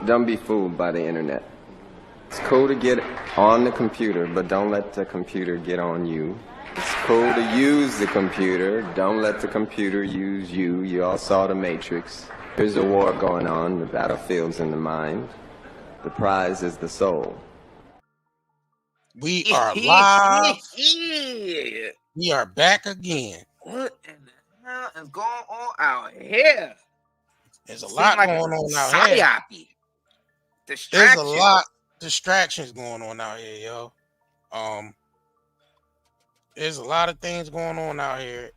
Don't be fooled by the internet. It's cool to get on the computer, but don't let the computer get on you. It's cool to use the computer. Don't let the computer use you. You all saw The Matrix. There's a war going on. The battlefield's in the mind. The prize is the soul. We are live. Yeah. We are back again. What in the hell is going on out here? There's a lot going on out here. Psyope. There's a lot of distractions going on out here, yo. There's a lot of things going on out here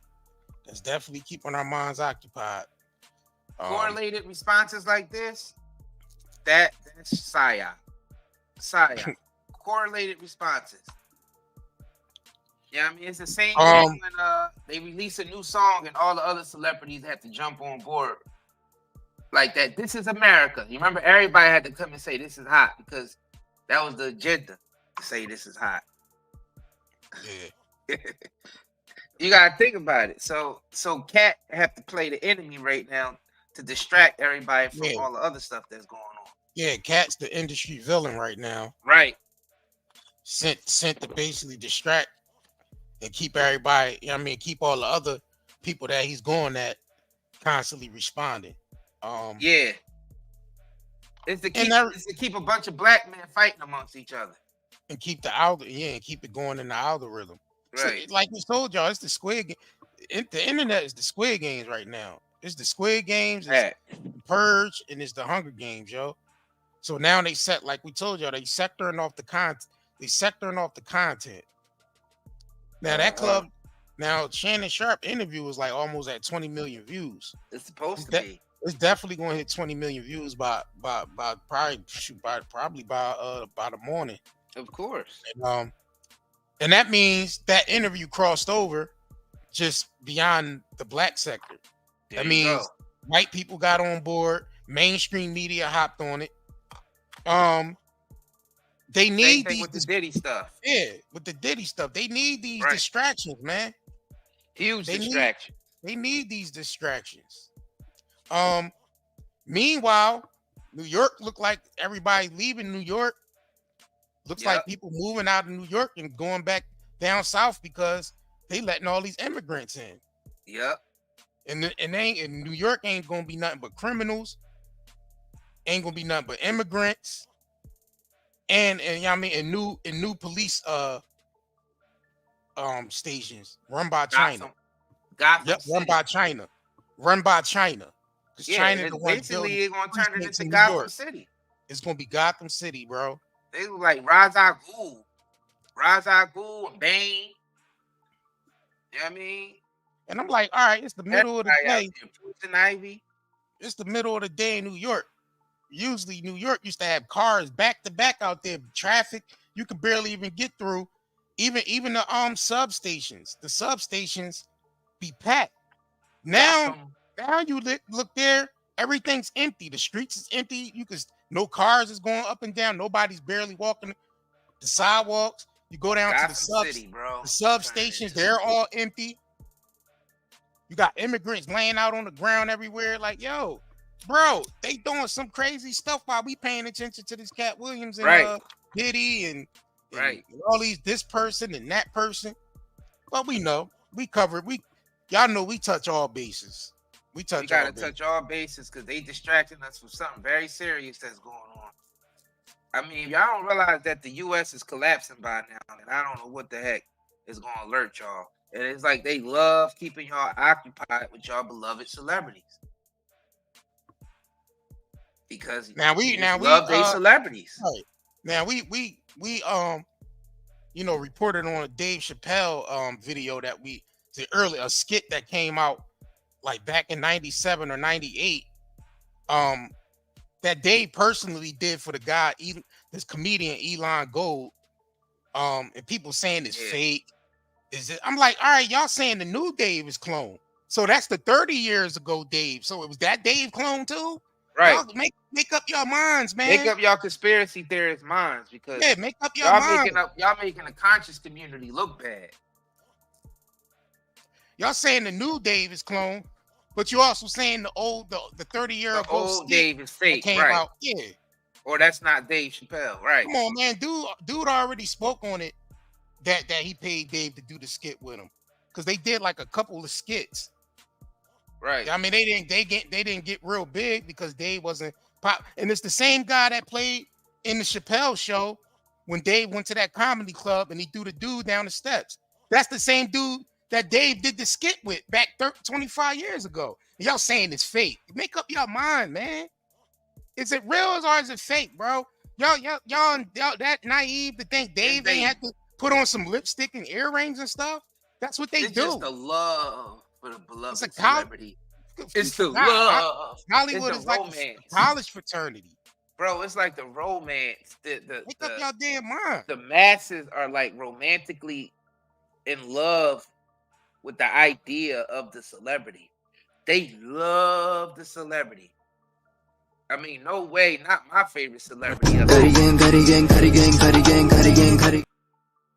that's definitely keeping our minds occupied. Correlated responses like this, that's psyop. Psyop. Correlated responses. Yeah, I mean, it's the same thing when they release a new song and all the other celebrities have to jump on board like that. This is America. You remember everybody had to come and say this is hot because that was the agenda to say this is hot. Yeah. You gotta think about it. So Katt have to play the enemy right now to distract everybody from all the other stuff that's going on. Yeah, Katt's the industry villain right now. Right. Sent to basically distract and keep everybody, keep all the other people that he's going at constantly responding. Yeah. It's to keep a bunch of black men fighting amongst each other. And keep the and keep it going in the algorithm. Right. So, like we told y'all, it's the Squid Game. The internet is the Squid Games right now. It's the Squid Games, it's the Purge, and it's the Hunger Games, yo. So now they set, like we told y'all, they sectoring off the content. Now that club, now Shannon Sharp interview was like almost at 20 million views. It's supposed to be. It's definitely going to hit 20 million views by probably by the morning. Of course. And that means that interview crossed over just beyond the black sector. That means white people got on board, mainstream media hopped on it. They need these with the Diddy stuff. Yeah, with the Diddy stuff. They need these distractions, man. Huge distractions. They need these distractions. Meanwhile, New York looked like everybody leaving New York. Looks like people moving out of New York and going back down south because they letting all these immigrants in. Yep. And New York ain't gonna be nothing but criminals. Ain't gonna be nothing but immigrants. And new police stations run by China. Run by China. Because China the one basically it's gonna turn it into Gotham City. It's gonna be Gotham City, bro. They look like Ra's al Ghul and Bane. You know what I mean? And I'm like, all right, it's the middle of the day. Ivy. It's the middle of the day in New York. Usually New York used to have cars back to back out there, traffic. You could barely even get through. Even the substations. The substations be packed. Now you look there, everything's empty. The streets is empty. No cars is going up and down. Nobody's barely walking the sidewalks. You go down to the substations, they're all empty. You got immigrants laying out on the ground everywhere. Like, yo, bro, they doing some crazy stuff while we paying attention to this Katt Williams and Diddy and all this person and that person. But we know, we cover it. Y'all know we touch all bases. We gotta touch all bases because they distracting us from something very serious that's going on. I mean, y'all don't realize that the U.S. is collapsing by now, and I don't know what the heck is going to alert y'all. And it's like they love keeping y'all occupied with y'all beloved celebrities because we love their celebrities. Right. Now we reported on a Dave Chappelle video that a skit that came out like back in 97 or 98 that Dave personally did for the guy, this comedian Elon Gold, and people saying it's fake. I'm like, all right, y'all saying the new Dave is clone. So that's the 30 years ago Dave. So it was that Dave clone too? Right. Y'all make up your minds, man. Make up y'all conspiracy theorist minds because make up your minds. Y'all making a conscious community look bad. Y'all saying the new Dave is clone, but you also saying the 30-year-ago old Dave is fake. Came out. Yeah. Or that's not Dave Chappelle, right? Come on, man. Dude already spoke on it that he paid Dave to do the skit with him. Because they did like a couple of skits. Right. I mean, they didn't get real big because Dave wasn't pop. And it's the same guy that played in the Chappelle show when Dave went to that comedy club and he threw the dude down the steps. That's the same dude that Dave did the skit with back 25 years ago. And y'all saying it's fake. Make up your mind, man. Is it real or is it fake, bro? Y'all that naive to think Dave ain't had to put on some lipstick and earrings and stuff? That's what they do. It's just the love for the beloved It's a celebrity. It's the love. Hollywood it's is the like romance. a college fraternity. Bro, it's like the romance. Make up your damn mind. The masses are like romantically in love with the idea of the celebrity. They love the celebrity. I mean, no way, not my favorite celebrity.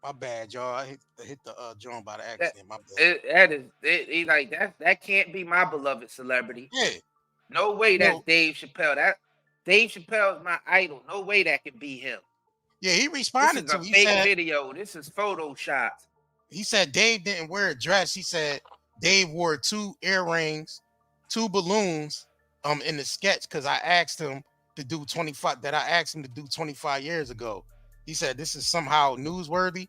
My bad, y'all. I hit the joint by the accident. My bad. That can't be my beloved celebrity. Yeah. No way that's Dave Chappelle. Dave Chappelle is my idol. No way that can be him. Yeah, he responded to it. This is a fake video. This is Photoshop. He said Dave didn't wear a dress. He said Dave wore 2 earrings, 2 balloons in the sketch because I asked him to do 25 that I asked him to do 25 years ago. He said this is somehow newsworthy.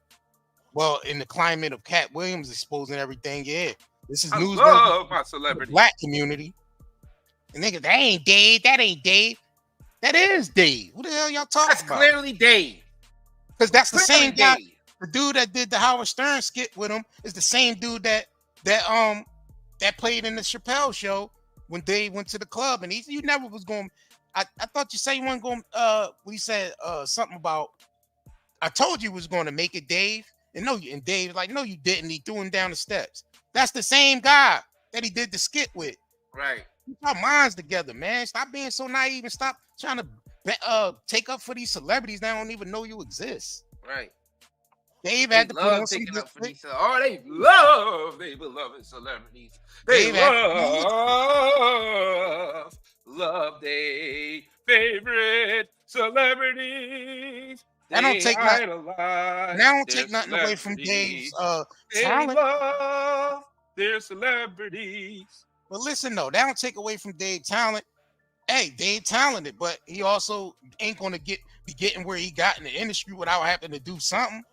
Well, in the climate of Katt Williams exposing everything, yeah, this is newsworthy. I love my celebrity. Black community. And niggas, that ain't Dave. That ain't Dave. That is Dave. Who the hell y'all talking about? That's clearly Dave. Because that's the same guy. The dude that did the Howard Stern skit with him is the same dude that played in the Chappelle show when Dave went to the club. And you never was going. I thought you said you weren't going. We said something about. I told you was going to make it, Dave. And Dave was like, no, you didn't. He threw him down the steps. That's the same guy that he did the skit with. Right. Keep our minds together, man. Stop being so naive and stop trying to take up for these celebrities that don't even know you exist. Right. Dave had to put on some up for these. Oh, they love their beloved celebrities. They love their favorite celebrities. That don't take nothing away from Dave's talent. They love their celebrities. But listen though, that don't take away from Dave's talent. Hey, Dave talented, but he also ain't gonna be getting where he got in the industry without having to do something.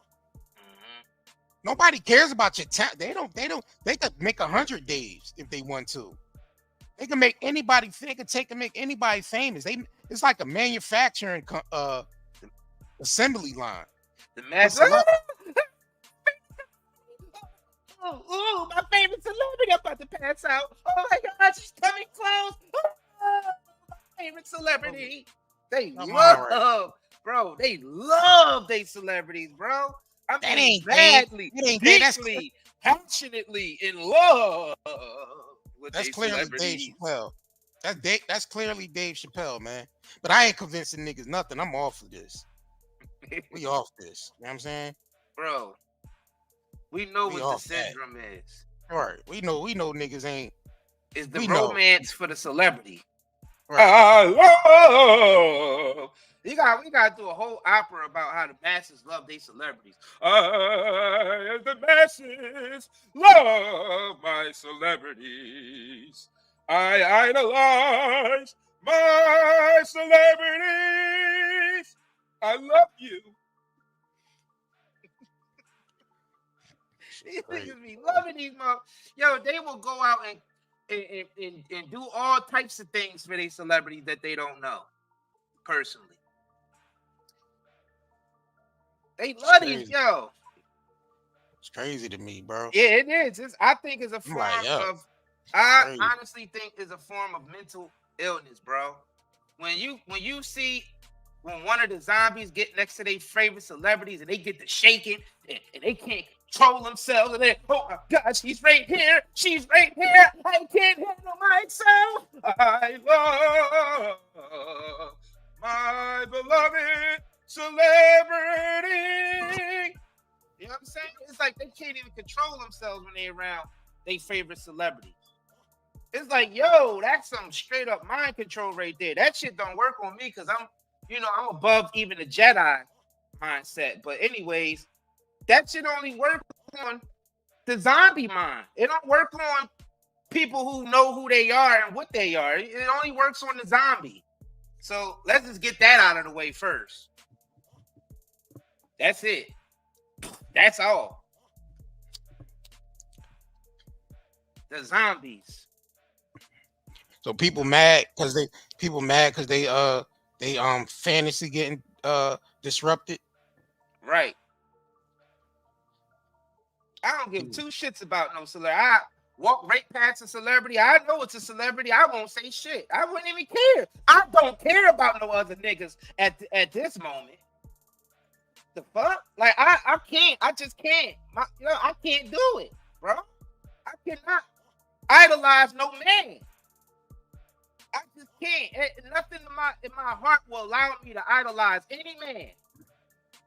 Nobody cares about your talent. They could make 100 Daves if they want to. They can make anybody. They can make anybody famous. It's like a manufacturing assembly line. The mass. Oh, my favorite celebrity. I'm about to pass out. Oh my God, she's coming close. Oh, my favorite celebrity. They love, bro. They love their celebrities, bro. I mean, badly, deeply, passionately in love with that's clearly Dave Chappelle. That's clearly Dave Chappelle, man. But I ain't convincing niggas nothing. I'm off of this. We off this. You know what I'm saying? Bro, we know what the syndrome is. All right. We know niggas ain't. It's the romance for the celebrity. Right. We gotta do a whole opera about how the masses love their celebrities. The masses love my celebrities. I idolize my celebrities. I love you. These niggas be loving these mother. Yo, they will go out and do all types of things for their celebrities that they don't know personally. They love these, yo. It's crazy to me, bro. Yeah, it is. I think it's a form of. I honestly think it's a form of mental illness, bro. When you see when one of the zombies get next to their favorite celebrities and they get to shaking and they can't control themselves and then, oh my God, she's right here. She's right here. I can't handle myself. I love my beloved celebrity. You know what I'm saying? It's like they can't even control themselves when they're around their favorite celebrity. It's like, yo, that's some straight up mind control right there. That shit don't work on me because I'm above even the Jedi mindset. But anyways, that shit only works on the zombie mind. It don't work on people who know who they are and what they are. It only works on the zombie. So let's just get that out of the way first. That's it. That's all. The zombies. So people mad because they fantasy getting disrupted. Right. I don't give two shits about no celebrity. I walk right past a celebrity. I know it's a celebrity. I won't say shit. I wouldn't even care. I don't care about no other niggas at this moment. The fuck? Like I can't. I just can't. I can't do it, bro. I cannot idolize no man. I just can't. Nothing in my heart will allow me to idolize any man.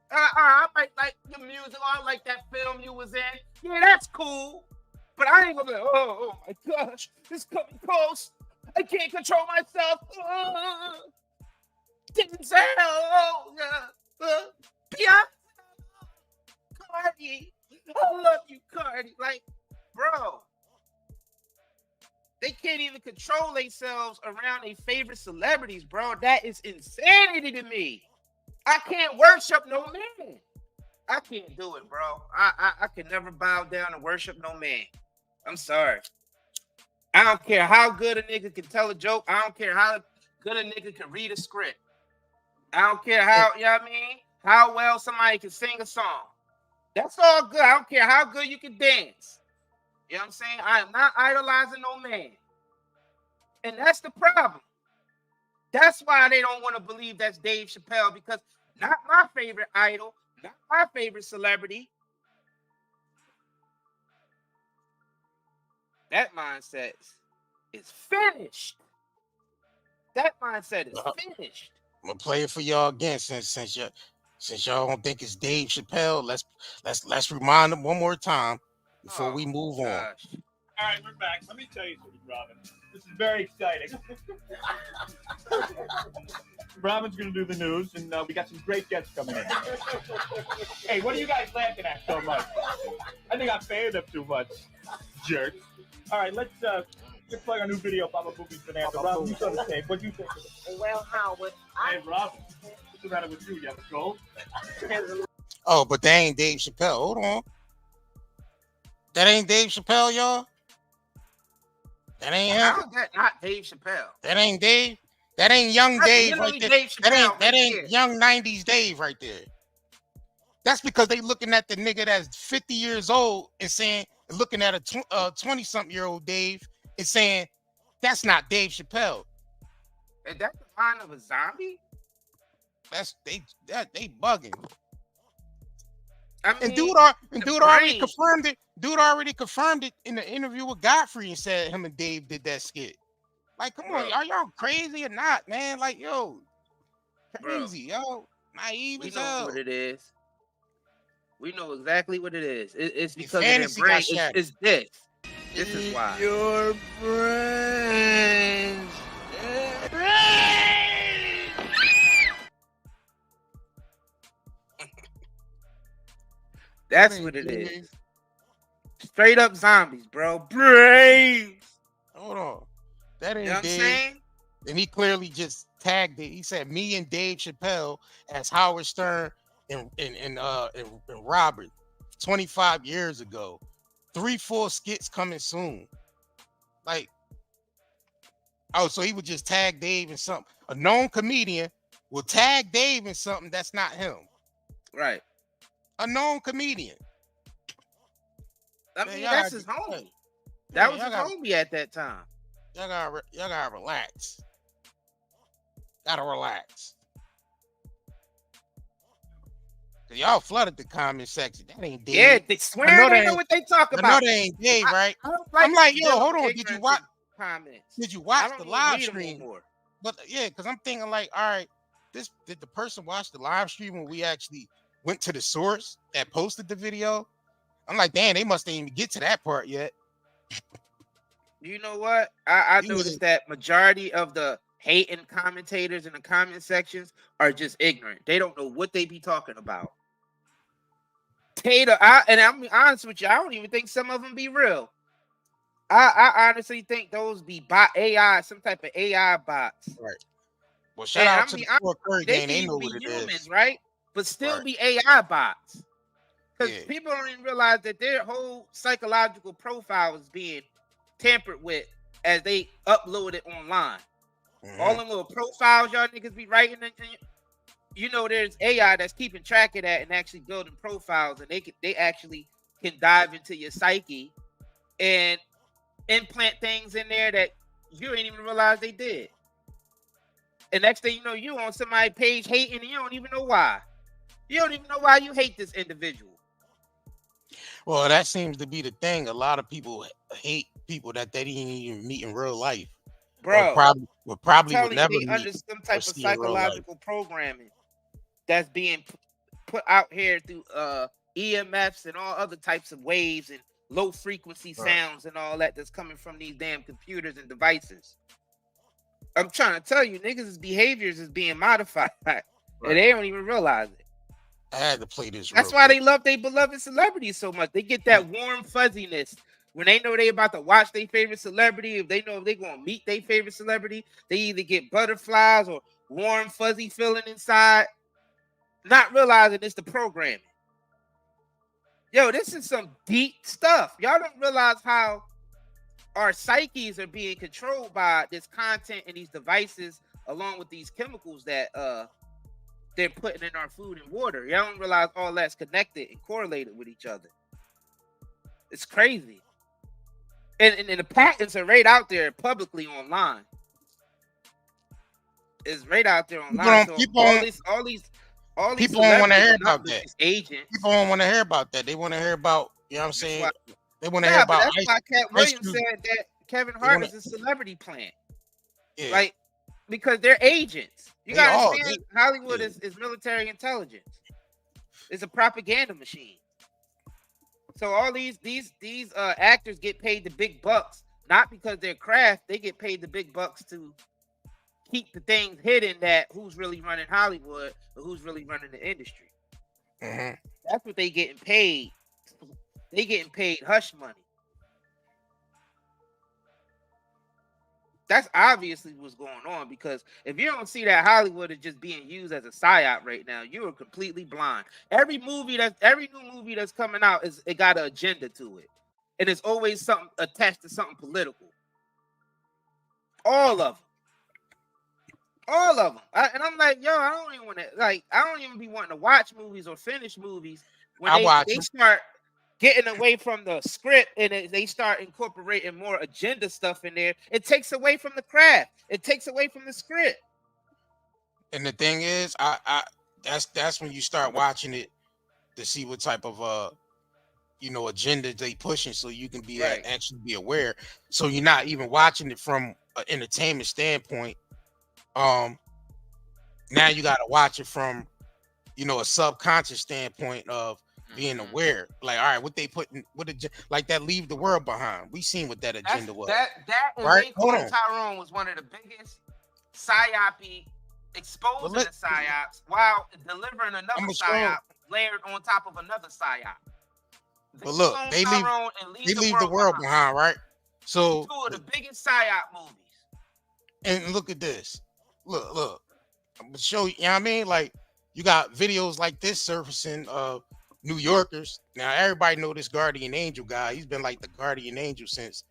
I might like the music. I like that film you was in. Yeah, that's cool. But I ain't gonna be like, oh my gosh, it's coming close. I can't control myself. Denzel, yeah. Cardi, I love you, Cardi. Like, bro, they can't even control themselves around their favorite celebrities, bro. That is insanity to me. I can't worship no man. I can't do it, bro. I can never bow down and worship no man. I'm sorry. I don't care how good a nigga can tell a joke. I don't care how good a nigga can read a script. I don't care how, you know what I mean? How well somebody can sing a song. That's all good. I don't care how good you can dance. You know what I'm saying? I am not idolizing no man. And that's the problem. That's why they don't want to believe that's Dave Chappelle, because not my favorite idol, not my favorite celebrity. That mindset is finished. That mindset is finished. I'm gonna play it for y'all again since y'all don't think it's Dave Chappelle. Let's remind them one more time before we move on. All right, we're back. Let me tell you something, Robin. This is very exciting. Robin's going to do the news, and we got some great guests coming in. Hey, what are you guys laughing at so much? I think I'm paying them too much, jerks. All right, let's play our new video, Baba Boobies Bonanza. Robin, you saw the tape. What do you think of it? Well, Howard, Hey, Robin, what's the matter with you? You have a cold? Oh, but that ain't Dave Chappelle. Hold on. That ain't Dave Chappelle, y'all. That ain't him. How is that not Dave Chappelle? That ain't Dave. That ain't young That's Dave right literally there. Dave Chappelle That ain't right there. young 90s Dave right there. That's because they looking at the nigga that's 50 years old and saying, looking at a 20-something-year-old Dave and saying, that's not Dave Chappelle. Is that the mind of a zombie? They bugging. I mean, And dude already confirmed it. Dude already confirmed it in the interview with Godfrey and said him and Dave did that skit. Like, come on, are y'all crazy or not, man? Like, yo, crazy, yo, naive we as know hell. what it is. We know exactly what it is. It's because of their fantasy brain. got shattered. It's this. This is why. your brains. That's what it is. Straight up zombies, bro. Brains. Hold on, that ain't You know what I'm Dave. saying? And he clearly just tagged it. He said, "Me and Dave Chappelle as Howard Stern and Robert 25 years ago. 3 full skits coming soon." Like, oh, so he would just tag Dave in something. A known comedian will tag Dave in something that's not him. Right. A known comedian. I Man, mean, y'all that's gotta his get- homie. Yeah, That was y'all his gotta- homie at that time. Y'all gotta relax. Gotta relax. 'Cause y'all flooded the comment section. That ain't Dave. Yeah, they I swear know they that know ain't- what they talk I know about. they ain't Dave, right? I don't I'm like, yo, them hold on. Did you ignorant watch? comments? Did you I watch don't the even live read them stream? anymore. But yeah, because I'm thinking like, all right, did the person watch the live stream when we actually went to the source that posted the video? I'm like, damn, they must ain't even get to that part yet. You know what? I You noticed niggas- that majority of the hating commentators in the comment sections are just ignorant. They don't know what they be talking about. Tater, and I'm honest with you, I don't even think some of them be real. I honestly think those be bot AI, some type of AI bots. Right. Well, shout out to the honest, Curry gang. They know be what it humans, is, right? But still be AI bots. Because people don't even realize that their whole psychological profile is being tampered with as they upload it online. All them little profiles y'all niggas be writing, you know, there's AI that's keeping track of that and actually building profiles, and they actually can dive into your psyche and implant things in there that you didn't even realize they did. And next thing you know, you on somebody's page hating, and you don't even know why. You don't even know why you hate this individual. Well, that seems to be the thing. A lot of people hate people that they didn't even meet in real life, bro. Or probably would never they meet under some type of psychological programming that's being put out here through EMFs and all other types of waves and low frequency sounds and all that's coming from these damn computers and devices. I'm trying to tell you, niggas' behaviors is being modified, and they don't even realize it. I had to play this. That's why they love their beloved celebrities so much. They get that warm fuzziness when they know they about to watch their favorite celebrity. If they know they're gonna meet their favorite celebrity, they either get butterflies or warm fuzzy feeling inside, not realizing it's the programming. Yo, this is some deep stuff. Y'all don't realize how our psyches are being controlled by this content and these devices, along with these chemicals that they're putting in our food and water. Y'all don't realize all that's connected and correlated with each other. It's crazy. And the patents are right out there publicly online. It's right out there online. People don't want to hear about that. Agents. People don't want to hear about that. They want to hear about, you know what I'm saying? They want to hear about. That's why Katt Williams said that Kevin Hart is a celebrity plant. Yeah. Like, because they're agents. You gotta understand, Hollywood is military intelligence. It's a propaganda machine. So all these actors get paid the big bucks, not because they're craft. They get paid the big bucks to keep the things hidden, that who's really running Hollywood or who's really running the industry. That's what they getting paid. They getting paid hush money. That's obviously what's going on, because if you don't see that Hollywood is just being used as a psyop right now, you are completely blind. Every new movie that's coming out it got an agenda to it, and it's always something attached to something political. All of them. And I'm like, yo, I don't even be wanting to watch movies or finish movies when they start getting away from the script and they start incorporating more agenda stuff in there. It takes away from the craft. It takes away from the script. And the thing is, that's when you start watching it to see what type of agenda they pushing, so you can be actually be aware. So you're not even watching it from an entertainment standpoint. Now you got to watch it from, a subconscious standpoint of being aware. Like, all right, what they putting, like that leave the world behind. We seen what that agenda was. That right? Tyrone was one of the biggest psyop exposing the psyops while delivering another psyop layered on top of another psyop. But look, they leave the world behind, right? So two of the biggest psyop movies. And look at this. Look. I'm gonna show you, you know what I mean? Like, you got videos like this surfacing of New Yorkers. Now everybody know this guardian angel guy. He's been like the guardian angel since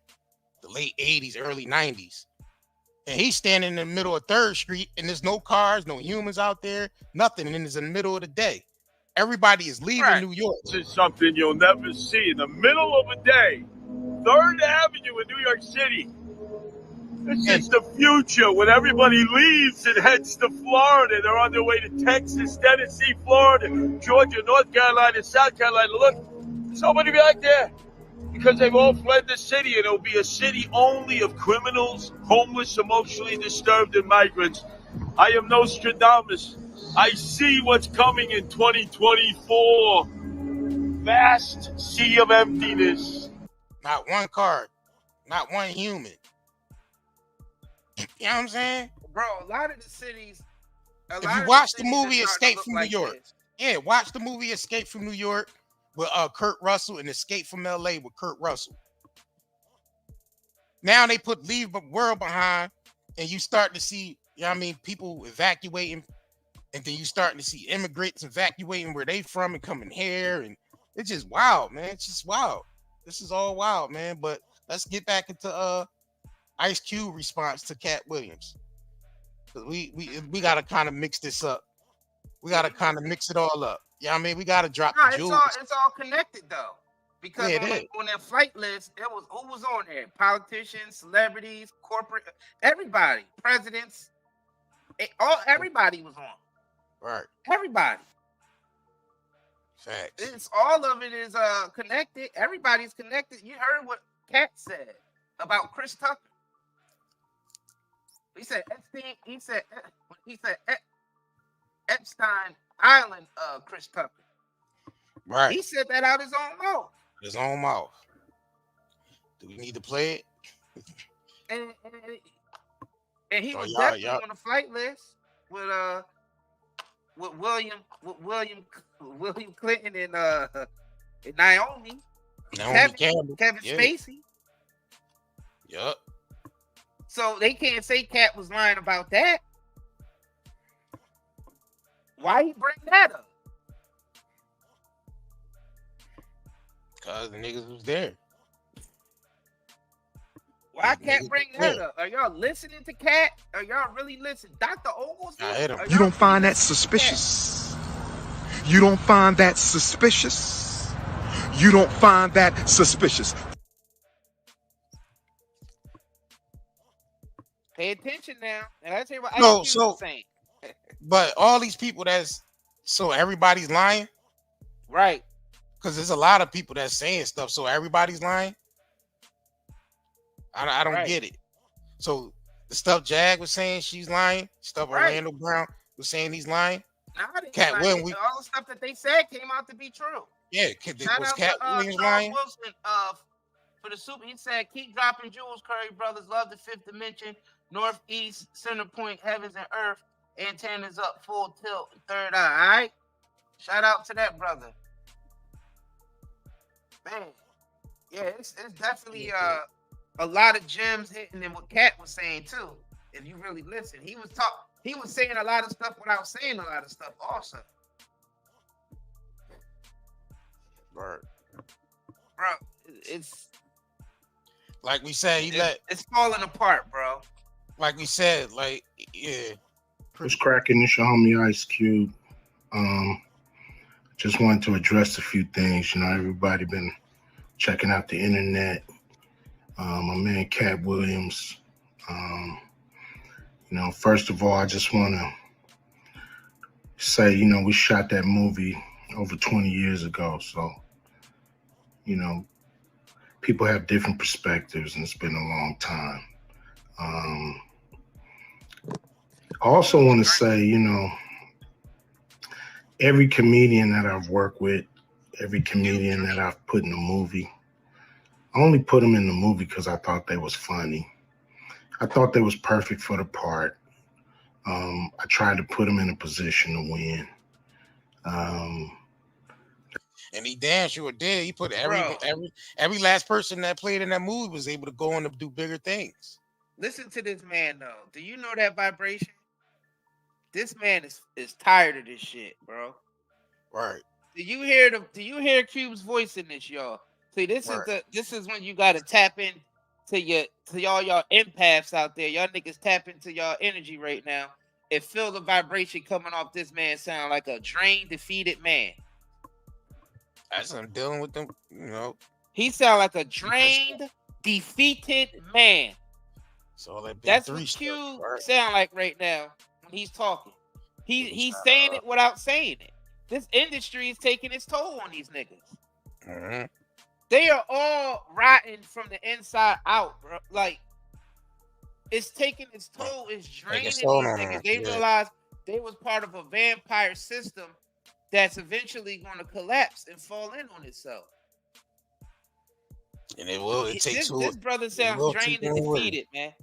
the late 80s, early 90s. And he's standing in the middle of 3rd Street, and there's no cars, no humans out there, nothing. And it's in the middle of the day. Everybody is leaving New York. This is something you'll never see in the middle of a day. 3rd Avenue in New York City. This is the future when everybody leaves and heads to Florida. They're on their way to Texas, Tennessee, Florida, Georgia, North Carolina, South Carolina. Look, somebody back there. Because they've all fled the city, and it'll be a city only of criminals, homeless, emotionally disturbed, and migrants. I am Nostradamus. I see what's coming in 2024. Vast sea of emptiness. Not one car, not one human. You know what I'm saying? bro. A lot of the cities. If you watch the cities are movie starting to Escape look from like New York, this. yeah, watch the movie Escape from New York with Kurt Russell and Escape from LA with Kurt Russell. Now they put Leave the World Behind, and you start to see, you know what I mean, people evacuating, and then you starting to see immigrants evacuating where they from and coming here, and it's just wild, man. It's just wild. This is all wild, man. But let's get back into Ice Cube response to Katt Williams. We gotta kind of mix this up. We gotta kind of mix it all up. Yeah, I mean, we gotta drop No, the jewels. it's all connected though. Because Yeah, it is. on that flight list, it was who was on there? Politicians, celebrities, corporate, everybody, presidents, everybody was on. Right. Everybody. Facts. It's all of it is connected. Everybody's connected. You heard what Katt said about Chris Tucker. He said Epstein. He said Epstein Island. Chris Tucker. Right. He said that out his own mouth. His own mouth. Do we need to play it? And he Oh, was y'all- definitely y'all- on the flight list with William Clinton and Naomi Campbell. Kevin Yeah. Spacey. Yup. So they can't say Katt was lying about that. Why he bring that up? Cause the niggas was there. Why Niggas Katt bring was there. that up? Are y'all listening to Katt? Are y'all really listening? Dr. Ogle's I hit him. Are You don't y'all find really that listening to suspicious? You don't find that suspicious? You don't find that suspicious? Katt? Pay attention now. And let's hear what No, Ice Cube so- is saying. But all these people so everybody's lying? Right. Because there's a lot of people that's saying stuff, so everybody's lying. I don't Right. get it. So the stuff Jag was saying she's lying, stuff Right. Orlando Brown was saying he's lying. Now they Katt lying. Williams, All the stuff that they said came out to be true. Yeah, Shout was out Katt to Williams Charles lying? Wilson for the super. He said, "Keep dropping jewels, Curry brothers. Love the fifth dimension, northeast, center point, heavens and earth. Antennas up, full tilt, third eye." All right. Shout out to that brother. Man, yeah, it's definitely a lot of gems hitting in what Katt was saying too. If you really listen, he was saying a lot of stuff without saying a lot of stuff also. Right. Bro, it's Like we said, it's falling apart, bro. like we said, like, yeah. What's cracking? It's your homie Ice Cube. Just wanted to address a few things. You know, everybody been checking out the internet. My man Katt Williams. You know, first of all, I just want to say, you know, we shot that movie over 20 years ago. So, you know, people have different perspectives, and it's been a long time. I also want to say, you know, every comedian that I've worked with, every comedian that I've put in a movie, I only put them in the movie because I thought they was funny. I thought they was perfect for the part. I tried to put them in a position to win. And he damn sure did. He put Bro. every last person that played in that movie was able to go on to do bigger things. Listen to this man though. Do you know that vibration? This man is tired of this shit, bro. Right. Do you hear Cube's voice in this, y'all? See, this is when you gotta tap in to all y'all empaths out there. Y'all niggas tap into y'all energy right now and feel the vibration coming off this man sound like a drained, defeated man. That's what I'm dealing with them, you know. He sound like a drained, defeated man. So That's what Cube sound like right now when he's talking. He's saying it without saying it. This industry is taking its toll on these niggas. Mm-hmm. They are all rotten from the inside out, bro. Like, it's taking its toll. It's draining these niggas. They realized they was part of a vampire system that's eventually going to collapse and fall in on itself. And it will. It takes this brother sounds drained and defeated, man.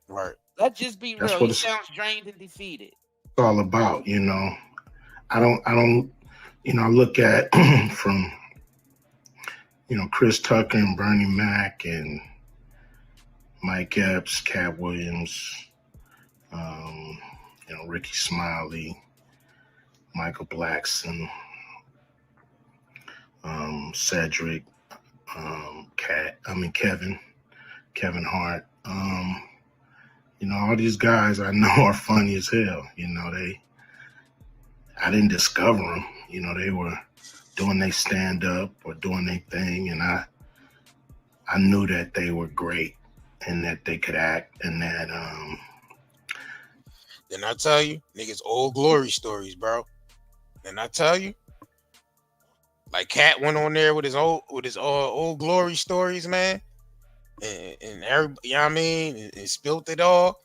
Right. Let's just be That's real. what He it's sounds drained and defeated. all about, you know. I don't, you know, I look at from, you know, Chris Tucker and Bernie Mac and Mike Epps, Katt Williams, you know, Ricky Smiley, Michael Blackson, Cedric, Kevin Hart. You know, all these guys I know are funny as hell. You know, I didn't discover them. You know, they were doing their stand up or doing their thing, and I knew that they were great and that they could act and that Then I tell you, niggas, old glory stories, bro. And I tell you, like Katt went on there with his old glory stories, man, and everybody, you know what I mean, and spilled it all,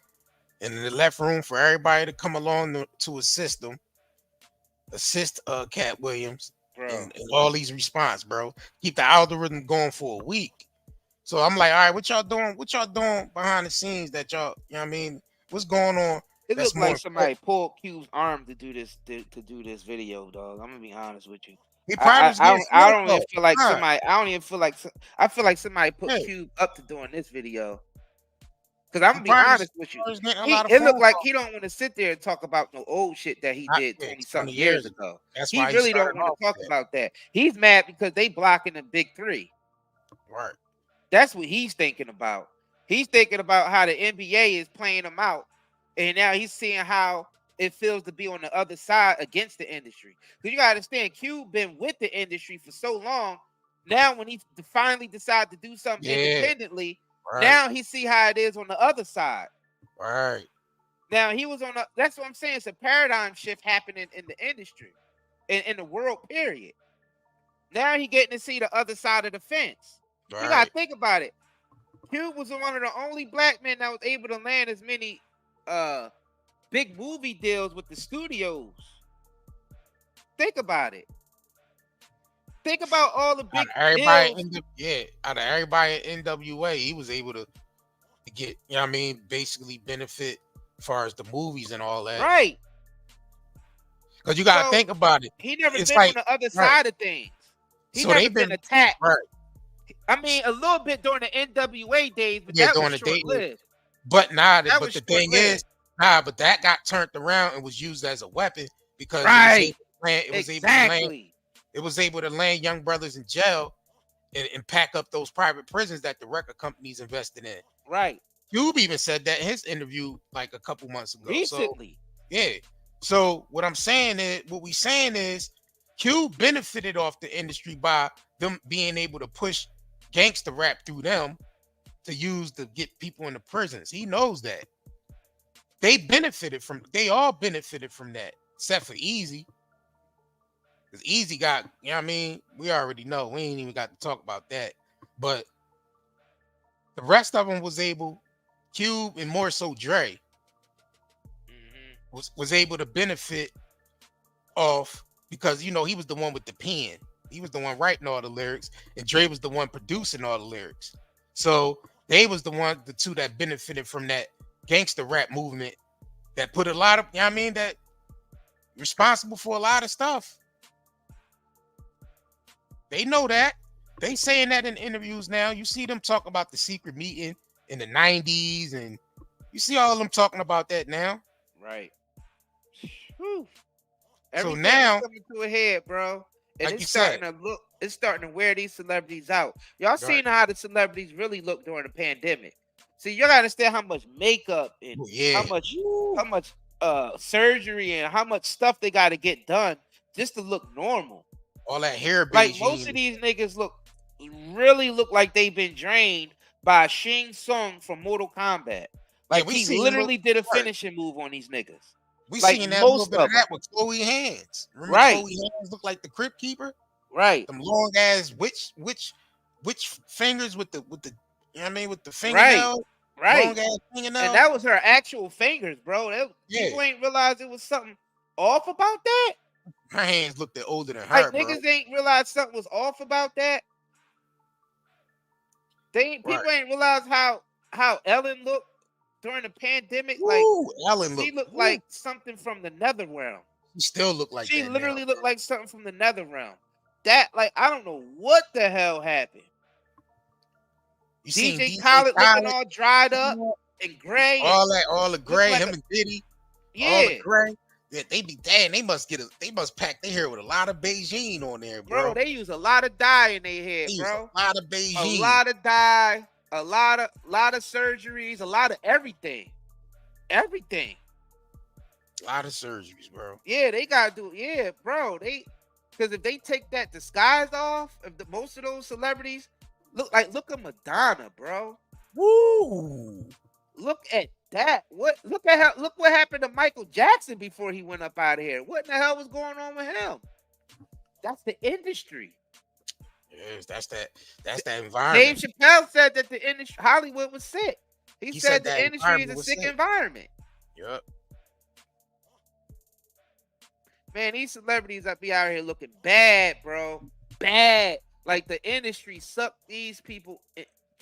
and it left room for everybody to come along to assist Katt Williams Bro. and all these response, bro. Keep the algorithm going for a week. So I'm like, all right, what y'all doing? What y'all doing behind the scenes that y'all, you know what I mean? What's going on? It That's looked more like somebody pulled Cube's arm to do this video, dog. I'm gonna be honest with you. he probably was getting I don't even smoked. feel like Nah, somebody. I don't even feel like. I feel like somebody put hey, Cube up to doing this video. Because I'm he gonna be probably honest with you, was getting a lot of it phone looked like calls. he don't want to sit there and talk about no old shit that he Not did yeah, 20 20 something years years ago. ago. That's He why he really started don't want off to talk with about that. He's mad because they blocking the big three. that. Right. That's what he's thinking about. He's thinking about how the NBA is playing him out, and now he's seeing how it feels to be on the other side against the industry. Because you gotta understand, Cube been with the industry for so long. Now, when he finally decided to do something Yeah. independently, Right. now he see how it is on the other side. Right. Now he was on the. That's what I'm saying. It's a paradigm shift happening in the industry, in the world. Period. Now he getting to see the other side of the fence. You gotta Right. think about it. Cube was one of the only black men that was able to land as many big movie deals with the studios. Think about it. Think about all the big Everybody deals. out of everybody in NWA, he was able to get, you know what I mean, basically benefit as far as the movies and all that. Right. Because you gotta So, think about it. He never It's been like on the other right. side of things. He So never they've been attacked. right. I mean, a little bit during the NWA days, but Yeah, that during was the day. short-lived. But nah, That but was the thing is, short-lived. but that got turned around and was used as a weapon because Right. it was able to land young brothers in jail and pack up those private prisons that the record companies invested in. Right. Cube even said that in his interview like a couple months ago. Recently. So, yeah. So what we saying is Cube benefited off the industry by them being able to push gangster rap through them to use to get people into prisons. He knows that. They all benefited from that, except for Easy. Because Easy got, you know what I mean? We already know. We ain't even got to talk about that. But the rest of them was able, Cube and more so Dre, was able to benefit off because, you know, he was the one with the pen. He was the one writing all the lyrics, and Dre was the one producing all the lyrics. So they was the two that benefited from that gangster rap movement that put a lot of, you know what I mean, that responsible for a lot of stuff. They know that. They saying that in interviews now. You see them talk about the secret meeting in the 90s, and you see all of them talking about that now. Right. Whew. So Everything now, is coming to a head, bro. And like it's starting to wear these celebrities out. Y'all seen how the celebrities really look during the pandemic. See, you gotta understand how much makeup and how much surgery and how much stuff they gotta get done just to look normal. All that hair, like most of these niggas really look like they've been drained by Shang Tsung from Mortal Kombat. Like he literally did a finishing move on these niggas. We like seen that little bit of that with Chloe Hands. Remember Chloe Hands looked like the Crypt Keeper? Right. Them long ass which fingers with the you know what I mean, with the fingernail. Right. Long ass fingernail. And that was her actual fingers, bro. People ain't realized it was something off about that. Her hands looked older than her, niggas ain't realized something was off about that. People ain't realized how Ellen looked during the pandemic, like Woo, Ellen she looked looked like something from the netherrealm. She still look like She that literally now. looked like something from the netherrealm. That, like, I don't know what the hell happened. You seen DJ DJ Khaled looking Khaled, all dried up and gray. all the look gray, like him a- and Diddy, all the yeah, gray. Yeah, they be damn. They must pack their hair with a lot of Beijing on there, bro. bro. They use a lot of dye in their head, They use bro. a lot of A Beijing, lot of dye, a lot of surgeries, a lot of everything. Everything. a lot of surgeries, bro. Yeah, they gotta do. Yeah, bro. Because if they take that disguise off, most of those celebrities look at Madonna, bro. Woo! Look at that. Look what happened to Michael Jackson before he went up out of here. What in the hell was going on with him? That's the industry. Yes, that's that Dave environment. Chappelle said that the industry, Hollywood, was sick. He said the that industry is environment a was sick sick. environment. Yep. Man, these celebrities that be out here looking bad, bro. Bad. Like the industry sucked these people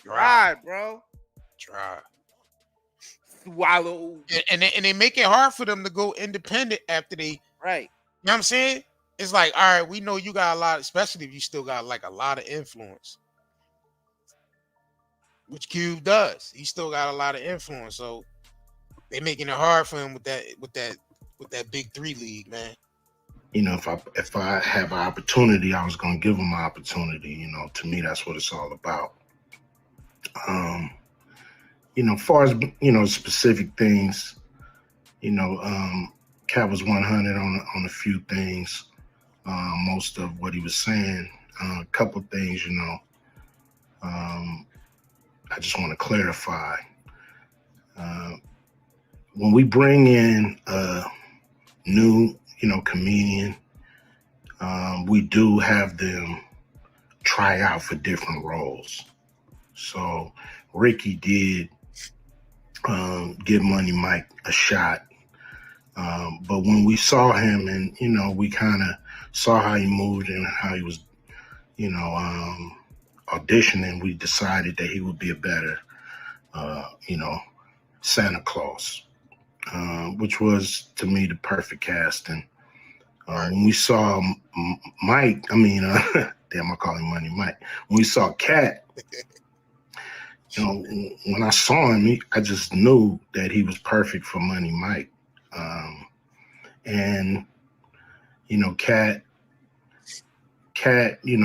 dry, bro. Try. Swallow. And they make it hard for them to go independent after they. Right. You know what I'm saying? It's like, all right, we know you got a lot, especially if you still got like a lot of influence, which Cube does. He still got a lot of influence, so they making it hard for him with that big 3 league, man. You know, if I have an opportunity, I was gonna give him an opportunity. You know, to me, that's what it's all about. You know, as far as specific things, Katt was 100 on a few things. Most of what he was saying, a couple things, I just want to clarify. When we bring in a new, comedian, we do have them try out for different roles. So Ricky did give Money Mike a shot. But when we saw him and, we kind of saw how he moved and how he was, auditioning, we decided that he would be a better, Santa Claus, which was, to me, the perfect casting. When we saw Mike, damn, I call him Money Mike. When we saw Katt, when I saw him, I just knew that he was perfect for Money Mike. And, Katt,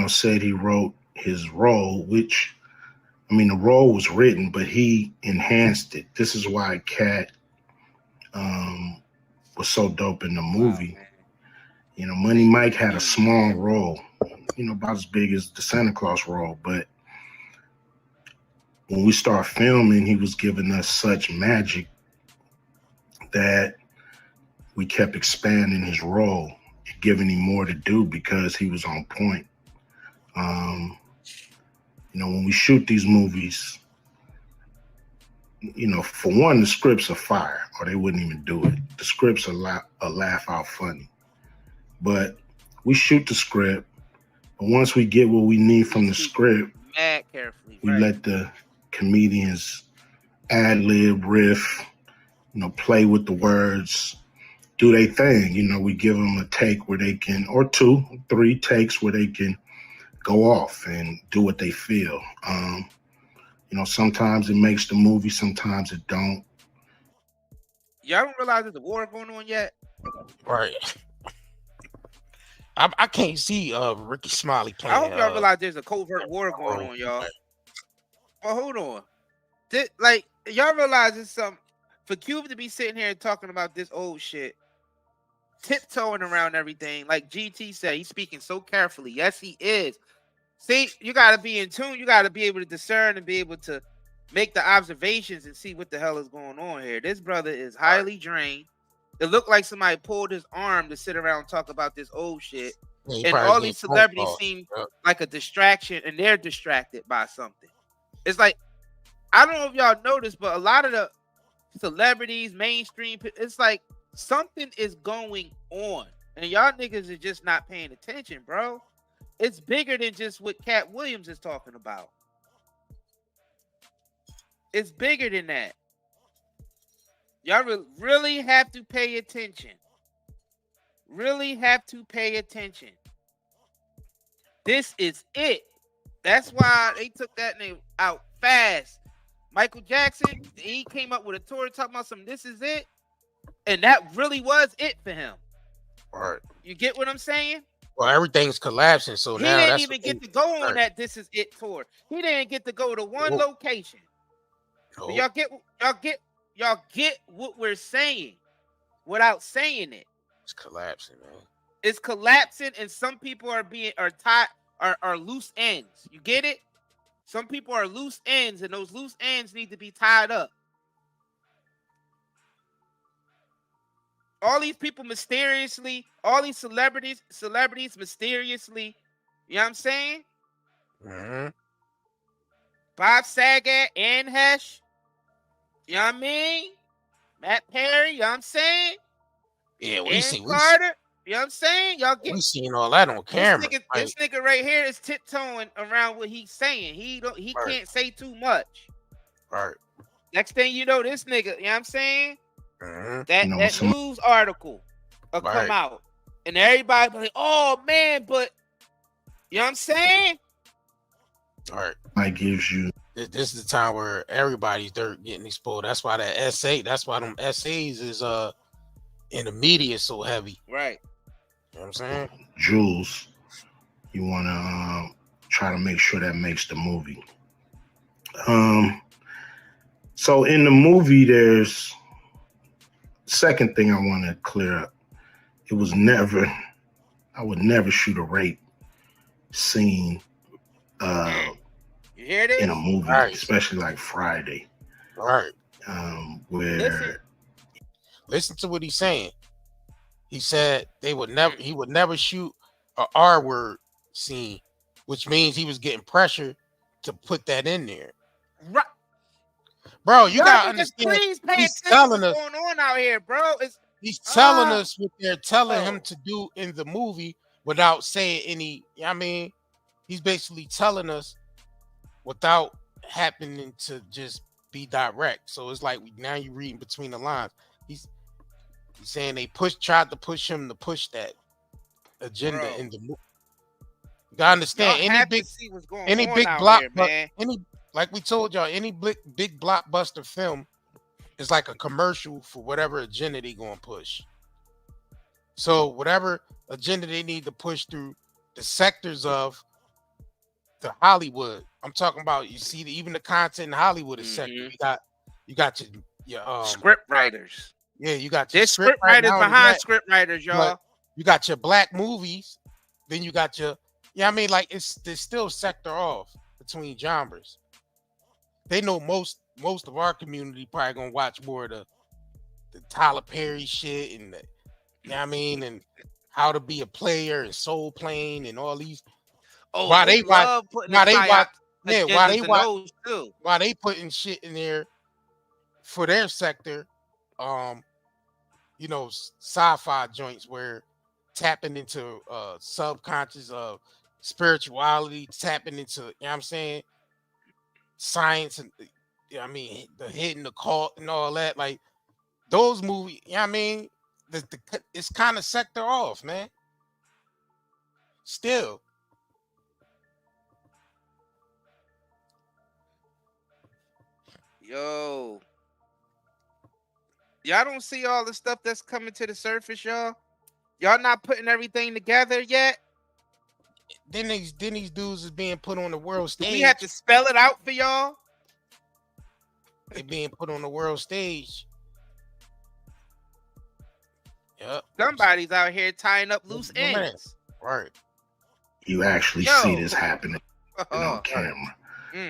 said he wrote his role, which, the role was written, but he enhanced it. This is why Katt was so dope in the movie. Wow, Money Mike had a small role, about as big as the Santa Claus role, but when we start filming, he was giving us such magic that we kept expanding his role, giving him more to do because he was on point. When we shoot these movies, for one, the scripts are fire, or they wouldn't even do it. The scripts are laugh out funny. But we shoot the script, but once we get what we need from the script, mad carefully, we let the comedians ad-lib, riff, play with the words, do their thing. We give them a take where they can, or 2, 3 takes where they can go off and do what they feel. Sometimes it makes the movie, sometimes it don't. Y'all don't realize there's a war going on yet? Right. I can't see Ricky Smiley playing. I hope y'all realize there's a covert war going on, y'all. Well, hold on. Y'all realize it's something for Cube to be sitting here talking about this old shit, tiptoeing around everything. Like GT said, he's speaking so carefully. Yes, he is. See, you got to be in tune. You got to be able to discern and be able to make the observations and see what the hell is going on here. This brother is highly drained. It looked like somebody pulled his arm to sit around and talk about this old shit. Yeah, and all these celebrities seem like a distraction, and they're distracted by something. It's like, I don't know if y'all noticed, but a lot of the celebrities, mainstream, it's like something is going on. And y'all niggas are just not paying attention, bro. It's bigger than just what Katt Williams is talking about. It's bigger than that. Y'all really have to pay attention. Really have to pay attention. This is it. That's why they took that name out fast. Michael Jackson, he came up with a tour talking about some this is it. And that really was it for him. All right. You get what I'm saying? Well, everything's collapsing, so he now didn't that's even get to go on that this is it tour. He didn't get to go to one location. But y'all get what we're saying without saying it. It's collapsing, man. It's collapsing, and some people are loose ends. You get it? Some people are loose ends, and those loose ends need to be tied up. All these people mysteriously, all these celebrities mysteriously, you know what I'm saying? Mm-hmm. Bob Saget, Anne Hesh, you know what I mean? Matt Perry, you know what I'm saying? Yeah, Carter, you know what I'm saying? Y'all get we seen all that on camera. This nigga right here is tiptoeing around what he's saying. He can't say too much. Right. Next thing you know, this nigga, you know what I'm saying? Mm-hmm. That news article will come out. And everybody be like, oh man, but you know what I'm saying? All right. I gives you this is the time where everybody's dirt getting exposed. That's why that's why them essays is in the media so heavy. Right. You know what I'm saying? Jules, you wanna try to make sure that makes the movie. So in the movie, there's second thing I want to clear up. I would never shoot a rape scene you hear this? in a movie, right. Especially like Friday. All right. Where listen to what he's saying. He said he would never shoot a R-word scene, which means he was getting pressure to put that in there. Right. Bro, you gotta understand. Please pay he's attention telling what's us going on out here, bro. He's telling us what they're telling him to do in the movie without saying any. I mean, he's basically telling us without happening to just be direct. So it's like now you're reading between the lines. He's saying they tried to push him to push that agenda in the movie. You gotta understand any big like we told y'all, any big blockbuster film is like a commercial for whatever agenda they gonna push. So whatever agenda they need to push through the sectors of the Hollywood. I'm talking about, you see, even the content in Hollywood is sector. You got your script writers. Yeah, you got your script writers behind script writers, y'all. You got your black movies, then you got your I mean, like there's still sector off between genres. They know most of our community probably gonna watch more of the Tyler Perry shit and I mean, and How to Be a Player and Soul Plane and all these. Oh, while they putting shit in there for their sector, sci-fi joints where tapping into subconscious of spirituality, tapping into, you know what I'm saying, science, and I mean the hidden occult and all that. Like those movies, you know what I mean, it's kind of sector off, man. Still. Yo, y'all don't see all the stuff that's coming to the surface, y'all. Y'all not putting everything together yet. Then these dudes is being put on the world stage. Do we have to spell it out for y'all? They being put on the world stage. Yep. Somebody's out here tying up loose ends. Right. You actually see this happening on camera.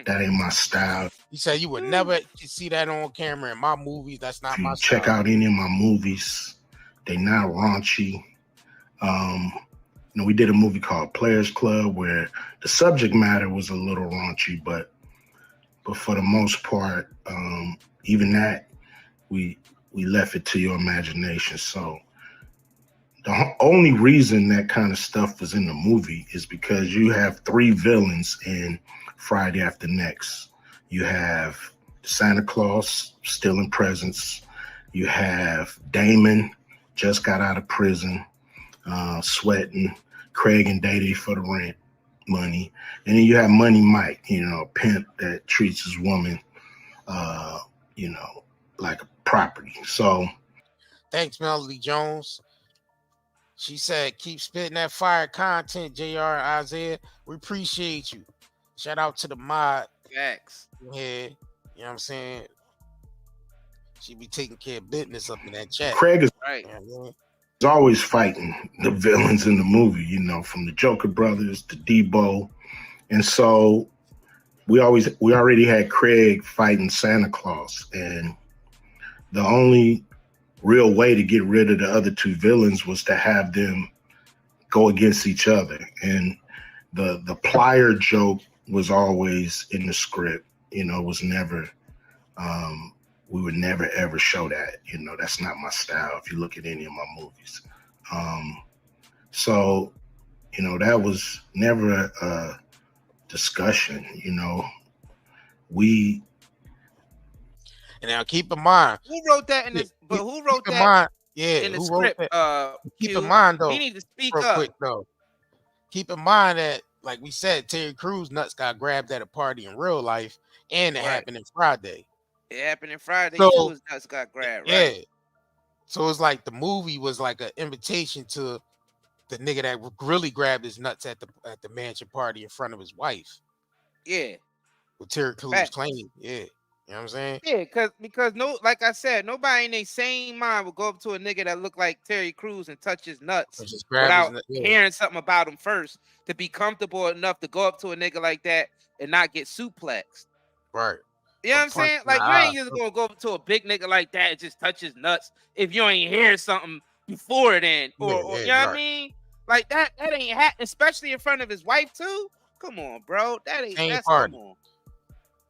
That ain't my style. You said you would never see that on camera in my movies. That's not my style. Check out any of my movies. They not raunchy. We did a movie called Players Club where the subject matter was a little raunchy, but for the most part, even that, we left it to your imagination. So the only reason that kind of stuff was in the movie is because you have 3 villains in Friday After Next. You have Santa Claus stealing presents, You have Damon, just got out of prison, sweating. Craig and Day for the rent money. And then you have Money Mike, a pimp that treats his woman, like a property. So Thanks, Melody Jones. She said, keep spitting that fire content, JR and Isaiah. We appreciate you. Shout out to the mod. Facts. Yeah, you know what I'm saying? She be taking care of business up in that chat. Craig is right. He's always fighting the villains in the movie, from the Joker brothers to Debo. And so we already had Craig fighting Santa Claus. And the only real way to get rid of the other two villains was to have them go against each other. And the plier joke was always in the script, it was never, we would never ever show that, that's not my style if you look at any of my movies. So, that was never a discussion, And now keep in mind, who wrote that in this? But who wrote that? Mind, yeah, in the who script? Wrote that? Keep Q, in mind though. he need to speak real up. Quick though. Keep in mind that, like we said, Terry Crews nuts got grabbed at a party in real life, and it happened in Friday. It happened in Friday so, too. His nuts got grabbed. Yeah. Right? So it's like the movie was like an invitation to the nigga that really grabbed his nuts at the mansion party in front of his wife. Yeah. With Terry Crews claiming, yeah. You know what I'm saying? Yeah, because like I said, nobody in their sane mind would go up to a nigga that looked like Terry Crews and touch his nuts without hearing something about him first to be comfortable enough to go up to a nigga like that and not get suplexed. Right. You know what I'm saying? Like, you ain't just gonna go up to a big nigga like that and just touch his nuts if you ain't hear something before then. Or you know what I mean? Like that ain't happening, especially in front of his wife too. Come on, bro. That's party. Come on.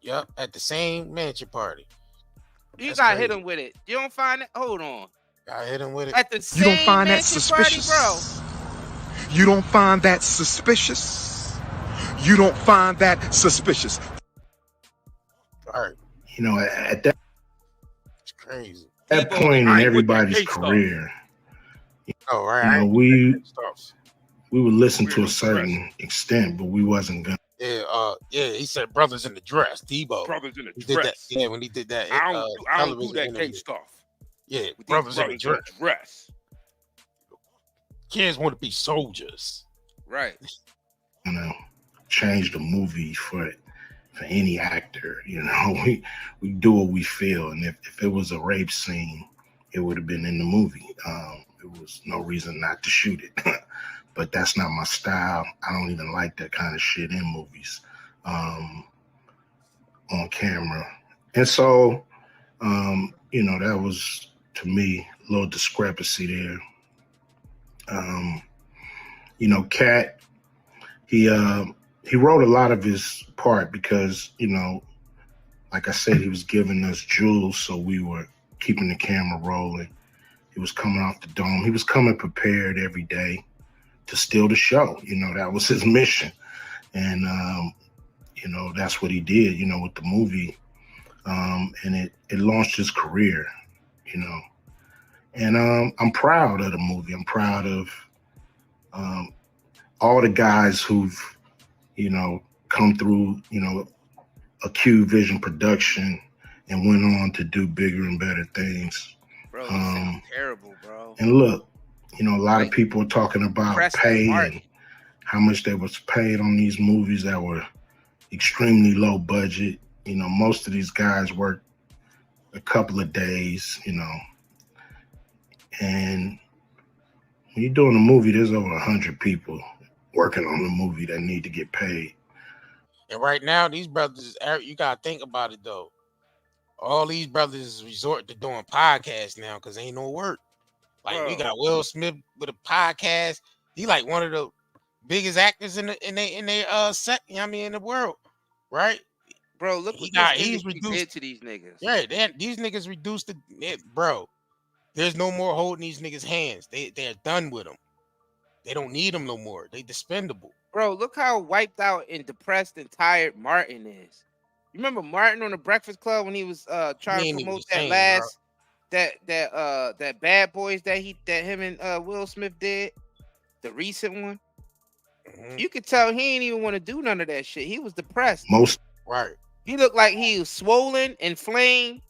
Yep, at the same mansion party. You gotta hit him with it. You don't find it? Hold on. Gotta hit him with it. At the same mansion party, bro. You don't find that suspicious? You don't find that suspicious? All right. At that, it's crazy. That point in everybody's career, we would listen to a certain extent, but we wasn't gonna. Yeah, he said brothers in the dress, Debo. Brothers in the he dress. Did that, yeah, when he did that. I don't do that gay stuff. Yeah, brothers in the dress. Kids want to be soldiers. Right. Change the movie for any actor. We do what we feel, and if it was a rape scene, it would have been in the movie. There was no reason not to shoot it. But that's not my style. I don't even like that kind of shit in movies, on camera. And so, that was, to me, a little discrepancy there. Katt, he wrote a lot of his part because, like I said, he was giving us jewels, so we were keeping the camera rolling. He was coming off the dome. He was coming prepared every day to steal the show. That was his mission. And, that's what he did, with the movie. And it launched his career, And I'm proud of the movie. I'm proud of all the guys who've, come through, a Q Vision production and went on to do bigger and better things. Bro, this sounds terrible, bro. And look, a lot of people are talking about pay and how much they was paid on these movies that were extremely low budget. Most of these guys worked a couple of days, and when you're doing a movie, there's over 100 people working on the movie that need to get paid. And right now, these brothers, you got to think about it, though. All these brothers resort to doing podcasts now because ain't no work. Like, we got Will Smith with a podcast. He like one of the biggest actors in their set, in the world, right? Bro, look what he's reduced to these niggas. Yeah, these niggas reduced bro. There's no more holding these niggas' hands. They're done with them. They don't need them no more. They dispendable. Bro, look how wiped out and depressed and tired Martin is. You remember Martin on the Breakfast Club when he was trying to promote that last that Bad Boys that him and Will Smith did, the recent one. You could tell he ain't even want to do none of that shit. He was depressed. Right. He looked like he was swollen, inflamed,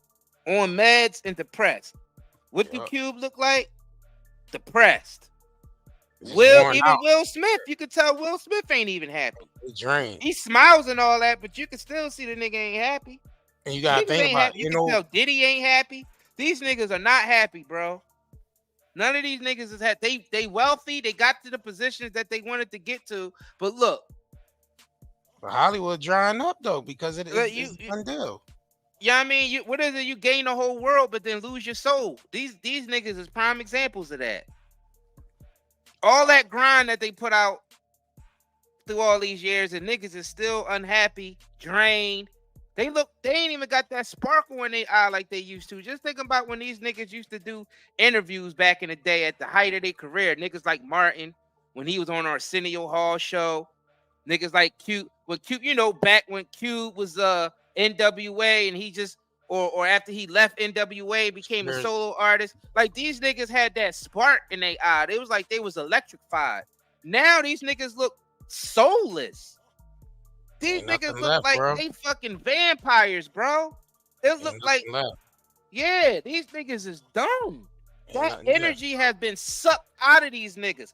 on meds, and depressed. What do Cube look like? Depressed. Will Smith, you could tell Will Smith ain't even happy. Drained. He smiles and all that, but you can still see the nigga ain't happy. And you gotta think about it. You can tell Diddy ain't happy. These niggas are not happy, bro. None of these niggas is happy. They wealthy. They got to the positions that they wanted to get to. But look, but Hollywood drying up though because it's undue. Yeah, I mean, what is it? You gain the whole world, but then lose your soul. These niggas is prime examples of that. All that grind that they put out through all these years, and niggas is still unhappy, drained. They ain't even got that sparkle in their eye like they used to. Just think about when these niggas used to do interviews back in the day at the height of their career. Niggas like Martin, when he was on Arsenio Hall show. Niggas like Cube, back when Cube was NWA and he just or after he left NWA became a solo artist. Like these niggas had that spark in their eye. It was like they was electrified. Now these niggas look soulless. These niggas look like they fucking vampires, bro. It look like these niggas is dumb. That energy has been sucked out of these niggas.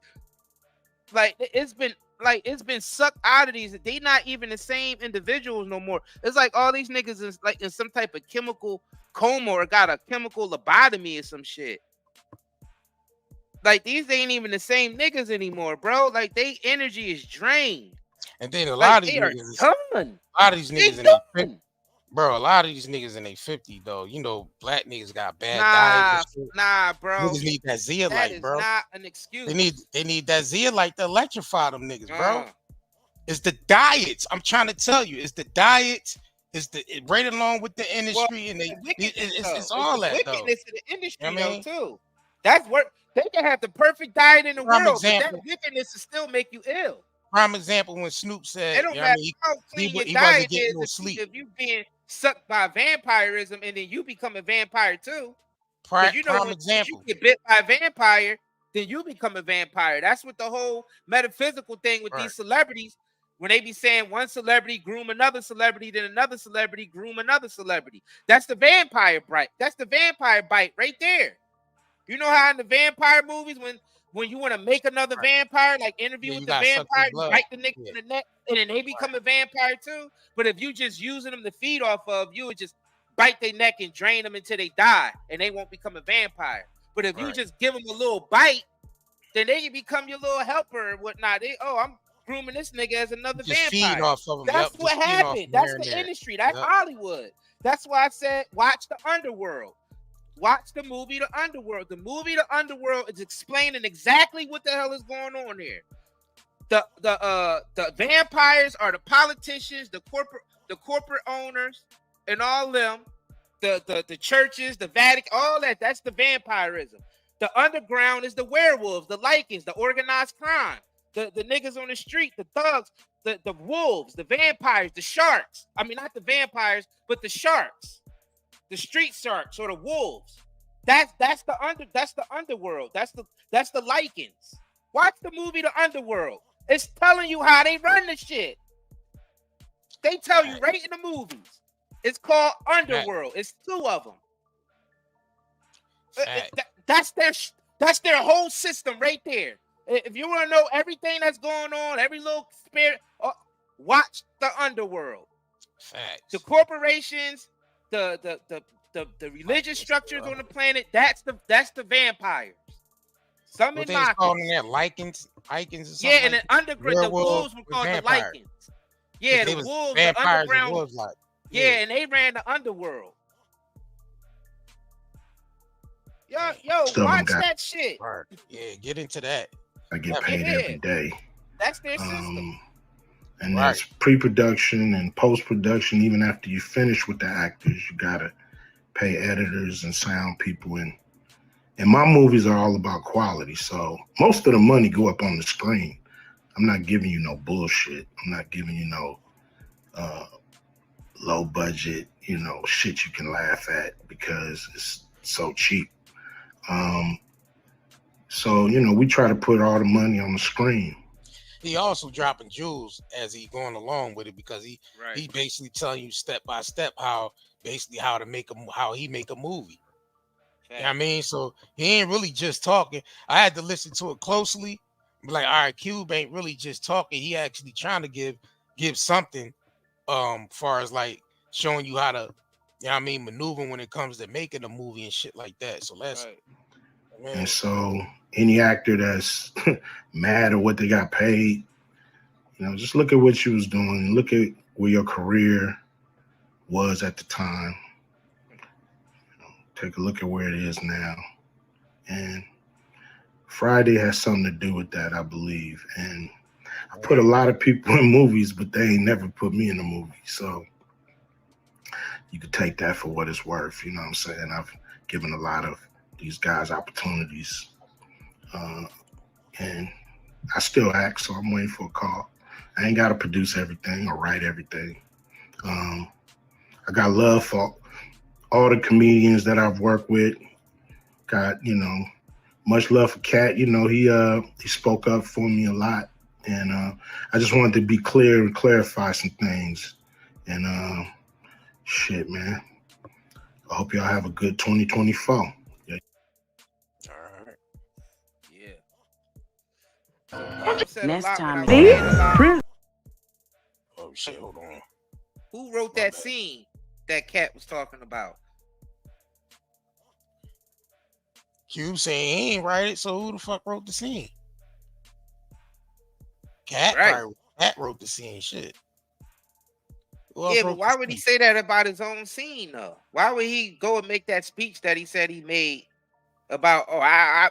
It's been sucked out of these. They not even the same individuals no more. It's like all these niggas is like in some type of chemical coma or got a chemical lobotomy or some shit. Like these ain't even the same niggas anymore, bro. Like they energy is drained. And then a lot of these niggas in their 50, bro. A lot of these niggas in their 50 though. You know, black niggas got bad diets. Nah, bro. Niggas need that zeolite, bro. Not an excuse. They need that zeolite to electrify them niggas, bro. It's the diets. I'm trying to tell you, it's the diets. It's right along with the industry, and it's all that though. Wickedness in the industry though too. That's what they can have the perfect diet in the world, but that wickedness will still make you ill. Prime example when Snoop said, it don't matter how clean your diet is. If you being sucked by vampirism and then you become a vampire too. Prime example. You get bit by a vampire, then you become a vampire. That's what the whole metaphysical thing with these celebrities. When they be saying one celebrity groom another celebrity, then another celebrity groom another celebrity. That's the vampire bite. That's the vampire bite right there. You know how in the vampire movies when you want to make another vampire, like Interview with the Vampire, you bite the nigga in the neck, and then they become a vampire too. But if you just using them to feed off of, you would just bite their neck and drain them until they die, and they won't become a vampire. But if you just give them a little bite, then they can become your little helper and whatnot. I'm grooming this nigga as another vampire. Feed off of them. That's what happened. That's the industry. That's Hollywood. That's why I said watch the Underworld. Watch the movie The Underworld. The movie The Underworld is explaining exactly what the hell is going on here. The vampires are the politicians, the corporate owners, and all them. The churches, the Vatican, all that. That's the vampirism. The underground is the werewolves, the Lycans, the organized crime, the niggas on the street, the thugs, the wolves, the vampires, the sharks. I mean, not the vampires, but the sharks. The street sharks or the wolves. That's the underworld. That's the Lycans. Watch the movie The Underworld. It's telling you how they run the shit. They tell you right in the movies. It's called Underworld. It's 2 of them. That's their whole system right there. If you want to know everything that's going on, every little spirit, watch The Underworld. Facts. The corporations. The religious structures on the planet, that's the vampires. Some in my calling that Lycans or something. Yeah, and the underground, the wolves were called the Lycans. Yeah, the wolves, the underground. Wolves and they ran the underworld. Yo, watch that shit. Yeah, get into that. I get paid every day. That's their system. And there's pre-production and post-production. Even after you finish with the actors, you gotta pay editors and sound people. And my movies are all about quality. So most of the money go up on the screen. I'm not giving you no bullshit. I'm not giving you no low budget, shit you can laugh at because it's so cheap. So, you know, we try to put all the money on the screen. He also dropping jewels as he going along with it because he Right. basically telling you step by step how to make how he make a movie. You know what I mean? So he ain't really just talking. I had to listen to it closely. Be like, all right, Cube ain't really just talking. He actually trying to give something far as like showing you how to, you know what I mean, maneuver when it comes to making a movie and shit like that. So that's man. And so any actor that's mad at what they got paid, you know, just look at what you was doing. Look at where your career was at the time. You know, take a look at where it is now. And Friday has something to do with that, I believe. And I put a lot of people in movies, but they ain't never put me in a movie. So you could take that for what it's worth. You know what I'm saying? I've given a lot of these guys opportunities. And I still act, so I'm waiting for a call. I ain't got to produce everything or write everything. I got love for all the comedians that I've worked with. Got, you know, much love for Katt. You know, he spoke up for me a lot. And I just wanted to be clear and clarify some things. And shit, man. I hope y'all have a good 2024. Yeah. All right. Yeah. Next time. Oh shit, hold on. Who wrote that scene that Katt was talking about? Cube saying he ain't write it, so who the fuck wrote the scene? Katt wrote the scene. Shit. Yeah, but why would he say that about his own scene though? Why would he go and make that speech that he said he made about I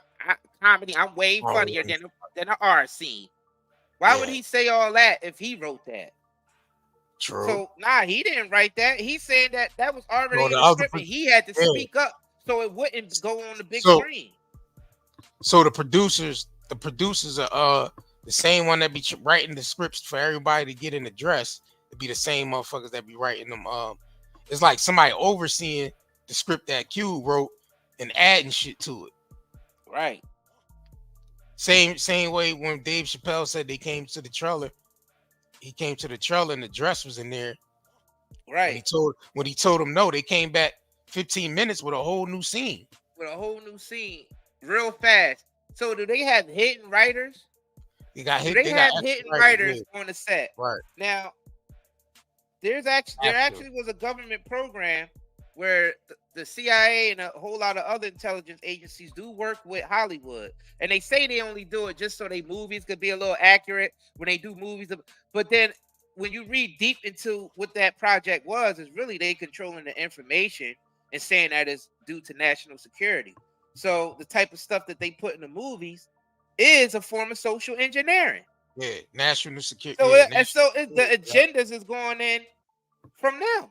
comedy? I'm way funnier than the art scene. Why would he say all that if he wrote that? True. So he didn't write that. He's saying that was already in the script, and he had to speak up so it wouldn't go on the big screen. So the producers are the same one that be writing the scripts for everybody to get in the dress. It'd be the same motherfuckers that be writing them. It's like somebody overseeing the script that Q wrote and adding shit to it. Right. Same way when Dave Chappelle said they came to the trailer. He came to the trailer and the dress was in there. Right. When he told them no, they came back 15 minutes with a whole new scene. Real fast. So do they have hidden writers? They have hidden writers on the set. Right. Now, there actually was a government program where the CIA and a whole lot of other intelligence agencies do work with Hollywood. And they say they only do it just so their movies could be a little accurate when they do movies. But then when you read deep into what that project was, is really they controlling the information and saying that is due to national security. So the type of stuff that they put in the movies is a form of social engineering. Yeah, national security. So the agendas is going in from them.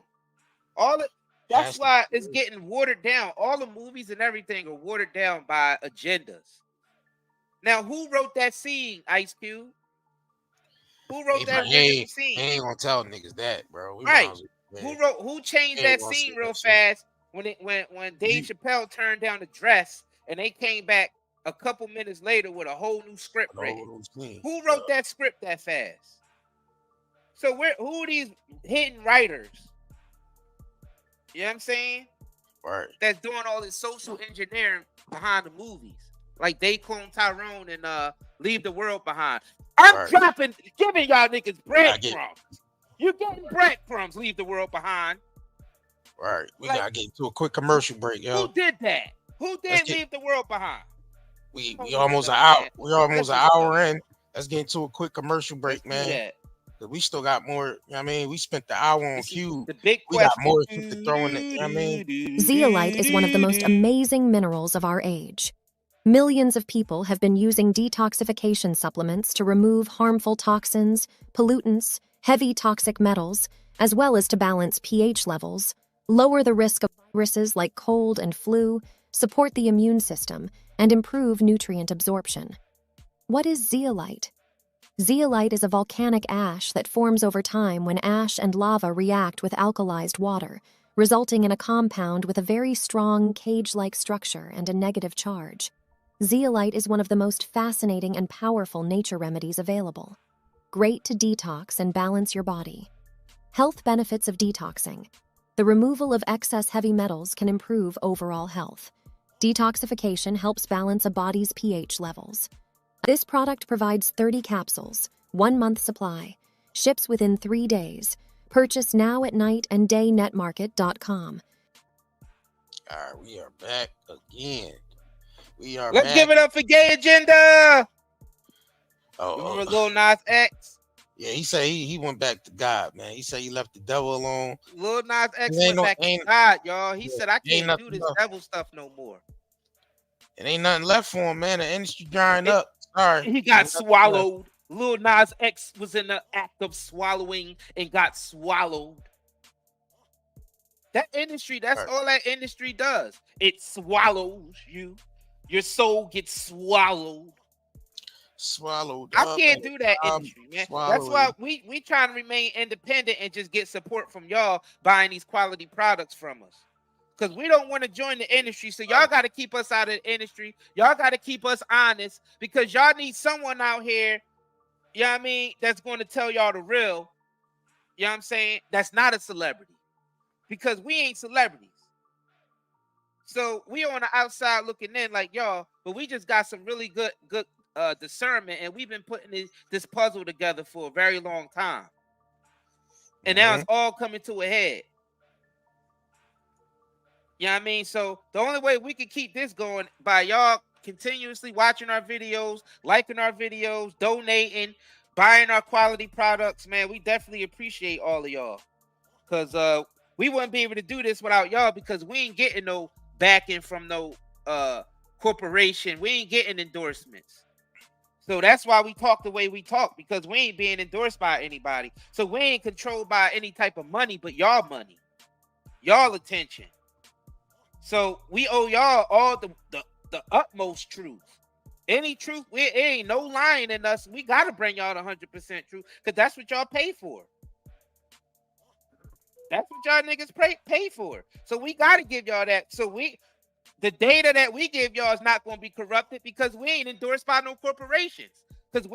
That's why it's getting watered down. All the movies and everything are watered down by agendas. Now, who wrote that scene, Ice Cube? Who wrote that original scene? They ain't gonna tell niggas that, bro. Who changed that scene real fast when Dave Chappelle turned down the dress and they came back a couple minutes later with a whole new script written? Who wrote that script that fast? So who are these hidden writers? You know what I'm saying? Right. That's doing all this social engineering behind the movies. Like they clone Tyrone and Leave the World Behind. I'm giving y'all niggas breadcrumbs. You're getting breadcrumbs, Leave the World Behind. Right. We gotta get into a quick commercial break, yo. Who did that? Who did Leave the World Behind? We almost an hour in. Let's get into a quick commercial break, man. We still got more. You know what I mean, we spent the hour on Cube. We got more shit to throw in it. You know what I mean, zeolite is one of the most amazing minerals of our age. Millions of people have been using detoxification supplements to remove harmful toxins, pollutants, heavy toxic metals, as well as to balance pH levels, lower the risk of viruses like cold and flu, support the immune system, and improve nutrient absorption. What is zeolite? Zeolite is a volcanic ash that forms over time when ash and lava react with alkalized water, resulting in a compound with a very strong cage-like structure and a negative charge. Zeolite is one of the most fascinating and powerful nature remedies available. Great to detox and balance your body. Health benefits of detoxing. The removal of excess heavy metals can improve overall health. Detoxification helps balance a body's pH levels. This product provides 30 capsules, 1 month supply, ships within 3 days. Purchase now at nightanddayNetmarket.com. All right, we are back again. Let's give it up for Gay Agenda. Oh, Remember Lil Nas X? Yeah, he said he went back to God, man. He said he left the devil alone. Lil Nas X went back to God, y'all. He said, I can't do this devil stuff no more. It ain't nothing left for him, man. The industry drying up. Sorry. He got swallowed. Lil Nas X was in the act of swallowing and got swallowed. That industry, that's all that industry does. It swallows you. Your soul gets swallowed. Swallowed. I can't do that industry, man. That's why we trying to remain independent and just get support from y'all buying these quality products from us. Because we don't want to join the industry. So y'all got to keep us out of the industry. Y'all got to keep us honest because y'all need someone out here, you know what I mean, that's going to tell y'all the real, you know what I'm saying, that's not a celebrity. Because we ain't celebrities. So we on the outside looking in like y'all, but we just got some really good discernment, and we've been putting this puzzle together for a very long time. And now it's all coming to a head. You know what I mean? So the only way we can keep this going by y'all continuously watching our videos, liking our videos, donating, buying our quality products, man. We definitely appreciate all of y'all. Because we wouldn't be able to do this without y'all because we ain't getting no backing from no corporation. We ain't getting endorsements. So that's why we talk the way we talk, because we ain't being endorsed by anybody. So we ain't controlled by any type of money but y'all money, y'all attention. So we owe y'all all the utmost truth. Any truth, it ain't no lying in us. We got to bring y'all the 100% truth because that's what y'all pay for. That's what y'all niggas pay for. So we got to give y'all that. So the data that we give y'all is not going to be corrupted because we ain't endorsed by no corporations.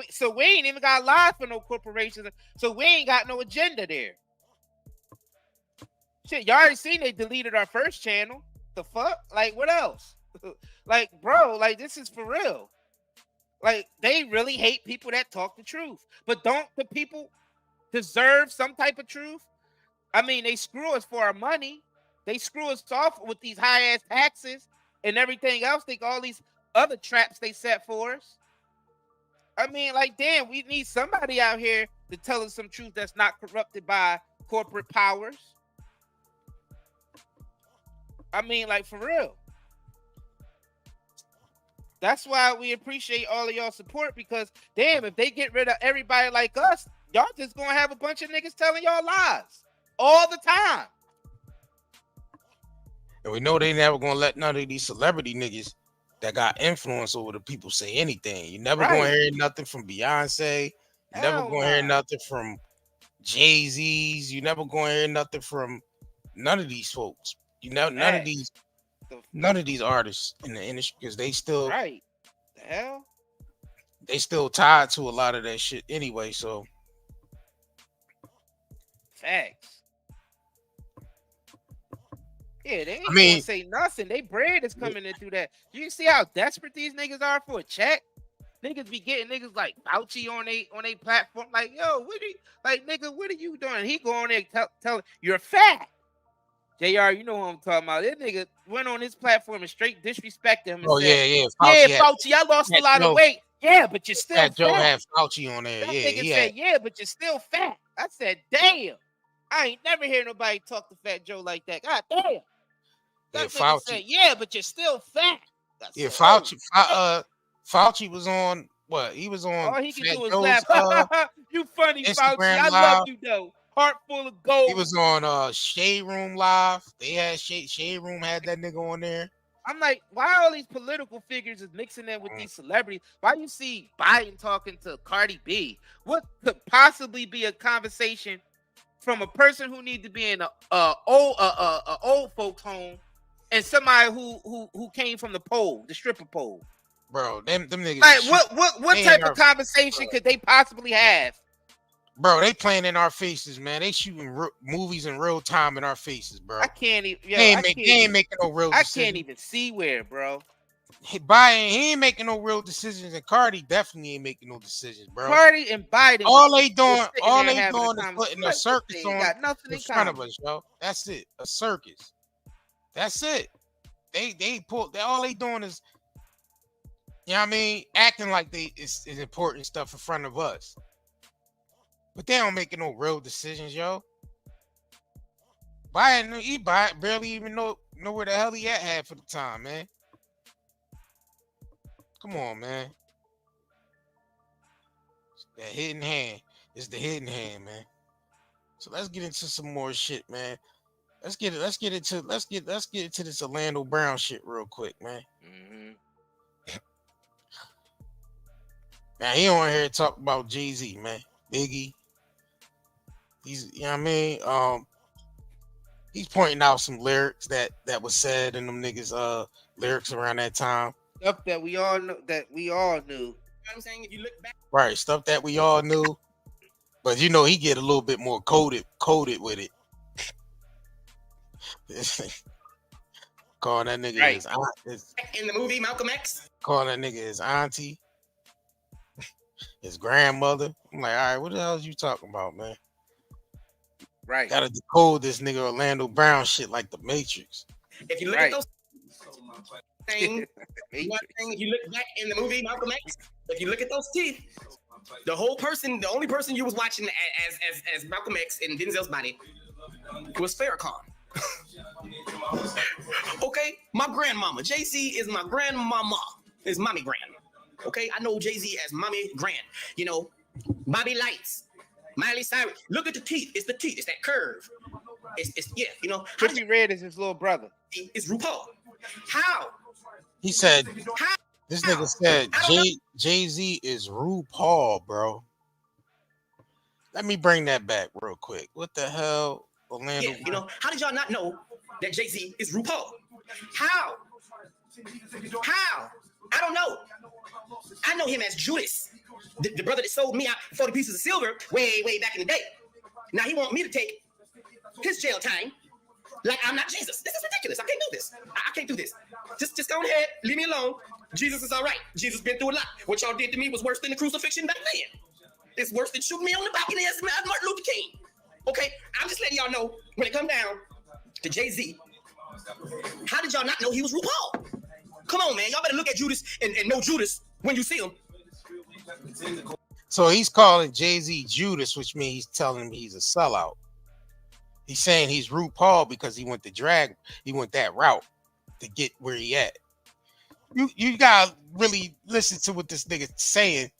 So we ain't even got live for no corporations. So we ain't got no agenda there. Shit, y'all already seen they deleted our first channel. The fuck? Like, what else? Like, bro, like, this is for real. Like, they really hate people that talk the truth. But don't the people deserve some type of truth? I mean, they screw us for our money. They screw us off with these high-ass taxes and everything else. Think all these other traps they set for us. I mean, like, damn, we need somebody out here to tell us some truth that's not corrupted by corporate powers. I mean, like, for real. That's why we appreciate all of y'all support because, damn, if they get rid of everybody like us, y'all just gonna have a bunch of niggas telling y'all lies all the time. And we know they never gonna let none of these celebrity niggas that got influence over the people say anything. You never gonna hear nothing from Beyonce. You never gonna hear nothing from Jay-Z's. You never gonna hear nothing from none of these folks. You know, none of these artists in the industry because they still the hell they still tied to a lot of that shit anyway. So facts. Yeah, they ain't gonna say nothing. They bread is coming in through that. You see how desperate these niggas are for a check? Niggas be getting niggas like Fauci on a platform. Like, yo, nigga, what are you doing? He go on there tell you're fat. JR, you know who I'm talking about. That nigga went on his platform and straight disrespected him. And said, Fauci, I lost a lot of weight. Yeah, but you're still fat. Joe had Fauci on there. That nigga said, yeah, but you're still fat. I said, damn. I ain't never hear nobody talk to Fat Joe like that. God damn. That nigga said, yeah, but you're still fat. Fauci was on what? He was on. All he can do is laugh. You funny, Instagram Fauci. I love you though. Heart full of gold. He was on Shade Room Live. They had Shade Room had that nigga on there. I'm like, why all these political figures is mixing in with these celebrities? Why you see Biden talking to Cardi B? What could possibly be a conversation from a person who needs to be in a old folks home and somebody who came from the pole, the stripper pole. Bro, them niggas. Like what type of conversation could they possibly have? Bro, they playing in our faces, man. They shooting movies in real time in our faces, bro. I can't even. Yo, they ain't making no real decisions. I can't even see where, bro. He ain't making no real decisions, and Cardi definitely ain't making no decisions, bro. Cardi and Biden. All they doing is putting a circus on nothing in front of us, yo. That's it. A circus. That's it. All they doing is, you know what I mean, acting like it's important stuff in front of us. But they don't make no real decisions, yo. Biden barely even know where the hell he at half of the time, man. Come on, man. That hidden hand. It's the hidden hand, man. So let's get into some more shit, man. Let's get into this Orlando Brown shit real quick, man. Mm-hmm. Now he on here talk about Jay-Z, man. Biggie. He's, you know what I mean? He's pointing out some lyrics that was said in them niggas lyrics around that time. Stuff that we all know, that we all knew. You know what I'm saying? If you look back, right, stuff that we all knew, but you know he get a little bit more coded with it. Calling that nigga his in the movie Malcolm X. Calling that nigga his auntie, his grandmother. I'm like, all right, what the hell is you talking about, man? Right. Gotta decode this nigga Orlando Brown shit like the Matrix. If you look at those things, you know what I'm saying? If you look back in the movie Malcolm X, if you look at those teeth, the only person you was watching as Malcolm X in Denzel's body was Farrakhan. Okay, my grandmama. Jay-Z is my grandmama. Is mommy grand. Okay, I know Jay-Z as mommy grand. You know, Bobby Lights. Miley Cyrus, look at the teeth. It's the teeth. It's that curve. It's yeah, you know. Trippie Redd is his little brother. It's RuPaul. How? He said, How? This nigga said Jay-Z is RuPaul, bro. Let me bring that back real quick. What the hell, Orlando? Yeah, you know, how did y'all not know that Jay-Z is RuPaul? How? How? I don't know. I know him as Judas. The brother that sold me out for 40 pieces of silver way back in the day. Now he want me to take his jail time like I'm not Jesus. This is ridiculous. I can't do this. I can't do this. Just go ahead. Leave me alone. Jesus is all right. Jesus been through a lot. What y'all did to me was worse than the crucifixion back then. It's worse than shooting me on the back of the head as Martin Luther King. Okay? I'm just letting y'all know when it come down to Jay-Z, how did y'all not know he was RuPaul? Come on, man. Y'all better look at Judas and know Judas when you see him. So he's calling Jay-Z Judas, which means he's telling him he's a sellout. He's saying he's RuPaul because he went that route to get where he at. You gotta really listen to what this nigga's saying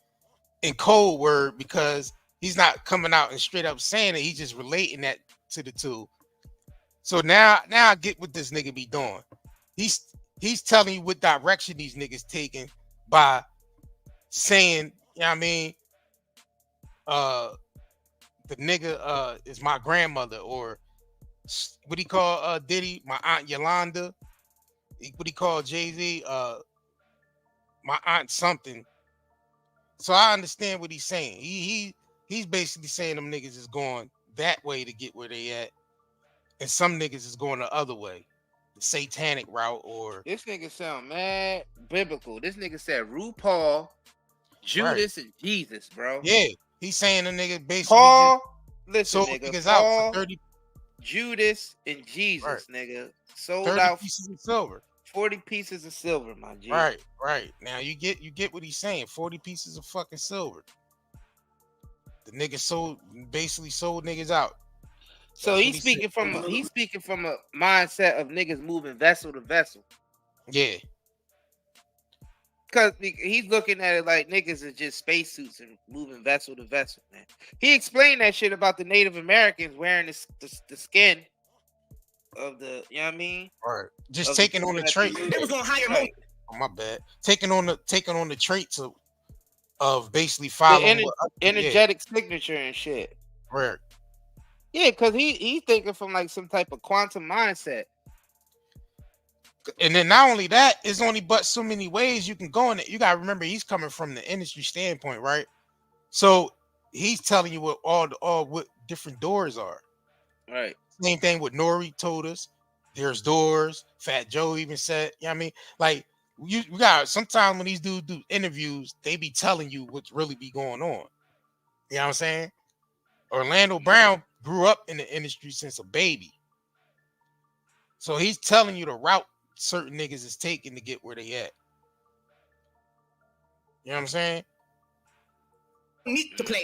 in code word, because he's not coming out and straight up saying it. He's just relating that to the two. So now I get what this nigga be doing. He's telling you what direction these niggas taking by saying, you know what I mean, the nigga is my grandmother, or what he call Diddy, my aunt Yolanda. What he call Jay-Z, my aunt something. So I understand what he's saying. He's basically saying them niggas is going that way to get where they at, and some niggas is going the other way, the satanic route. Or this nigga sound mad biblical. This nigga said RuPaul, Judas, and Jesus, bro. Yeah, he's saying the nigga basically Paul. Listen, nigga, niggas Paul, out for 30, Judas, and Jesus, right. Nigga, sold 30 out pieces of silver. 40 pieces of silver, my G. Right. Now you get what he's saying. 40 pieces of fucking silver. The nigga basically sold niggas out. So he's speaking from a mindset of niggas moving vessel to vessel. Yeah. Because he's looking at it like niggas is just spacesuits and moving vessel to vessel, man. He explained that shit about the Native Americans wearing the skin of the, you know what I mean? Right. Just taking on the trait. They was gonna hire more. Oh, my bad. Taking on the traits of basically following the energetic signature and shit. Right. Yeah, because he's thinking from like some type of quantum mindset. And then not only that, it's only but so many ways you can go in it. You gotta remember he's coming from the industry standpoint, right? So he's telling you what all what different doors are. Right. Same thing with Nori told us. There's doors. Fat Joe even said, you know what I mean? Like you got sometimes when these dudes do interviews, they be telling you what's really be going on. You know what I'm saying? Orlando Brown grew up in the industry since a baby. So he's telling you the route certain niggas is taking to get where they at. You know what I'm saying? Need to play.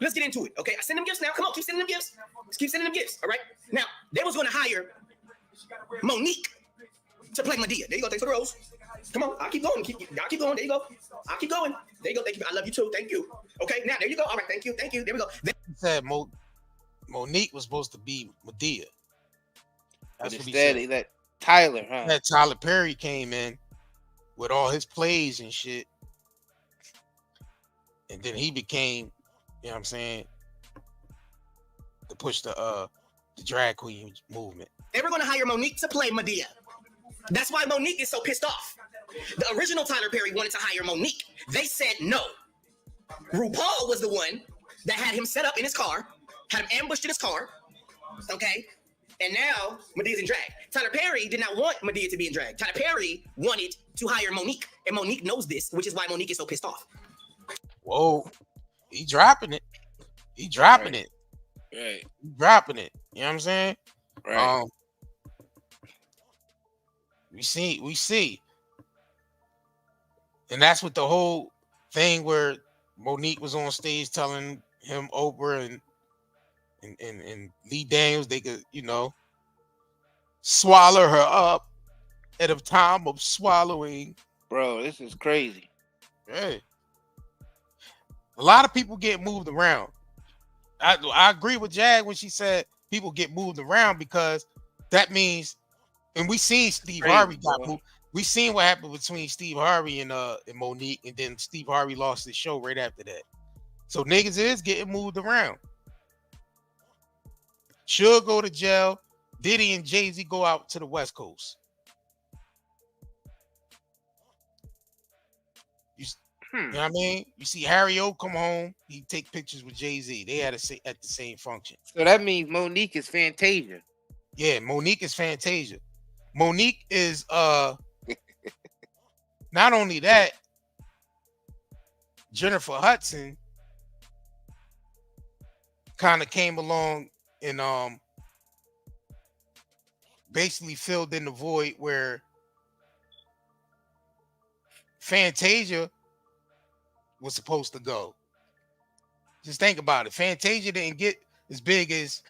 Let's get into it. Okay, I send them gifts now. Come on, keep sending them gifts. Let's keep sending them gifts. All right. Now they was going to hire Monique to play Medea. There you go. Thanks for the rose. Come on, I'll keep going. Y'all keep going. There you go. I'll keep going. There you go. Thank you. I love you too. Thank you. Okay, now there you go. All right. Thank you. Thank you. There we go. He said Monique was supposed to be Medea. That's what he said. He let Tyler, huh? That Tyler Perry came in with all his plays and shit. And then he became, you know what I'm saying, to push the drag queen movement. They were going to hire Monique to play Medea. That's why Monique is so pissed off. The original Tyler Perry wanted to hire Monique. They said no. RuPaul was the one that had him set up in his car, had him ambushed in his car, okay? And now Medea's in drag. Tyler Perry did not want Medea to be in drag. Tyler Perry wanted to hire Monique, and Monique knows this, which is why Monique is so pissed off. Whoa, he dropping it. He dropping it. Right. He dropping it. You know what I'm saying? Right. We see. And that's what the whole thing where Monique was on stage telling him Oprah and Lee Daniels they could, you know, swallow her up at a time of swallowing. Bro, this is crazy. Hey. A lot of people get moved around. I agree with Jag when she said people get moved around because that means, and we seen Steve Harvey got moved. We seen what happened between Steve Harvey and Monique, and then Steve Harvey lost his show right after that. So niggas is getting moved around. Should go to jail. Diddy and Jay-Z go out to the West Coast. You know what I mean? You see Harry O come home, he take pictures with Jay-Z. They had at the same function. So that means Monique is Fantasia. Yeah, Monique is Fantasia. Monique is not only that, Jennifer Hudson kind of came along and basically filled in the void where Fantasia was supposed to go. Just think about it. Fantasia didn't get as big as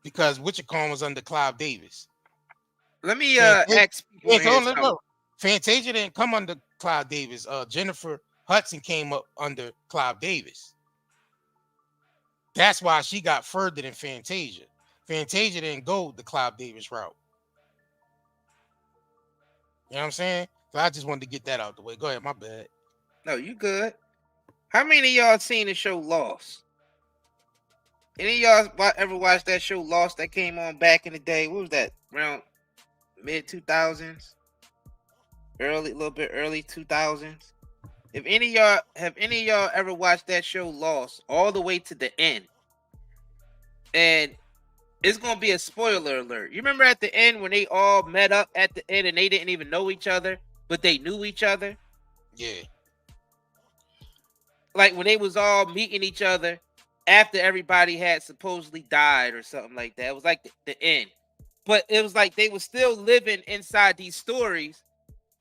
because Witchcom was under Clive Davis. Let me ask people. Fantasia didn't come under Clive Davis. Jennifer Hudson came up under Clive Davis. That's why she got further than Fantasia. Fantasia didn't go the Clive Davis route. You know what I'm saying? So I just wanted to get that out the way. Go ahead, my bad. No, you good. How many of y'all seen the show Lost? Any of y'all ever watched that show Lost that came on back in the day? What was that? Around mid 2000s? A little bit early 2000s? If any of y'all ever watched that show Lost all the way to the end, and it's gonna be a spoiler alert. You remember at the end when they all met up at the end and they didn't even know each other, but they knew each other? Yeah. Like when they was all meeting each other after everybody had supposedly died or something like that. It was like the end. But it was like they were still living inside these stories.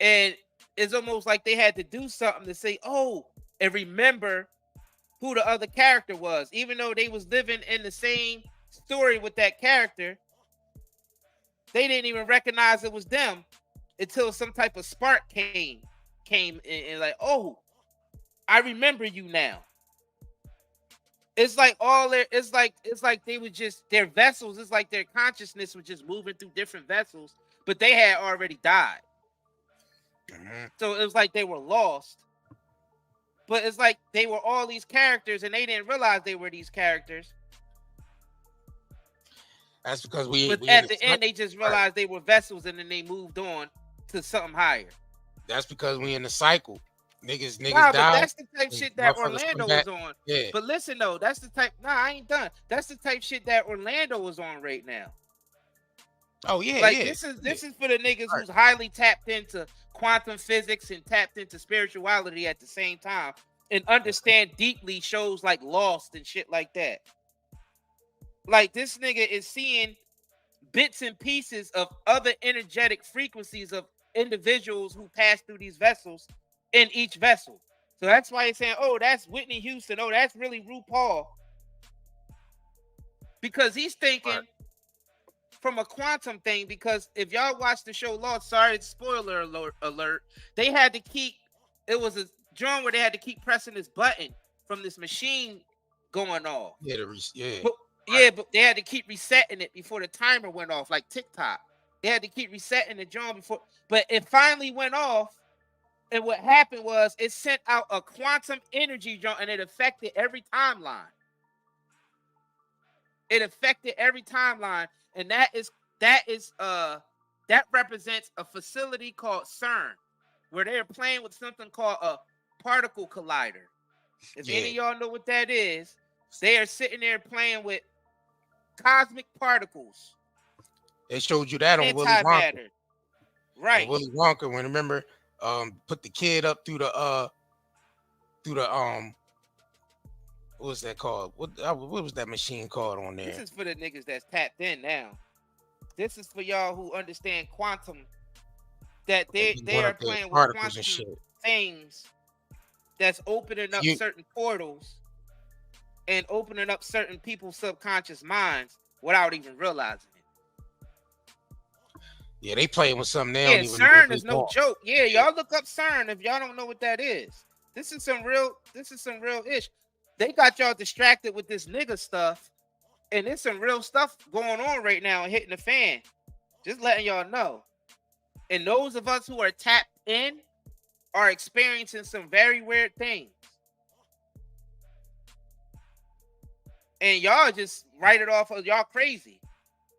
And it's almost like they had to do something to say, oh, and remember who the other character was. Even though they was living in the same story with that character, they didn't even recognize it was them until some type of spark came in and like, oh, I remember you now. It's like it's like they were just their vessels. It's like their consciousness was just moving through different vessels, but they had already died. So it was like they were lost. But it's like they were all these characters and they didn't realize they were these characters. That's because But at the end, they just realized they were vessels and then they moved on to something higher. That's because we in the cycle. Niggas Nah, but die. that's the type shit that Orlando was on. Yeah. But listen though, that's the type. Nah, I ain't done. That's the type shit that Orlando was on right now. Oh yeah, like yeah. this is for the niggas who's highly tapped into quantum physics and tapped into spirituality at the same time and understand deeply shows like Lost and shit like that. Like this nigga is seeing bits and pieces of other energetic frequencies of individuals who pass through these vessels in each vessel. So that's why he's saying, oh, that's Whitney Houston. Oh, that's really RuPaul. Because he's thinking from a quantum thing, because if y'all watch the show Lost, sorry, it's spoiler alert, they had to keep, it was a drum where they had to keep pressing this button from this machine going off. Yeah, but they had to keep resetting it before the timer went off, like TikTok. They had to keep resetting the drum before, but it finally went off. And what happened was it sent out a quantum energy drum and it affected every timeline. It affected every timeline. And that represents a facility called CERN, where they're playing with something called a particle collider. If any of y'all know what that is, they are sitting there playing with cosmic particles. They showed you that on Willy Wonka. Right. On Willy Wonka, when remember, put the kid up through the what was that called? What was that machine called on there? This is for the niggas that's tapped in now. This is for y'all who understand quantum, that they are playing with quantum things that's opening up certain portals and opening up certain people's subconscious minds without even realizing it. Yeah, they playing with something they don't even know. CERN is no joke. Yeah, y'all look up CERN if y'all don't know what that is. This is some real ish. They got y'all distracted with this nigga stuff, and there's some real stuff going on right now and hitting the fan. Just letting y'all know. And those of us who are tapped in are experiencing some very weird things. And y'all just write it off as y'all crazy.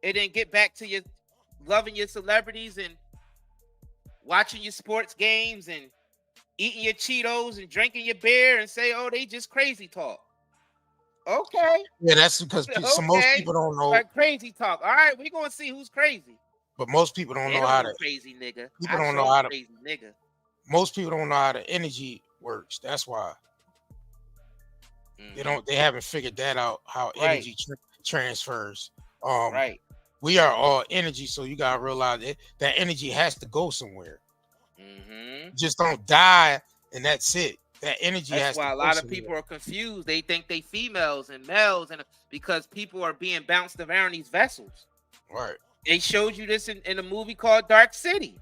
And then get back to your loving your celebrities and watching your sports games and eating your Cheetos and drinking your beer and say, oh, they just crazy talk. Okay. Yeah, that's because most people don't know. Like crazy talk. All right, we're going to see who's crazy. But most people don't know how to. Crazy nigga. People don't know how to. Crazy nigga. Most people don't know how the energy works. That's why. They haven't figured that out, how energy transfers. Right. We are all energy, so you gotta realize that energy has to go somewhere. Just don't die and that's it. That energy has to go somewhere. That's why a lot of people are confused. They think they females and males, and because people are being bounced around these vessels. Right. They showed you this in a movie called Dark City.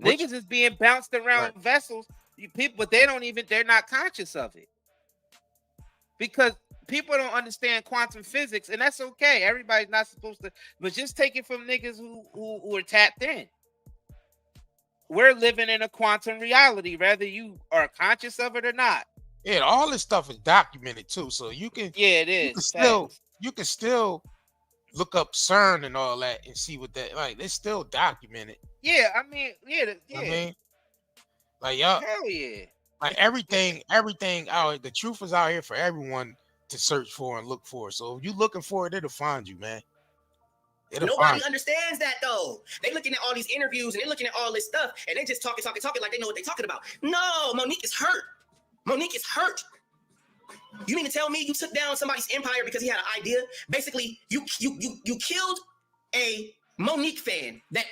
Niggas is being bounced around vessels. But they're not conscious of it. Because people don't understand quantum physics, and that's okay. Everybody's not supposed to, but just take it from niggas who are tapped in. We're living in a quantum reality, whether you are conscious of it or not. Yeah, all this stuff is documented too, so you can. Yeah, it is. You can still look up CERN and all that and see what that like. It's still documented. Yeah, I mean, yeah. I mean, like y'all. Hell yeah. Like everything out. The truth is out here for everyone to search for and look for. So if you're looking for it, it'll find you, man. Nobody understands that though. They looking at all these interviews and they're looking at all this stuff and they just talking like they know what they're talking about. No, Monique is hurt. Monique is hurt. You mean to tell me you took down somebody's empire because he had an idea? Basically, you killed a Monique fan that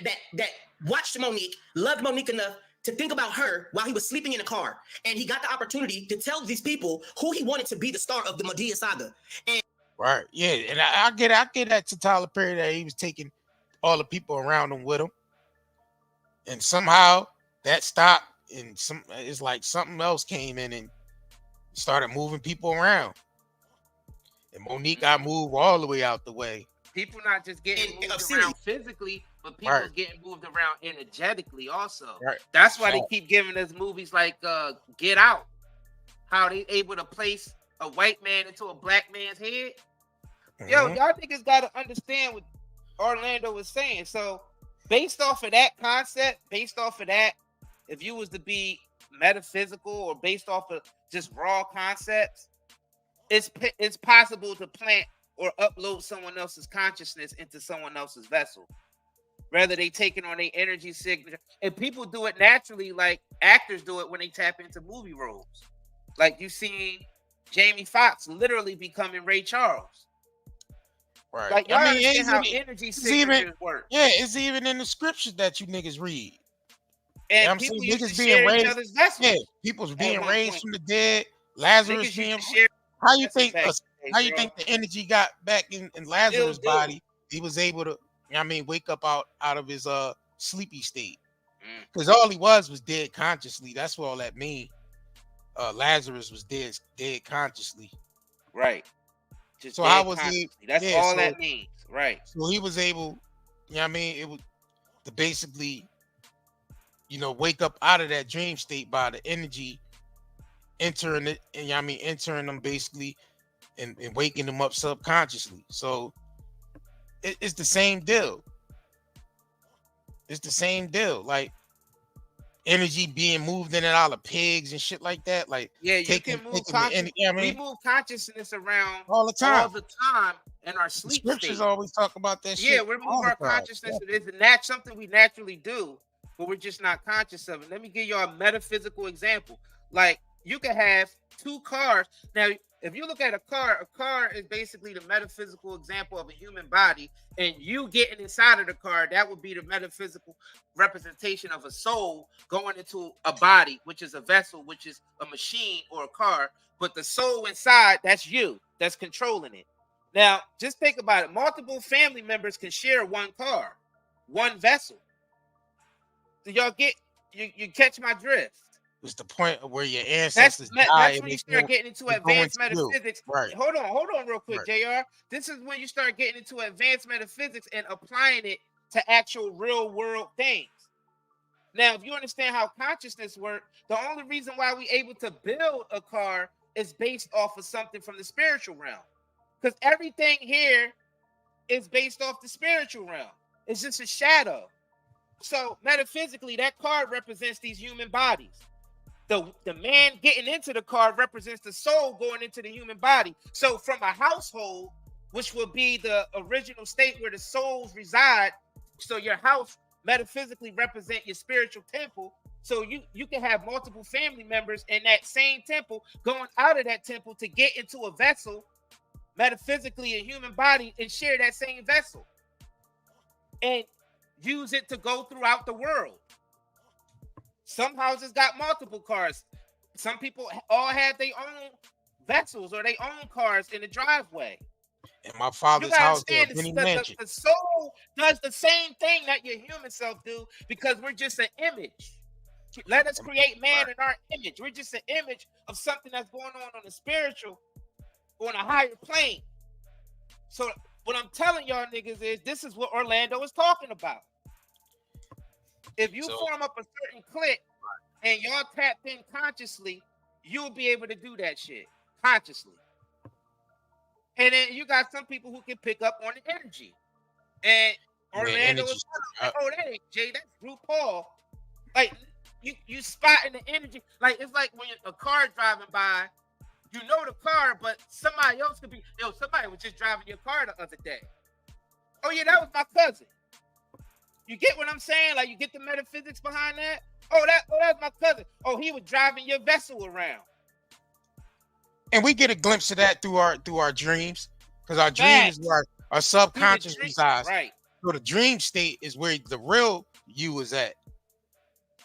watched Monique, loved Monique enough to think about her while he was sleeping in a car. And he got the opportunity to tell these people who he wanted to be the star of the Madea saga. And right, yeah, and I get that to Tyler Perry that he was taking all the people around him with him, and somehow that stopped, and it's like something else came in and started moving people around, and Monique got moved all the way out the way. People not just getting moved around physically, but people getting moved around energetically also. Right. That's why they keep giving us movies like Get Out. how they able to place a white man into a black man's head. Mhm. Yo, y'all niggas gotta understand what Orlando was saying. So based off of that concept, based off of that, if you was to be metaphysical or based off of just raw concepts, it's possible to plant or upload someone else's consciousness into someone else's vessel. Whether they taking on their energy signature, and people do it naturally, like actors do it when they tap into movie roles. Like you seen Jamie Foxx literally becoming Ray Charles. Right. Like y'all understand it's how even- energy it's signatures even- work. Yeah, it's even in the scriptures that you niggas read. And Yeah, I'm people saying used niggas to being share each raised- other's vessels. Yeah, people's being one raised point. from the dead. Lazarus Niggas being. used to share How you vessels think? back in the day, How you bro. think the energy got back in Lazarus' do. body? He was able to, wake up out of his sleepy state. Because all he was dead consciously. That's what all that mean. Lazarus was dead consciously. Right. Just So dead how was he? consciously. That's Yeah, all so- that means. Right. So he was able, it was to basically, wake up out of that dream state by the energy entering it, and entering them basically and waking them up subconsciously. So it's the same deal. It's the same deal. Like energy being moved in and out of pigs and shit like that. Like Yeah, you taking- can move taking the consciousness. energy, We move consciousness around all the time. all the time in our The sleep scriptures state. always talk about that shit. Yeah, we all move the our time. consciousness. It is something we naturally do, but we're just not conscious of it. Let me give you a metaphysical example. Like you can have two cars. Now, if you look at a car is basically the metaphysical example of a human body, and you getting inside of the car, that would be the metaphysical representation of a soul going into a body, which is a vessel, which is a machine or a car. But the soul inside, that's you, that's controlling it. Now, just think about it. Multiple family members can share one car, one vessel. So y'all get you catch my drift. It's the point of where your That's ancestors die. that's and when they you start go- getting into they go advanced into you. metaphysics. Right. Hold on real quick, Right. JR. This is when you start getting into advanced metaphysics and applying it to actual real world things. Now, if you understand how consciousness works, the only reason why we're able to build a car is based off of something from the spiritual realm. Because everything here is based off the spiritual realm. It's just a shadow. So metaphysically, that card represents these human bodies. The man getting into the car represents the soul going into the human body. So from a household, which will be the original state where the souls reside, so your house metaphysically represent your spiritual temple. So you can have multiple family members in that same temple going out of that temple to get into a vessel, metaphysically a human body, and share that same vessel and use it to go throughout the world. Some houses got multiple cars. Some people all have their own vessels or their own cars in the driveway. In my You father's gotta house, there understand are many the mansions. soul does the same thing that your human self do because we're just an image. Let us create man in our image. We're just an image of something that's going on the spiritual, on a higher plane. So what I'm telling y'all niggas is this is what Orlando is talking about. If you form up a certain clique and y'all tapped in consciously, you'll be able to do that shit consciously. And then you got some people who can pick up on the energy. And Orlando was like, oh, that ain't Jay, that's RuPaul. Like you spotting the energy. Like it's like when a car driving by, you know the car, but somebody else could be, somebody was just driving your car the other day. Oh yeah, that was my cousin. You get what I'm saying? Like you get the metaphysics behind that? Oh, that's my cousin. Oh, he was driving your vessel around. And we get a glimpse of that through our dreams, because our dreams is where our subconscious resides. Right. So the dream state is where the real you is at.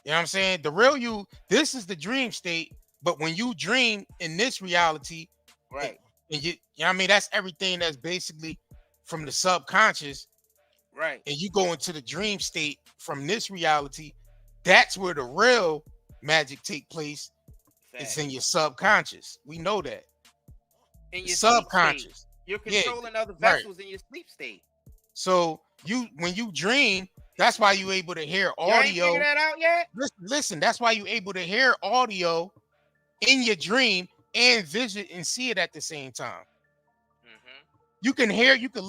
You know what I'm saying? The real you, this is the dream state, but when you dream in this reality, right? And you know what I mean? That's everything that's basically from the subconscious. Right. And you go into the dream state from this reality, that's where the real magic take place. It's in your subconscious. We know that. In your subconscious. You're controlling other vessels in your sleep state. So when you dream, that's why you're able to hear audio. You ain't figured that out yet? Listen, that's why you're able to hear audio in your dream and vision and see it at the same time. Mhm. You can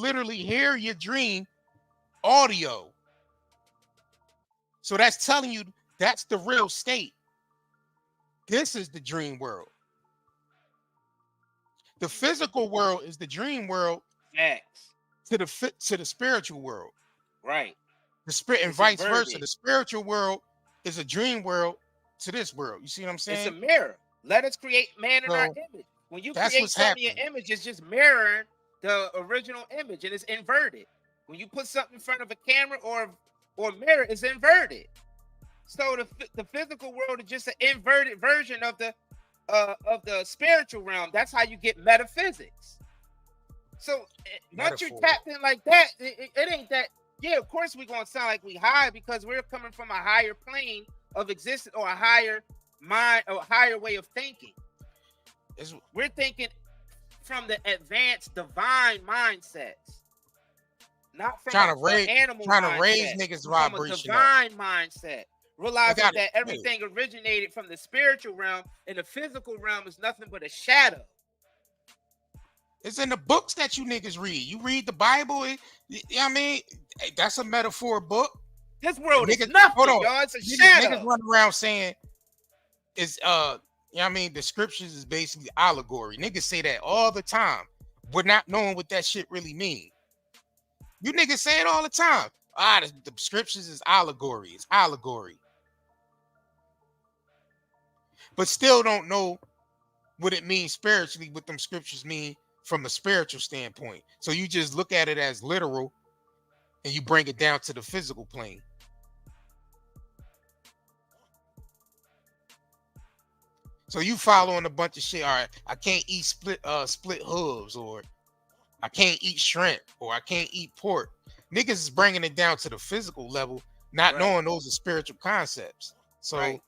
literally hear your dream audio. So that's telling you that's the real state. This is the dream world. The physical world is the dream world Facts. to the spiritual world. Right. The spirit and It's vice versa. inverted. The spiritual world is a dream world to this world. You see what I'm It's a saying? mirror. Let us create man in our So, image. When you that's create what's something in your happening. image, it's just mirroring the original image, and it's inverted. When you put something in front of a camera or mirror, it's inverted. So the physical world is just an inverted version of the spiritual realm. That's how you get metaphysics. So once you Metaphor. tap in like that, it ain't that. Yeah, of course we're gonna sound like we high because we're coming from a higher plane of existence or a higher mind or a higher way of thinking. We're thinking from the advanced divine mindsets, not from Trying an animal to raise mindset, niggas' from a vibration up. divine mindset. Realizing gotta- that everything originated from the spiritual realm and the physical realm is nothing but a shadow. It's in the books that you niggas read. You read the Bible. I mean, that's a metaphor book. This world is Niggas- nothing, hold on. y'all. It's a Niggas shadow. run around saying it's you know what I mean, the scriptures is basically allegory. Niggas say that all the time. We're not knowing what that shit really mean. You niggas say it all the time. The scriptures is allegory. It's allegory. But still don't know what it means spiritually, what them scriptures mean from a spiritual standpoint. So you just look at it as literal and you bring it down to the physical plane. So you following a bunch of shit. All right, I can't eat split hooves, or I can't eat shrimp, or I can't eat pork. Niggas is bringing it down to the physical level, not knowing those are spiritual concepts. So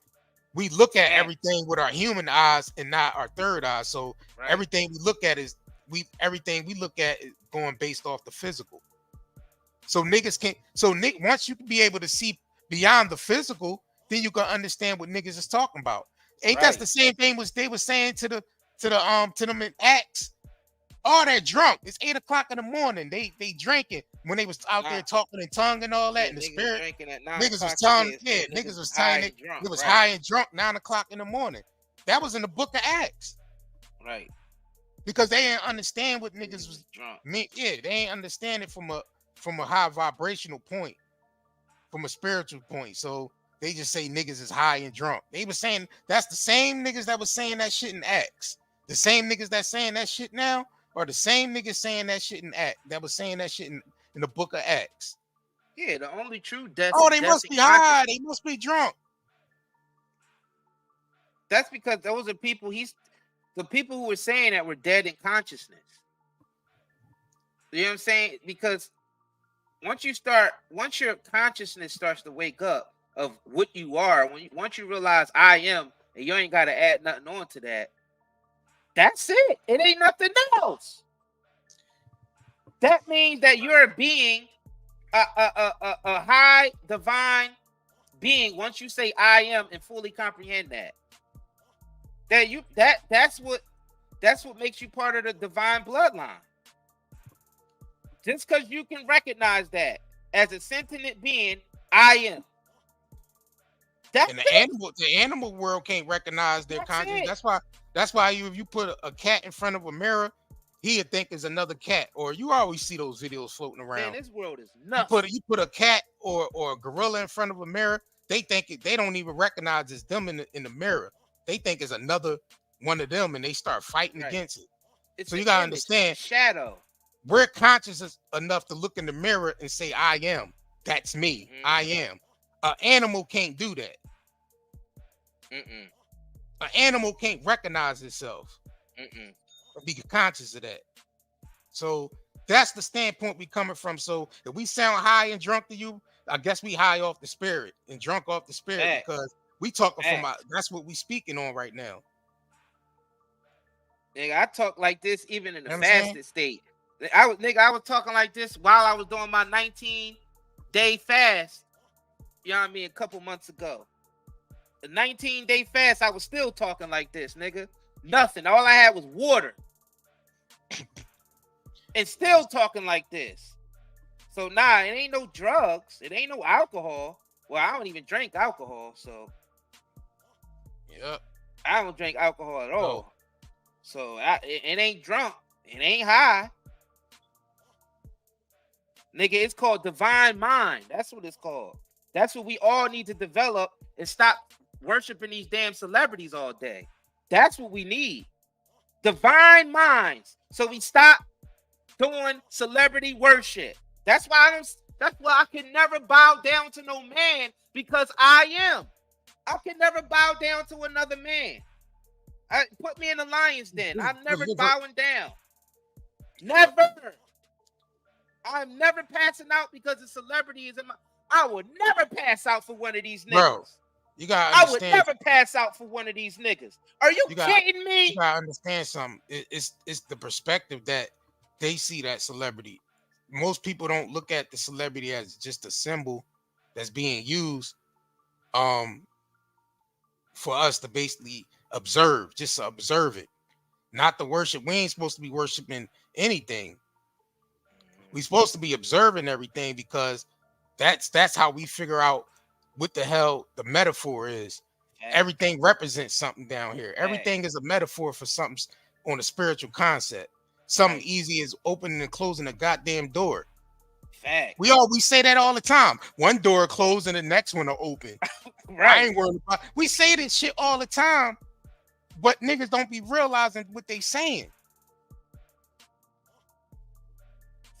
we look at everything with our human eyes and not our third eye. So everything we look at is going based off the physical. So niggas can't. So once you can be able to see beyond the physical, then you can understand what niggas is talking about. Ain't that's the same thing was they were saying to them in Acts? Oh, they're drunk. It's 8 o'clock in the morning. They drinking when they was out there talking in tongue and all that in the spirit. Niggas was telling, niggas was telling it was high and drunk 9 o'clock in the morning. That was in the book of Acts. Right. Because they didn't understand what niggas was drunk. Yeah, they ain't understand it from a high vibrational point, from a spiritual point. So they just say niggas is high and drunk. They were saying that's the same niggas that was saying that shit in Acts. The same niggas that saying that shit now are the same niggas saying that shit in Acts. That was saying that shit in the book of Acts. Yeah, the only true death. Oh, they must be high. They must be drunk. That's because those are people. The people who were saying that were dead in consciousness. You know what I'm saying? Because once your consciousness starts to wake up of what you are, once you realize I am, and you ain't got to add nothing on to that, that's it. It ain't nothing else. That means that you're a being, a high divine being. Once you say I am and fully comprehend that's what makes you part of the divine bloodline. Just because you can recognize that as a sentient being, I am. And the animal world can't recognize their conscience. That's why if you put a cat in front of a mirror, he'd think it's another cat. Or you always see those videos floating around. Man, this world is nuts. You put a cat or a gorilla in front of a mirror, they don't even recognize it's them in the mirror. They think it's another one of them, and they start fighting against it. So you gotta understand, shadow. We're conscious enough to look in the mirror and say, "I am." That's me. I am. An animal can't do that. An animal can't recognize itself. Or be conscious of that. So that's the standpoint we coming from. So if we sound high and drunk to you, I guess we high off the spirit and drunk off the spirit because we talking from that's what we speaking on right now. Nigga, I talk like this even in the fasted state. I was talking like this while I was doing my 19-day fast. You know what I mean? A couple months ago. The 19-day fast, I was still talking like this, nigga. Nothing. All I had was water. And still talking like this. So nah, it ain't no drugs. It ain't no alcohol. Well, I don't even drink alcohol, so Yep. I don't drink alcohol at all. No. So it ain't drunk. It ain't high. Nigga, it's called divine mind. That's what it's called. That's what we all need to develop and stop worshiping these damn celebrities all day. That's what we need. Divine minds. So we stop doing celebrity worship. That's why I can never bow down to no man, because I am. I can never bow down to another man. Put me in the lion's den. I'm never bowing down. Never. I'm never passing out because a celebrity is in my. I would never pass out for one of these niggas. Bro, you gotta I understand. would never pass out for one of these niggas. Are you kidding me? You gotta understand something. It's the perspective that they see that celebrity. Most people don't look at the celebrity as just a symbol that's being used for us to basically observe, just to observe it, not to worship. We ain't supposed to be worshiping anything. We're supposed to be observing everything, because that's how we figure out what the hell the metaphor is. Everything represents something down here. Everything is a metaphor for something on a spiritual concept. Something easy as opening and closing a goddamn door. Fact. We say that all the time. One door closed and the next one will open. Right. I ain't worried about. We say this shit all the time, but niggas don't be realizing what they saying.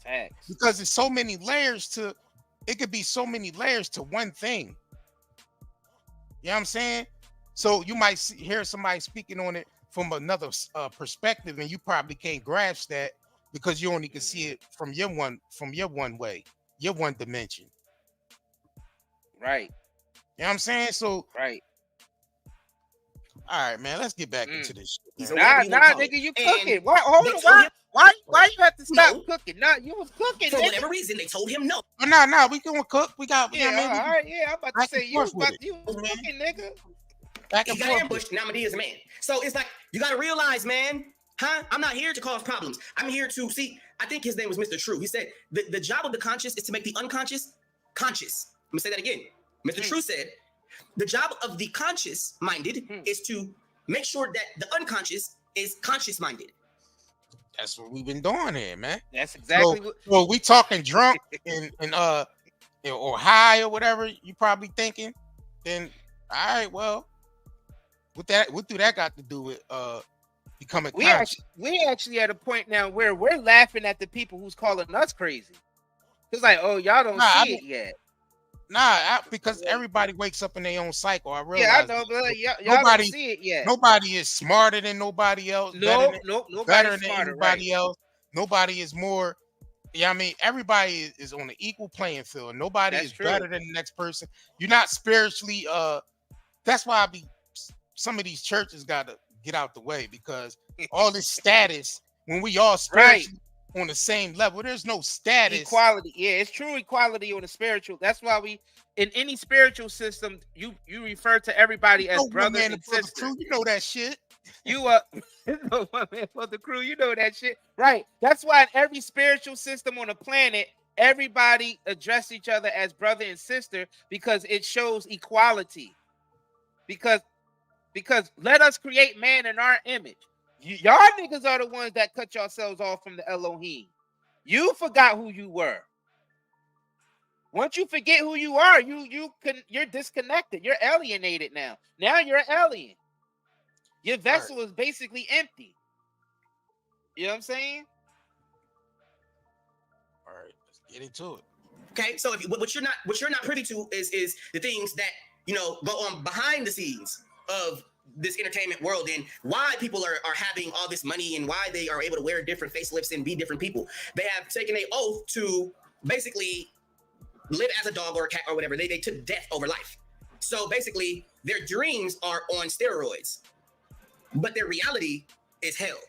Facts. Because there's so many layers to. It could be so many layers to one thing. You know what I'm saying? So you might hear somebody speaking on it from another perspective, and you probably can't grasp that because you only can see it from your one way, your one dimension. Right. You know what I'm saying? So right. All right, man. Let's get back into this shit. Nah, nigga, you cooking. Why? Hold on. Why you have to stop cooking? Nah, you was cooking. For whatever reason, they told him no. No, we gonna cook. We got. Yeah, you know what I mean? all right. Yeah, I'm about to say you was cooking, nigga. He got ambushed. Now Medea is a man. So it's like, you got to realize, man, I'm not here to cause problems. I'm here to see. I think his name was Mr. True. He said the job of the conscious is to make the unconscious conscious. I'm gonna say that again. Mr. True said the job of the conscious minded is to make sure that the unconscious is conscious minded. That's what we've been doing here, man. That's exactly what. So we talking drunk and or high or whatever you probably thinking. Then all right, well, what do that got to do with becoming conscious? We actually at a point now where we're laughing at the people who's calling us crazy. It's like, oh, y'all don't see it yet. Because everybody wakes up in their own cycle. I realize. Yeah, I know, but y'all don't see it yet. Nobody is smarter than nobody else. Nobody's better than smarter, anybody else. Nobody is more. Yeah, I mean, everybody is on an equal playing field. Nobody is better than the next person. You're not spiritually. That's why some of these churches got to get out the way, because all this status, when we all spiritually on the same level, there's no status. Equality. Yeah, it's true equality on the spiritual. That's why we, in any spiritual system, you refer to everybody as brother and sister. Crew, you know that shit. You one man for the crew. You know that shit, right? That's why in every spiritual system on the planet, everybody address each other as brother and sister, because it shows equality. Because let us create man in our image. Y'all niggas are the ones that cut yourselves off from the Elohim. You forgot who you were. Once you forget who you are, you're disconnected. You're alienated now. Now you're an alien. Your vessel is basically empty. You know what I'm saying? All right, let's get into it. Okay, so what you're not privy to is the things that go on behind the scenes of this entertainment world, and why people are having all this money, and why they are able to wear different facelifts and be different people. They have taken an oath to basically live as a dog or a cat or whatever. They took death over life. So basically their dreams are on steroids, but their reality is hell.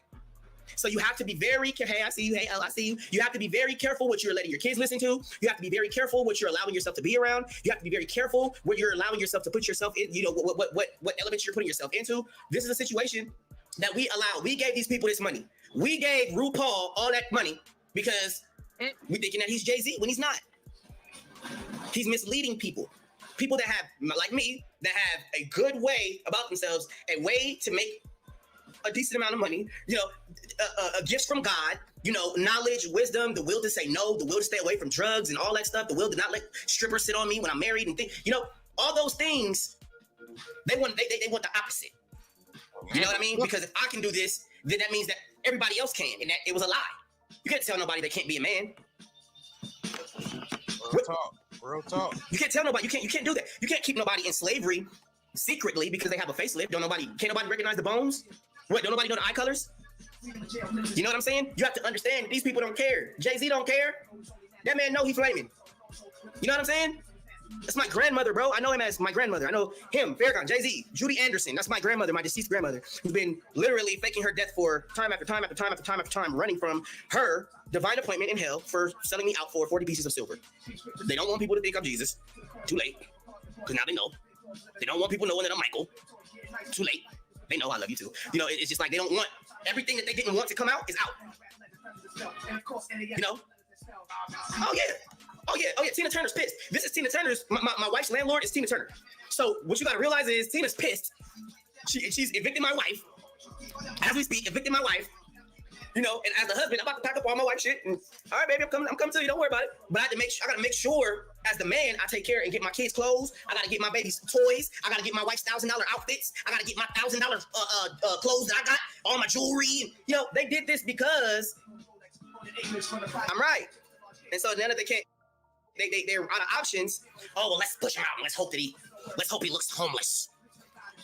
So you have to be very careful. Hey, I see you. Hey, I see you. You have to be very careful what you're letting your kids listen to. You have to be very careful what you're allowing yourself to be around. You have to be very careful what you're allowing yourself to put yourself in, what elements you're putting yourself into. This is a situation that we gave these people this money. We gave RuPaul all that money because we thinking that he's Jay-Z when he's not. He's misleading people. People that have, like me, that have a good way about themselves, a way to make a decent amount of money, you know, a gift from God, you know, knowledge, wisdom, the will to say no, the will to stay away from drugs and all that stuff, the will to not let strippers sit on me when I'm married and things, you know, all those things, they want the opposite. You know what I mean? Because if I can do this, then that means that everybody else can, and that it was a lie. You can't tell nobody they can't be a man. Real talk. You can't tell nobody. You can't do that. You can't keep nobody in slavery secretly because they have a facelift. Can't nobody recognize the bones? What? Don't nobody know the eye colors? You know what I'm saying? You have to understand these people don't care. Jay-Z don't care. That man know he's flaming. You know what I'm saying? That's my grandmother, bro. I know him as my grandmother. I know him, Farrakhan, Jay-Z, Judy Anderson. That's my grandmother, my deceased grandmother, who's been literally faking her death for time after time after time after time after time, running from her divine appointment in hell for selling me out for 40 pieces of silver. They don't want people to think I'm Jesus. Too late. Because now they know. They don't want people knowing that I'm Michael. Too late. They know I love you too. You know, it's just like they don't want everything that they didn't want to come out is out. You know? Oh yeah, Tina Turner's pissed. This is Tina Turner's, my wife's landlord is Tina Turner. So what you gotta realize is Tina's pissed. She's evicting my wife. As we speak, evicting my wife. You know, and as the husband, I'm about to pack up all my wife's shit. And, all right, baby, I'm coming to you. Don't worry about it. But I gotta make sure, as the man, I take care and get my kids clothes. I gotta get my baby's toys. I gotta get my wife's $1,000 outfits. I gotta get my $1,000 clothes that I got, all my jewelry. And, you know, they did this because I'm right. And so now that they can't, they're out of options. Oh well, let's push him out and let's hope he looks homeless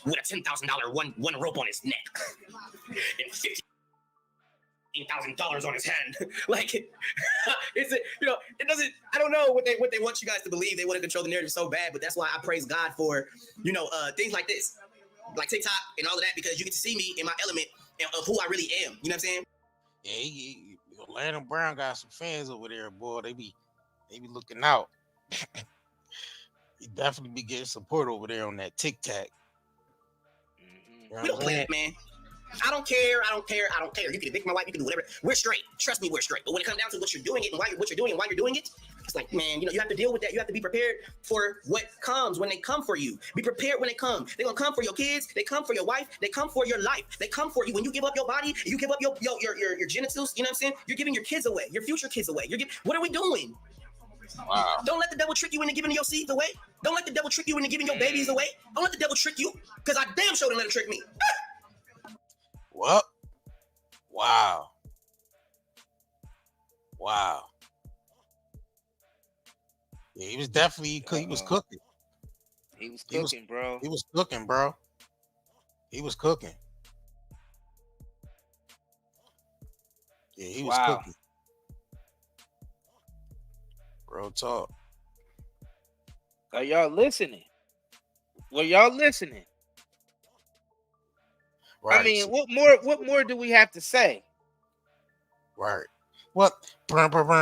with a $10,000 one rope on his neck and $15,000 on his hand. Like, it's you know, it doesn't. I don't know what they want you guys to believe. They want to control the narrative so bad, but that's why I praise God for, you know, things like this, like TikTok and all of that, because you get to see me in my element of who I really am. You know what I'm saying? Yeah, Orlando Brown got some fans over there, boy. They be looking out. He definitely be getting support over there on that TikTok. You know we don't play that, man. I don't care. You can evict my wife. You can do whatever. We're straight. Trust me, we're straight. But when it comes down to what you're doing it and why you're doing it, it's like, man, you know, you have to deal with that. You have to be prepared for what comes when they come for you. Be prepared when they come. They're gonna come for your kids. They come for your wife. They come for your life. They come for you. When you give up your body, you give up your genitals. You know what I'm saying? You're giving your kids away. Your future kids away. What are we doing? Wow. Don't let the devil trick you into giving your seeds away. Don't let the devil trick you into giving your babies away. Don't let the devil trick you, because I damn sure didn't let him trick me. What? Wow. Yeah, he was definitely cooking. He was cooking, bro. He was cooking, bro. Yeah, he was cooking. Real talk. Are y'all listening? Were y'all listening? Right. I mean, what more do we have to say? Right. What? I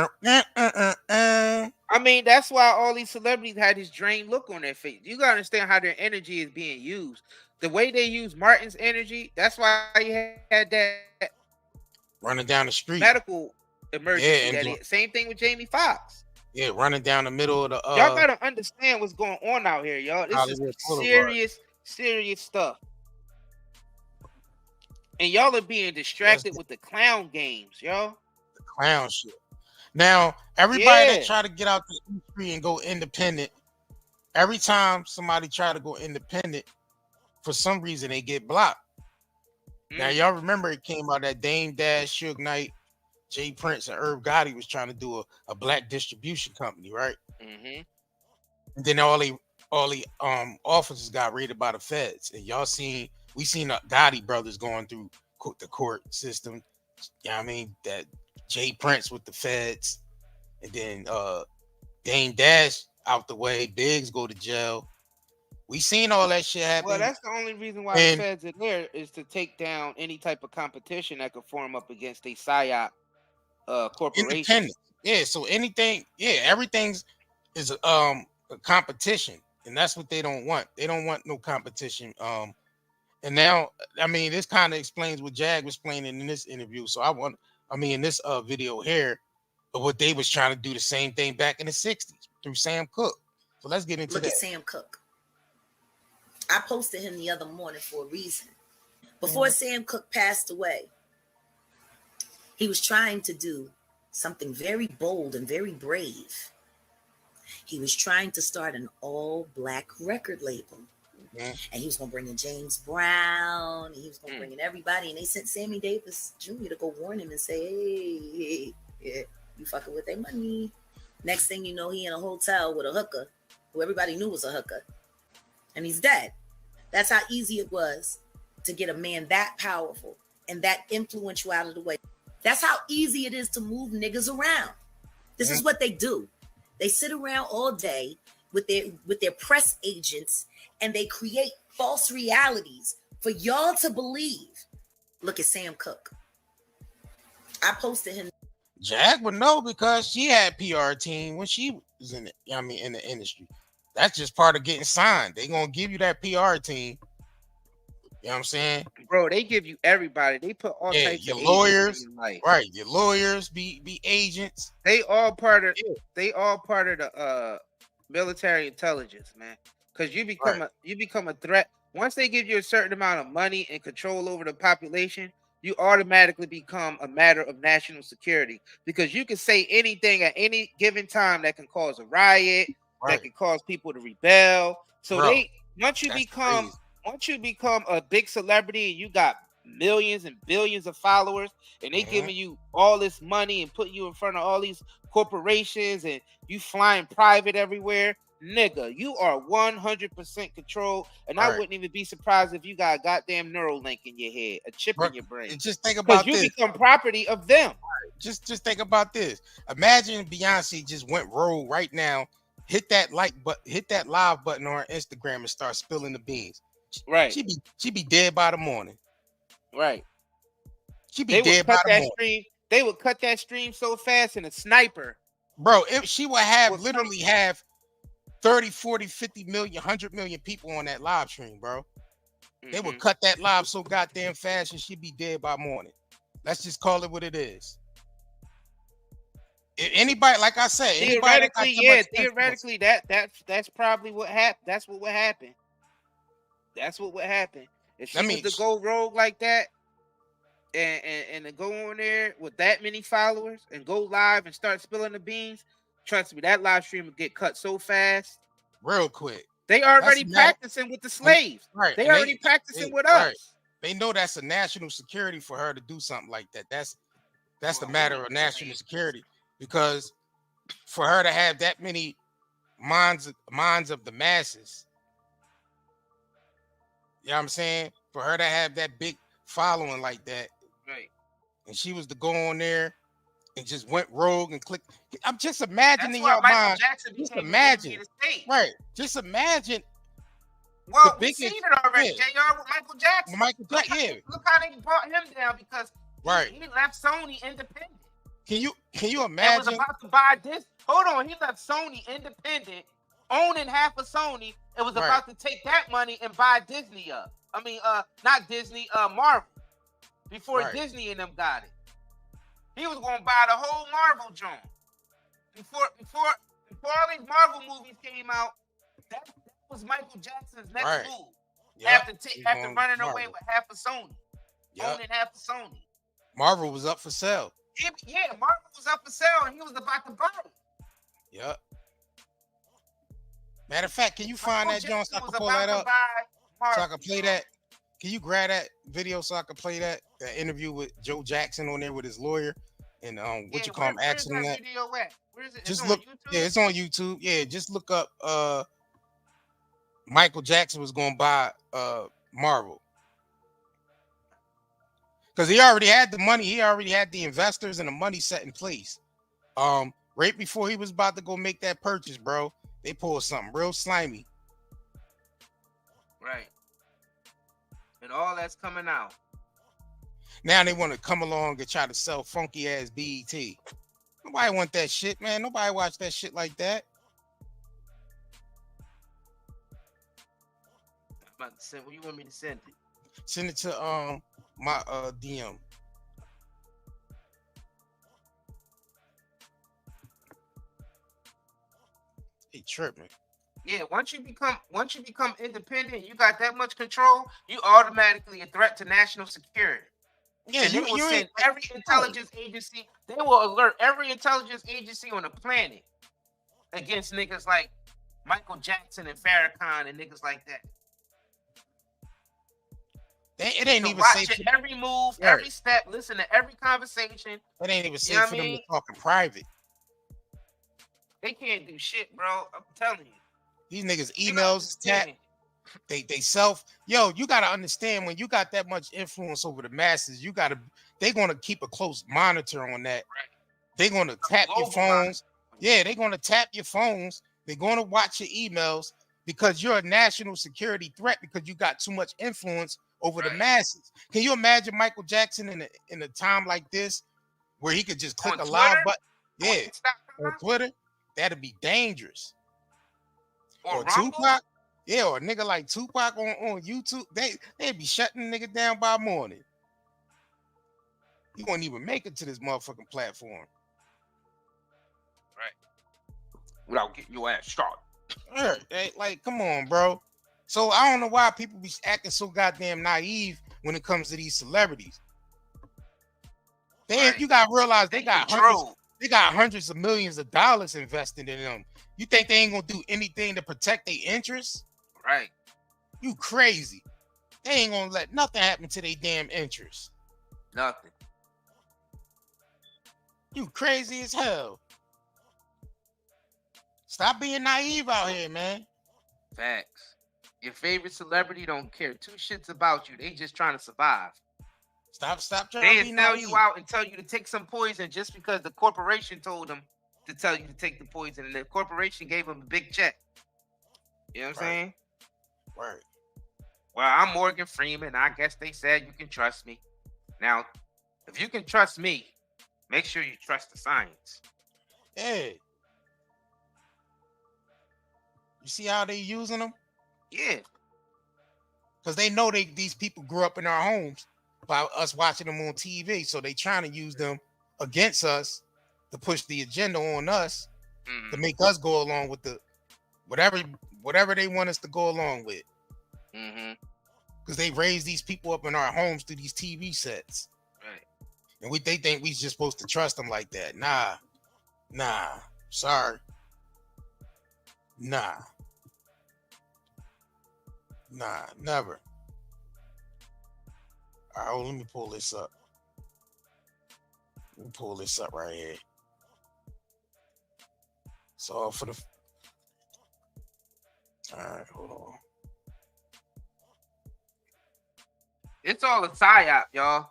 mean, that's why all these celebrities had this drained look on their face. You gotta understand how their energy is being used. The way they use Martin's energy, that's why he had that running down the street medical emergency. Yeah, same thing with Jamie Foxx. Yeah, running down the middle of the y'all gotta understand what's going on out here, y'all. This is serious stuff. And y'all are being distracted with the clown games, y'all. The clown shit. Now, everybody that try to get out the industry and go independent, every time somebody try to go independent, for some reason they get blocked. Now, y'all remember it came out that Dame Dash, Suge Knight, Jay Prince, and Irv Gotti was trying to do a black distribution company, right? Mm-hmm. And then all the officers got raided by the feds. And we seen the Gotti brothers going through the court system. You know what I mean? That Jay Prince with the feds, and then Dame Dash out the way, Biggs go to jail. We seen all that shit happen. Well, that's the only reason why the feds are there, is to take down any type of competition that could form up against a PSYOP corporation. Yeah, so everything is a competition, and that's what they don't want. They don't want no competition. And now, I mean, this kind of explains what Jag was explaining in this interview. So in this video here, of what they was trying to do the same thing back in the 60s through Sam Cooke. So let's get into Look that. at Sam Cooke. I posted him the other morning for a reason. Before Sam Cooke passed away, he was trying to do something very bold and very brave. He was trying to start an all-black record label. And he was going to bring in James Brown. And he was going to bring in everybody. And they sent Sammy Davis Jr. to go warn him and say, hey, you fucking with their money. Next thing you know, he in a hotel with a hooker who everybody knew was a hooker. And he's dead. That's how easy it was to get a man that powerful and that influential out of the way. That's how easy it is to move niggas around. This is what they do. They sit around all day with their press agents and they create false realities for y'all to believe. Look at Sam Cooke. I posted him. Jag would know because she had PR team when she was in the industry. That's just part of getting signed. They gonna give you that PR team. You know what I'm saying? Bro, they give you everybody. They put all types your of lawyers, in your life. right? Your lawyers be agents. They all part of the military intelligence, man. Because you become a threat. Once they give you a certain amount of money and control over the population, you automatically become a matter of national security. Because you can say anything at any given time that can cause a riot, that can cause people to rebel. So once you become a big celebrity and you got millions and billions of followers and they giving you all this money and putting you in front of all these corporations and you flying private everywhere, nigga, you are 100% controlled. And I wouldn't even be surprised if you got a goddamn Neuralink in your head, a chip in your brain. And just think about this. You become property of them. Just think about this. Imagine Beyonce just went rogue right now, hit that live button on her Instagram and start spilling the beans. Right. She'd be dead by the morning. Right. She'd be dead by the morning. They would cut that stream so fast in a sniper. Bro, she would literally have 30, 40, 50 million, 100 million people on that live stream, bro. They would cut that live so goddamn fast and she'd be dead by morning. Let's just call it what it is. If anybody, like I said, theoretically, that's probably what happened. That's what would happen. That's what would happen. If she was to go rogue like that and to go on there with that many followers and go live and start spilling the beans, trust me, that live stream would get cut so fast. Real quick. They already practicing with the slaves. Right. They already practicing with us. Right. They know that's a national security for her to do something like that. That's the matter of national security. Because for her to have that many minds of the masses, you know what I'm saying? For her to have that big following like that, right? And she was to go on there and just went rogue and click. I'm just imagining your mind. Just imagine, right? Just imagine. Well, we've seen it already, JR, with Michael Jackson. Look how they brought him down because he left Sony independent. Can you imagine? He was about to buy this. Hold on, he left Sony independent, owning half of Sony, and was about to take that money and buy Disney up. I mean, not Disney, Marvel. Before Disney and them got it, he was gonna buy the whole Marvel joint. Before all these Marvel movies came out, that was Michael Jackson's next move. Yep. After running away with half of Sony, owning half of Sony. Marvel was up for sale. Yeah, Marvel was up for sale, and he was about to buy it. Yep. Matter of fact, can you find that joint so I can pull that up? So I can play that. Can you grab that video so I can play that interview with Joe Jackson on there with his lawyer and what you call him asking that? Video at? Where is it? Just look. Yeah, it's on YouTube. Yeah, just look up. Michael Jackson was gonna buy Marvel because he already had the money. He already had the investors and the money set in place. Right before he was about to go make that purchase, bro, they pulled something real slimy. Right. And all that's coming out. Now they want to come along and try to sell funky ass BET. Nobody want that shit, man. Nobody watch that shit like that. I'm about to send. What you want me to send it? Send it to my DM. He tripping. Yeah, once you become independent, you got that much control, you automatically a threat to national security. Yeah, And they will you send ain't every intelligence agency, they will alert every intelligence agency on the planet against niggas like Michael Jackson and Farrakhan and niggas like that. It ain't So even watch safe. it, every move, Right. every step, listen to every conversation. It ain't even You safe know what for I them mean? to talk in private. They can't do shit, bro. I'm telling you. These niggas You gotta emails is tapped. understand. They self. Yo, you gotta understand when you got that much influence over the masses, they gonna keep a close monitor on that. Right. They gonna tap your Global phones. Yeah, they gonna tap your phones. They're gonna watch your emails because you're a national security threat because you got too much influence over the Right. masses. Can you imagine Michael Jackson in a time like this where he could just click On a live Twitter? button? On Yeah, Instagram? on Twitter, that'd be dangerous. Or Or Rumble? Tupac, yeah, or a nigga like Tupac on YouTube, they'd be shutting the nigga down by morning. You won't even make it to this motherfucking platform. Without getting your ass shot. Like, come on, bro. So I don't know why people be acting so goddamn naive when it comes to these celebrities. Right. You gotta realize they got Control. hundreds of millions of dollars invested in them. You think they ain't gonna do anything to protect their interests? Right. You crazy. They ain't gonna let nothing happen to their damn interests. Nothing. You crazy as hell. Stop being naive out here, man. Facts. Your favorite celebrity don't care two shits about you. They just trying to survive. Stop trying They to be sell naive. you out and tell you to take some poison just because the corporation told them to tell you to take the poison, and the corporation gave them a big check. You know what I'm saying? Right. Well, I'm Morgan Freeman. I guess they said you can trust me. Now, if you can trust me, make sure you trust the science. Hey. You see how they using them? Yeah. Because they know these people grew up in our homes by us watching them on TV. So they trying to use them against us to push the agenda on us to make us go along with the whatever they want us to go along with. Because they raised these people up in our homes through these TV sets. Right. And they think we just supposed to trust them like that. Nah. Sorry. Nah, never. All right, let me pull this up. Let me pull this up right here. So all right, hold on. It's all a psyop, y'all.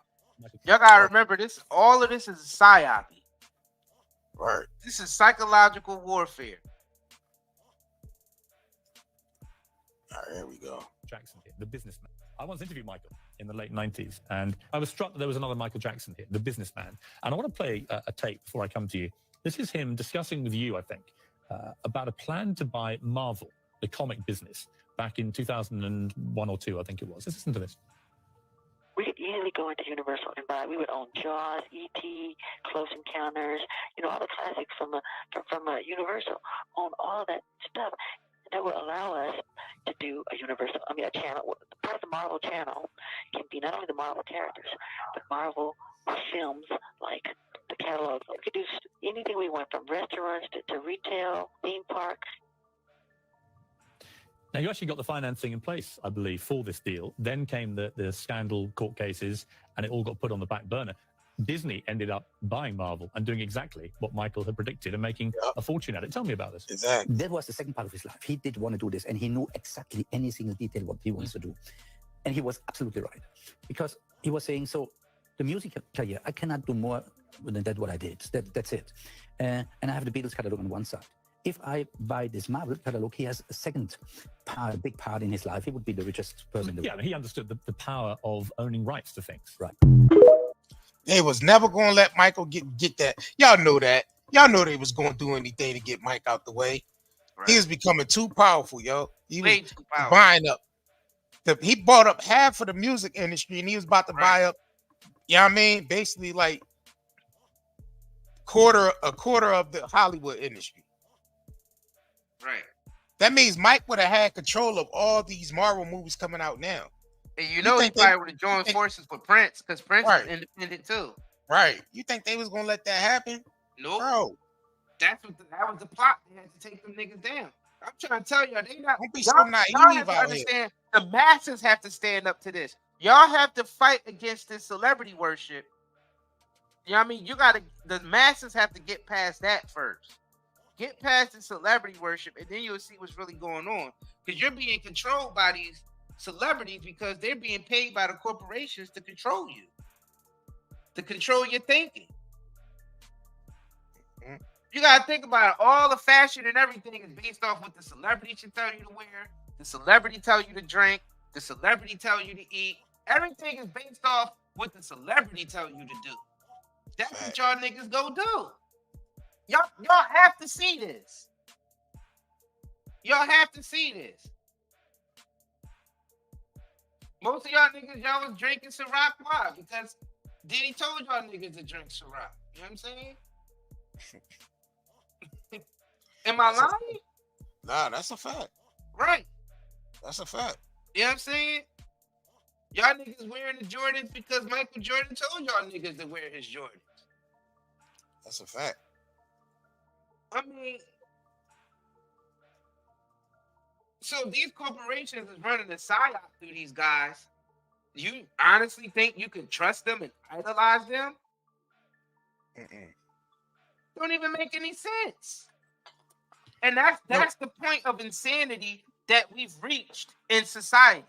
Y'all gotta remember this. All of this is a psyop. Right. This is psychological warfare. All right, here we go. Jackson here, the businessman. I once interviewed Michael in the late 90s, and I was struck that there was another Michael Jackson here, the businessman. And I want to play a tape before I come to you. This is him discussing with you, I think, about a plan to buy Marvel, the comic business, back in 2001 or 2, I think it was. Let's listen to this. We could easily go into Universal and buy. We would own Jaws, E.T., Close Encounters, all the classics from Universal. Own all of that stuff. That would allow us to do a channel. Part of the Marvel channel can be not only the Marvel characters, but Marvel films like the catalog. We could do anything we want, from restaurants to retail, theme parks. Now, you actually got the financing in place, I believe, for this deal. Then came the scandal court cases, and it all got put on the back burner. Disney ended up buying Marvel and doing exactly what Michael had predicted and making a fortune at it. Tell me about this. Exactly. That was the second part of his life. He did want to do this, and he knew exactly any single detail what he wants to do. And he was absolutely right. Because he was saying, so the music career, I cannot do more than that what I did. That's it. And I have the Beatles catalog on one side. If I buy this Marvel catalog, he has a second part, a big part in his life. He would be the richest person in the world. Yeah, he understood the power of owning rights to things. Right. They was never going to let Michael get that. Y'all know that. Y'all know they was going to do anything to get Mike out the way. Right. He was becoming too powerful, yo. He was buying up. he bought up half of the music industry, and he was about to buy up. You know what I mean? Basically, like a quarter of the Hollywood industry. Right. That means Mike would have had control of all these Marvel movies coming out now. And you know he probably would have joined forces with Prince, because Prince is independent too. Right. You think they was gonna let that happen? Nope. Bro. That was the plot. They had to take them niggas down. I'm trying to tell y'all, they not. Don't be y'all, so naive y'all have to out understand. The masses have to stand up to this. Y'all have to fight against this celebrity worship. You know what I mean? The masses have to get past that first. Get past the celebrity worship, and then you'll see what's really going on. Because you're being controlled by these celebrities because they're being paid by the corporations to control you, to control your thinking. You gotta think about it. All the fashion and everything is based off what the celebrity should tell you to wear, the celebrity tell you to drink, the celebrity tell you to eat. Everything is based off what the celebrity tell you to do. That's what y'all niggas go do. Y'all have to see this. Y'all have to see this. Most of y'all niggas, y'all was drinking Ciroc. Why? Because Diddy told y'all niggas to drink Ciroc. You know what I'm saying? Am I lying? Nah, that's a fact. Right. That's a fact. You know what I'm saying? Y'all niggas wearing the Jordans because Michael Jordan told y'all niggas to wear his Jordans. That's a fact. I mean, so these corporations is running a psyop through these guys. You honestly think you can trust them and idolize them? Don't even make any sense. And that's the point of insanity that we've reached in society.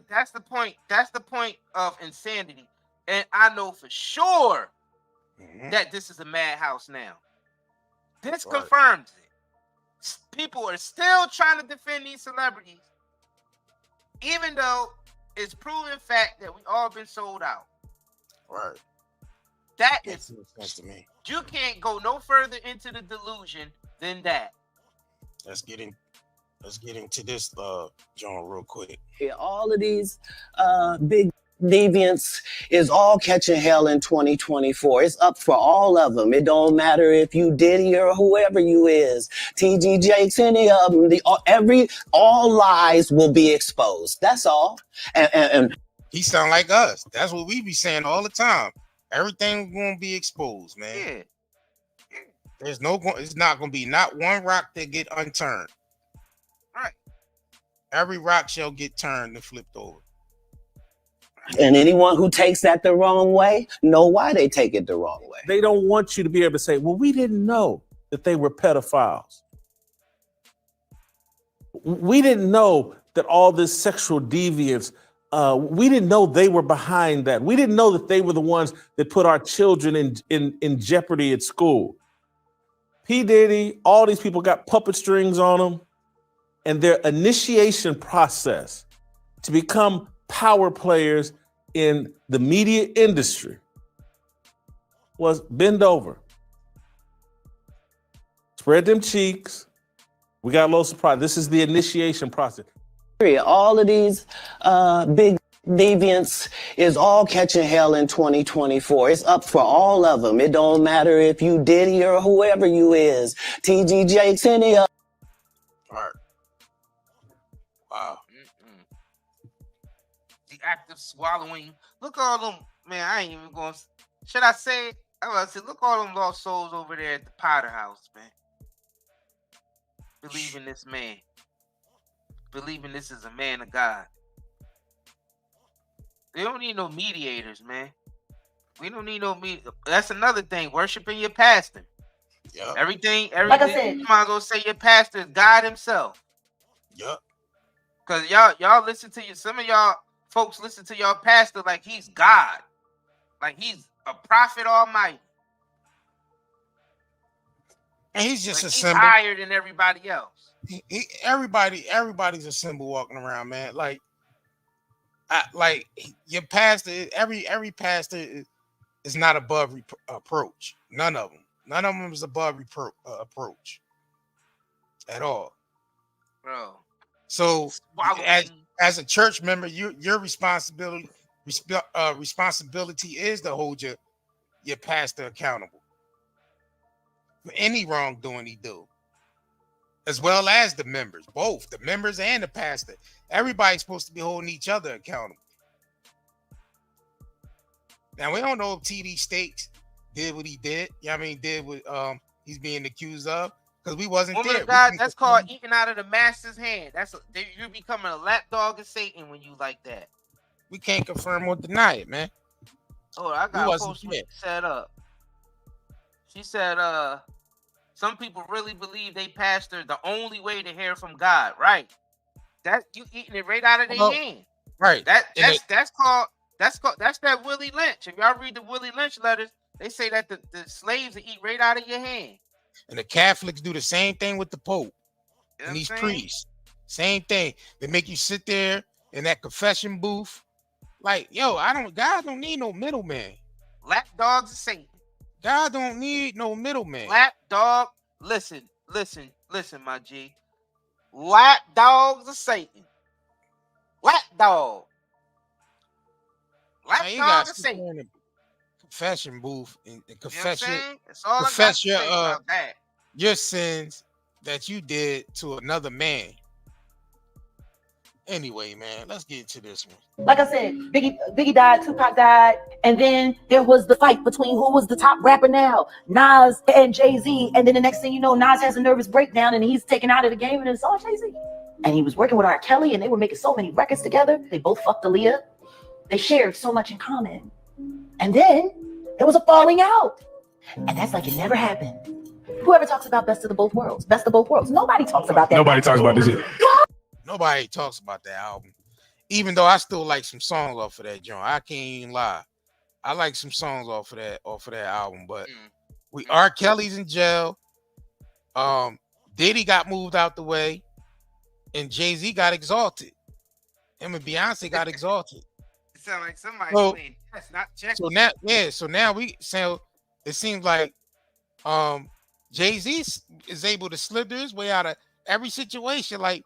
That's the point. That's the point of insanity. And I know for sure that this is a madhouse now. This confirms it. People are still trying to defend these celebrities, even though it's proven fact that we all been sold out. Right. That makes is sense to me. You can't go no further into the delusion than that. Let's get into this John real quick. Yeah, all of these big deviants is all catching hell in 2024. It's up for all of them. It don't matter if you Diddy or whoever you is, TG Jakes, any of them. All lies will be exposed. That's all. And he sound like us. That's what we be saying all the time. Everything gonna be exposed, man. Yeah. It's not gonna be not one rock that get unturned. Right. Every rock shall get turned and flipped over. And anyone who takes that the wrong way, know why they take it the wrong way. They don't want you to be able to say, well, we didn't know that they were pedophiles. We didn't know that all this sexual deviance, we didn't know they were behind that. We didn't know that they were the ones that put our children in jeopardy at school. P. Diddy, all these people got puppet strings on them, and their initiation process to become power players in the media industry was bend over, spread them cheeks. We got a little surprise. This is the initiation process. All of these big deviants is all catching hell in 2024. It's up for all of them. It don't matter if you Diddy or whoever you is, TG Jakes, any of. All right. Wow. The act of swallowing. Look all them, man, I ain't even going to, should I say it? I was going to say, look all them lost souls over there at the Potter House, man. Believing this man. Believing this is a man of God. They don't need no mediators, man. We don't need no mediators. That's another thing. Worshiping your pastor. Yep. Everything. Like I said. You might as well say your pastor is God himself. Yep. Because y'all listen to you. Some of y'all folks listen to your pastor like he's God. Like he's a prophet almighty. And he's just like a he's symbol. higher than everybody else. Everybody's a symbol walking around, man. Like your pastor, every pastor is not above approach. None of them is above approach. at all. Bro. So Swallowing. as a church member, your responsibility is to hold your pastor accountable for any wrongdoing he do, as well as the members, both the members and the pastor. Everybody's supposed to be holding each other accountable. Now, we don't know if TD Stakes did what he did. You know what I mean? Did what he's being accused of, because we wasn't Woman there. of God, that's called eating out of the master's hand. You're becoming a lapdog of Satan when you like that. We can't confirm or deny it, man. Oh, I got a post what she set up. She said, some people really believe they pastor the only way to hear from God, right? That you eating it right out of their hand. Right. That's that Willie Lynch. If y'all read the Willie Lynch letters, they say that the slaves eat right out of your hand. And the Catholics do the same thing with the Pope and these priests. Same thing. They make you sit there in that confession booth. Like, yo, God don't need no middleman. Lapdogs of Satan. God don't need no middleman. Lapdog. Listen, my G. Lapdogs of Satan. Lapdog. Lapdog of Satan. Confession booth and confess your sins that you did to another man. Anyway, man, let's get into this one. Like I said, Biggie died, Tupac died, and then there was the fight between who was the top rapper now, Nas and Jay-Z. And then the next thing you know, Nas has a nervous breakdown and he's taken out of the game, and it's all Jay-Z. And he was working with R. Kelly, and they were making so many records together. They both fucked Aaliyah. They shared so much in common. And then there was a falling out. And that's like it never happened. Whoever talks about best of both worlds. Nobody talks about that. Nobody talks about this shit. Nobody talks about that album. Even though I still like some songs off of that joint. I can't even lie. I like some songs off of that album. But R. Kelly's in jail. Diddy got moved out the way. And Jay-Z got exalted. Him and Beyonce got exalted. It sounds like somebody playing chess, not checkers. So now it seems like Jay-Z is able to slither his way out of every situation. Like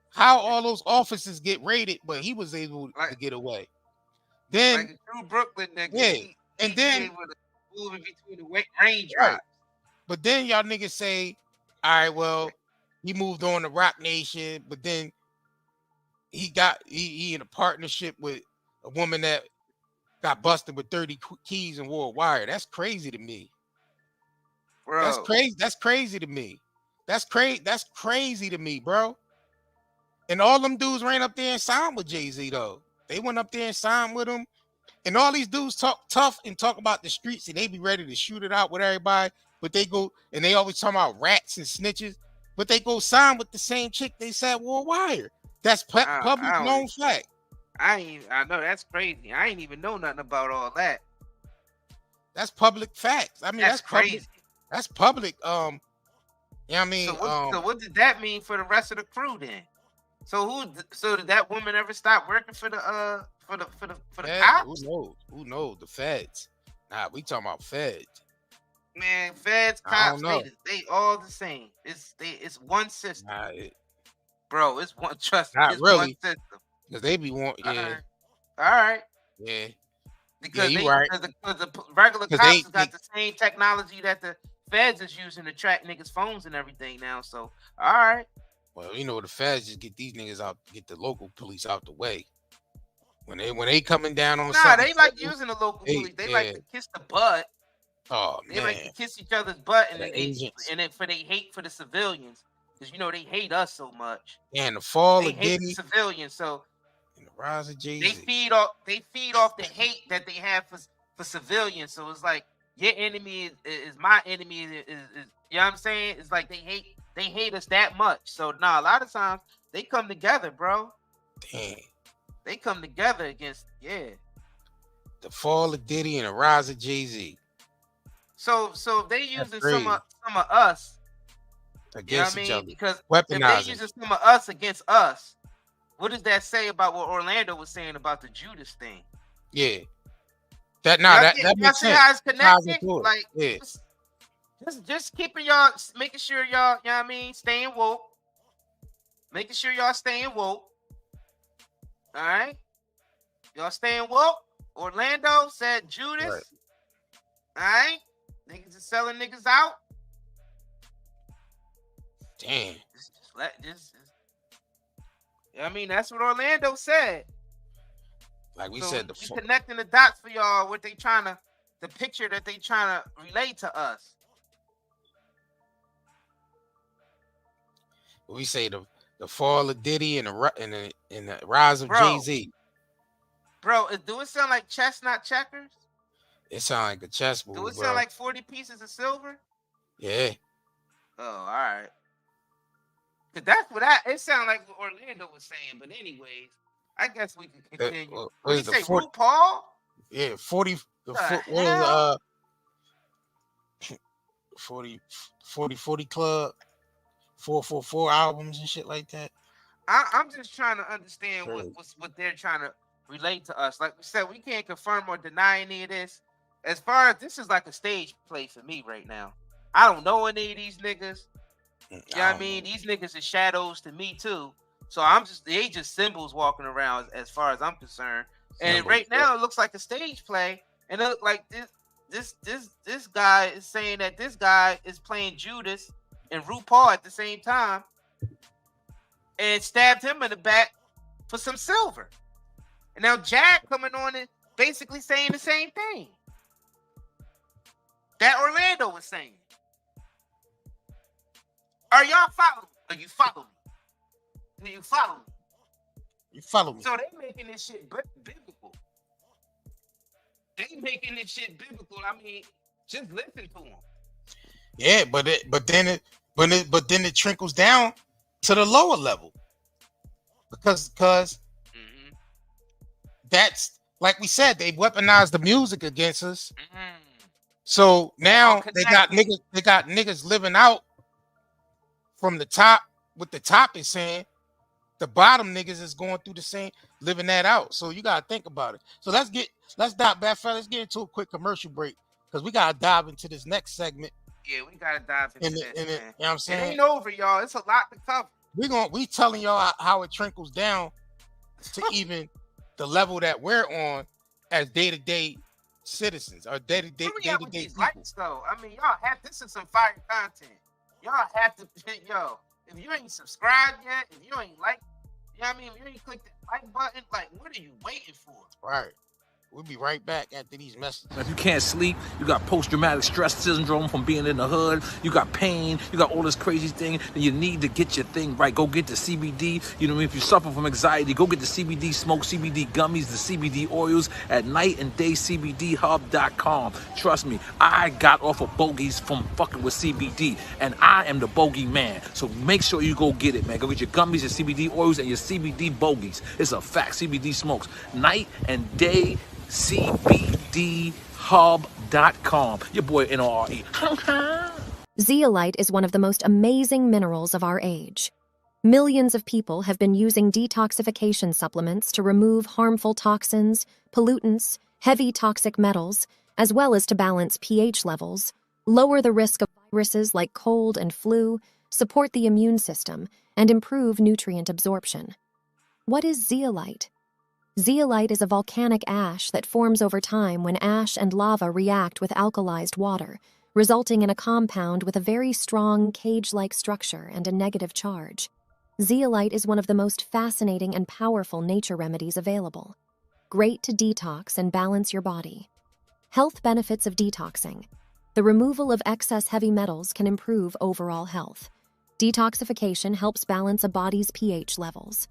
how all those offices get raided, but he was able to get away. Then like a true Brooklyn nigga. Yeah, and then moving between the raindrops. But then y'all niggas say, all right, well, he moved on to Rock Nation, but then he in a partnership with a woman that got busted with 30 keys and wore a wire. That's crazy to me. Bro. That's crazy. That's crazy to me. That's crazy to me, bro. And all them dudes ran up there and signed with Jay-Z, though. They went up there and signed with him. And all these dudes talk tough and talk about the streets, and they be ready to shoot it out with everybody. But they go, and they always talk about rats and snitches, but they go sign with the same chick they said wore a wire. That's public known fact. I know that's crazy. I ain't even know nothing about all that. That's public facts. I mean, that's crazy. Public, that's public. You know what I mean? So what did that mean for the rest of the crew then? So did that woman ever stop working for the cops? Who knows? The feds. Nah, we talking about feds. Man, feds, cops, they all the same. It's one system. Bro, it's one trust. Not it's really. One system. Because they be wanting, yeah. All right. Yeah. Because yeah, the regular cops got the same technology that the feds is using to track niggas' phones and everything now. So, all right. Well, you know, the feds just get these niggas out, get the local police out the way. When they coming down on something. They like using the local police. They like to kiss the butt. Oh, they like to kiss each other's butt and for they hate for the civilians. Because you know they hate us so much. And the fall they of hate Diddy, the civilians, so and the rise of Jay-Z. They feed off the hate that they have for civilians. So it's like your enemy is my enemy. Is you know what I'm saying? It's like they hate us that much. So a lot of times they come together, bro. Damn. They come together against the fall of Diddy and the rise of Jay-Z. So if they using some of us against each other, because weaponizing. If they using some of us against us, what does that say about what Orlando was saying about the Judas thing? Yeah, that makes sense. How it's connected? Like, Just keeping y'all, making sure y'all, you know what I mean, staying woke. Making sure y'all staying woke. All right? Y'all staying woke? Orlando said Judas. Right. All right? Niggas is selling niggas out. Damn. I mean, that's what Orlando said. Like we So said, we connecting the dots for y'all, what they trying to, the picture that they trying to relate to us. we say the fall of Diddy and the rise of Bro. Jay-Z. Bro, do it sound like chestnut checkers? It sound like a chess Do move, it bro. sound like 40 pieces of silver? Yeah. Oh, all right. Cause that's what it sounded like what Orlando was saying. But anyways, I guess we can continue. What did you say, RuPaul? Yeah, 40. The What hell? is 40 Club, 444 albums and shit like that. I'm just trying to understand what they're trying to relate to us. Like we said, we can't confirm or deny any of this. As far as this is like a stage play for me right now. I don't know any of these niggas. You know what I mean? These niggas are shadows to me too. So they just symbols walking around as far as I'm concerned. And right now it looks like a stage play. And it look like this guy is saying that this guy is playing Judas and RuPaul at the same time. And stabbed him in the back for some silver. And now Jack coming on and basically saying the same thing that Orlando was saying. Are y'all following? Are you following me? Do you follow me? You follow me. So they making this shit biblical. They making this shit biblical. I mean, just listen to them. Yeah, but then it trickles down to the lower level. Because that's like we said, they weaponized the music against us. So now they got niggas living out from the top. What the top is saying, the bottom niggas is going through the same, living that out. So you gotta think about it. So let's dive back, fellas. Let's get into a quick commercial break because we gotta dive into this next segment. Yeah, we gotta dive into this. You know what I'm saying? It ain't over, y'all. It's a lot to cover. We telling y'all how it trickles down to even the level that we're on as day-to-day citizens or day-to-day people. Lights, though. I mean, y'all have this is some fire content. Y'all have to, if you ain't subscribed yet, if you ain't like, you know what I mean? If you ain't click that like button, like, what are you waiting for? Right. We'll be right back after these messages. If you can't sleep, you got post-traumatic stress syndrome from being in the hood, you got pain, you got all this crazy thing, then you need to get your thing right. Go get the CBD. You know what I mean? If you suffer from anxiety, go get the CBD smoke, CBD gummies, the CBD oils at nightanddayscbdhub.com. Trust me, I got off of bogeys from fucking with CBD, and I am the bogey man. So make sure you go get it, man. Go get your gummies, your CBD oils, and your CBD bogeys. It's a fact. CBD smokes. Night and Day CBDHub.com. Your boy NORE. Zeolite is one of the most amazing minerals of our age. Millions of people have been using detoxification supplements to remove harmful toxins, pollutants, heavy toxic metals, as well as to balance pH levels, lower the risk of viruses like cold and flu, support the immune system, and improve nutrient absorption. What is zeolite? Zeolite is a volcanic ash that forms over time when ash and lava react with alkalized water, resulting in a compound with a very strong cage-like structure and a negative charge. Zeolite is one of the most fascinating and powerful nature remedies available. Great to detox and balance your body. Health benefits of detoxing. The removal of excess heavy metals can improve overall health. Detoxification helps balance a body's pH levels.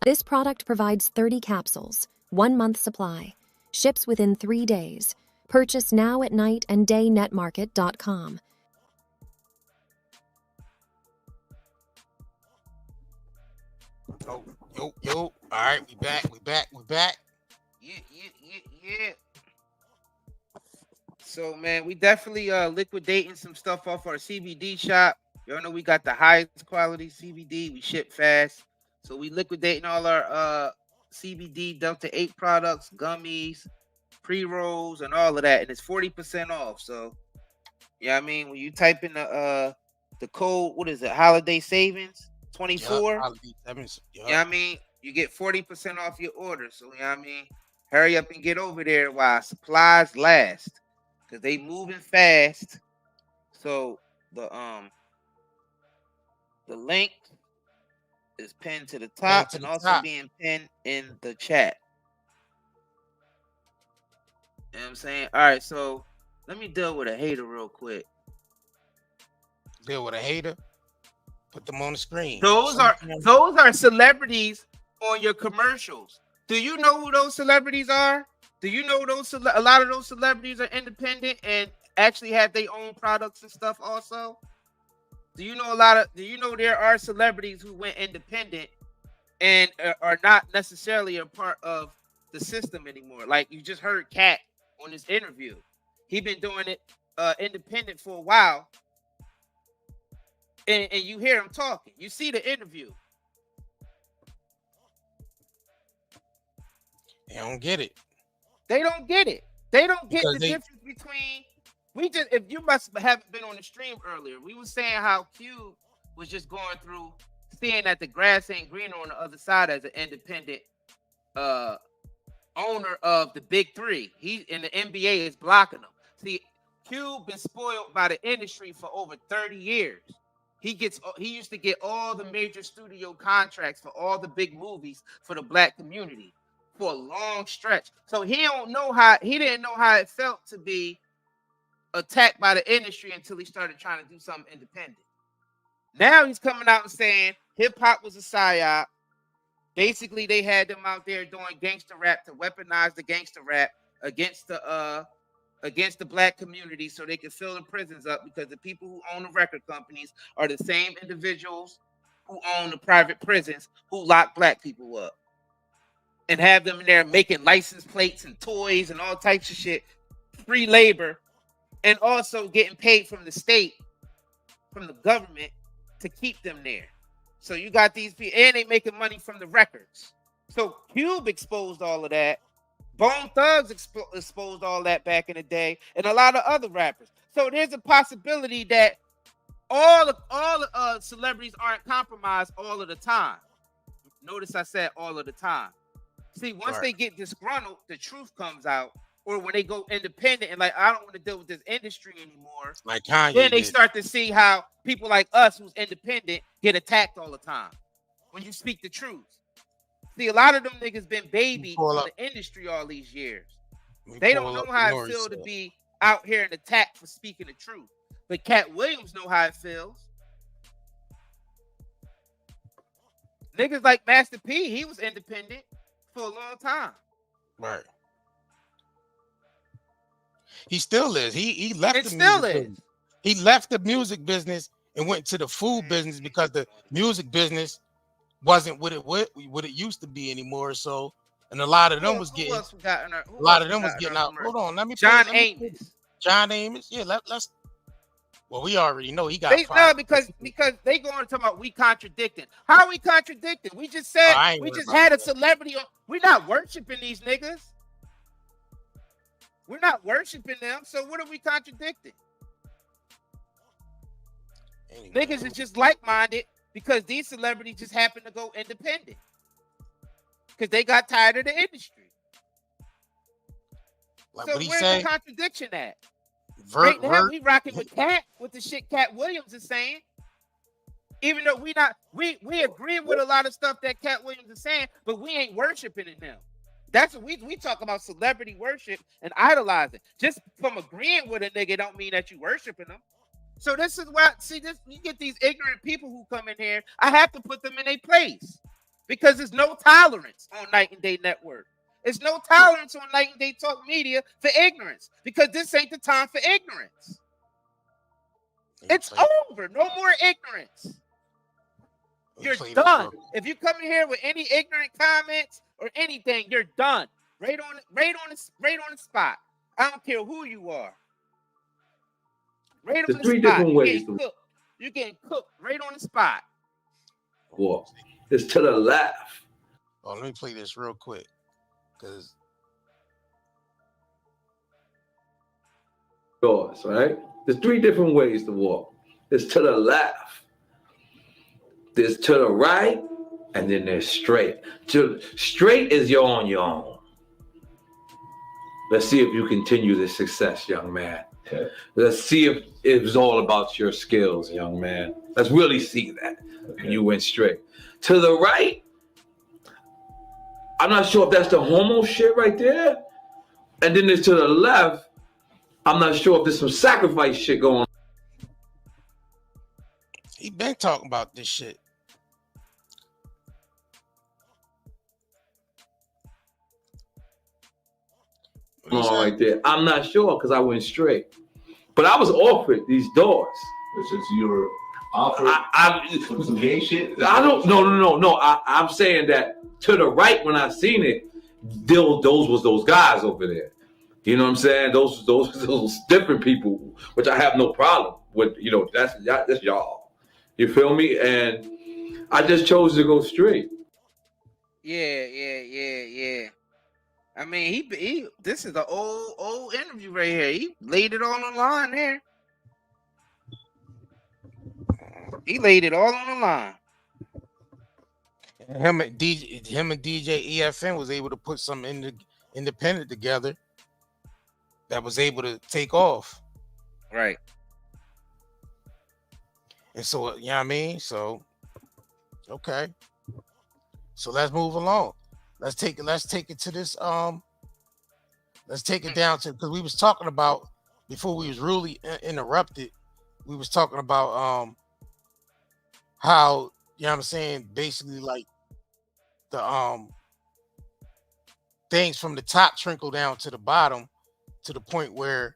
This product provides 30 capsules, 1 month supply, ships within 3 days. Purchase now at nightanddaynetmarket.com. Yo. All right, we back. Yeah. So, man, we definitely liquidating some stuff off our CBD shop. Y'all know we got the highest quality CBD. We ship fast. So we liquidating all our CBD Delta 8 products, gummies, pre-rolls, and all of that. And it's 40% off. So, Yeah, I mean, when you type in the code, what is it? Holiday savings 24. Holiday savings. Yeah, I mean, you get 40% off your order. So I mean, hurry up and get over there while supplies last, because they moving fast. So the link is pinned to the top to and the also top. being pinned in the chat. You know what I'm saying? All right, so let me deal with a hater real quick. Deal with a hater. Put them on the screen. Those are celebrities on your commercials. Do you know who those celebrities are? Do you know a lot of those celebrities are independent and actually have their own products and stuff also? Do you know there are celebrities who went independent and are not necessarily a part of the system anymore? Like you just heard Katt on this interview. He been doing it independent for a while. And you hear him talking. You see the interview. They don't get it. They don't get it. They don't get the difference between. If you must haven't been on the stream earlier, we were saying how Cube was just going through, seeing that the grass ain't greener on the other side as an independent owner of the big three. He in the NBA is blocking them. See, Cube been spoiled by the industry for over 30 years. He used to get all the major studio contracts for all the big movies for the black community for a long stretch. So he didn't know how it felt to be attacked by the industry until he started trying to do something independent. Now he's coming out and saying hip hop was a psyop. Basically, they had them out there doing gangster rap to weaponize the gangster rap against the black community so they could fill the prisons up, because the people who own the record companies are the same individuals who own the private prisons who lock black people up and have them in there making license plates and toys and all types of shit, free labor, and also getting paid from the state, from the government, to keep them there. So you got these people, and they making money from the records. So Cube exposed all of that. Bone Thugs exposed all that back in the day, and a lot of other rappers. So there's a possibility that all celebrities aren't compromised all of the time. Notice I said all of the time. See, once they get disgruntled, the truth comes out. Or when they go independent and like, I don't want to deal with this industry anymore. Like Kanye then they did. start to see how people like us who's independent get attacked all the time when you speak the truth. See, a lot of them niggas been babied from the industry all these years. They don't know how it feels to be out here and attacked for speaking the truth. But Katt Williams know how it feels. Niggas like Master P, he was independent for a long time. Right. He still is. He left it the still music is. business. He left the music business and went to the food business because the music business wasn't what it used to be anymore. So, and a lot of them was getting out. Hold on, let me. John Amos. John Amos. Yeah, let's. Well, we already know he got fired. No, because they going to talk about we contradicting. How are we contradicting? We just said we just had a celebrity. We're not worshiping these niggas. We're not worshiping them. So what are we contradicting? Anyway, niggas is just like-minded because these celebrities just happen to go independent because they got tired of the industry. Like so what he where's say? the contradiction at? Right now we rocking with Katt, with the shit Katt Williams is saying. Even though we agree with a lot of stuff that Katt Williams is saying, but we ain't worshiping it now. That's what we talk about, celebrity worship and idolizing. Just from agreeing with a nigga don't mean that you worshiping them. So this is why, you get these ignorant people who come in here, I have to put them in their place. Because there's no tolerance on Night and Day Network. There's no tolerance on Night and Day Talk Media for ignorance. Because this ain't the time for ignorance. It's over. No more ignorance. You're done. If you come in here with any ignorant comments or anything, you're done. Right on the spot. I don't care who you are. Right on the spot. You're getting cooked right on the spot. Well, it's to the left. Oh, let me play this real quick. Because yours, right? There's 3 different ways to walk. There's to the left, there's to the right, and then there's straight. Straight is you're on your own. Let's see if you continue this success, young man. Okay. Let's see if it's all about your skills, young man. Let's really see that. Okay. You went straight. To the right, I'm not sure if that's the homo shit right there. And then there's to the left, I'm not sure if there's some sacrifice shit going on. He been talking about this shit. Right there. I'm not sure because I went straight. But I was offered these doors. Since you were offered some gay shit? I don't, no. I'm saying that to the right when I seen it, those was those guys over there. You know what I'm saying? Those different people, which I have no problem with. You know, that's y'all. You feel me? And I just chose to go straight. Yeah. I mean, he this is an old interview right here. He laid it all on the line there. He laid it all on the line. Him and DJ EFN was able to put something independent together that was able to take off. Right. And so, you know what I mean? So, okay. So let's move along. Let's take it to this. Let's take it down to, because we was talking about before we was really interrupted. We was talking about how, you know what I'm saying, basically like the things from the top trickle down to the bottom to the point where,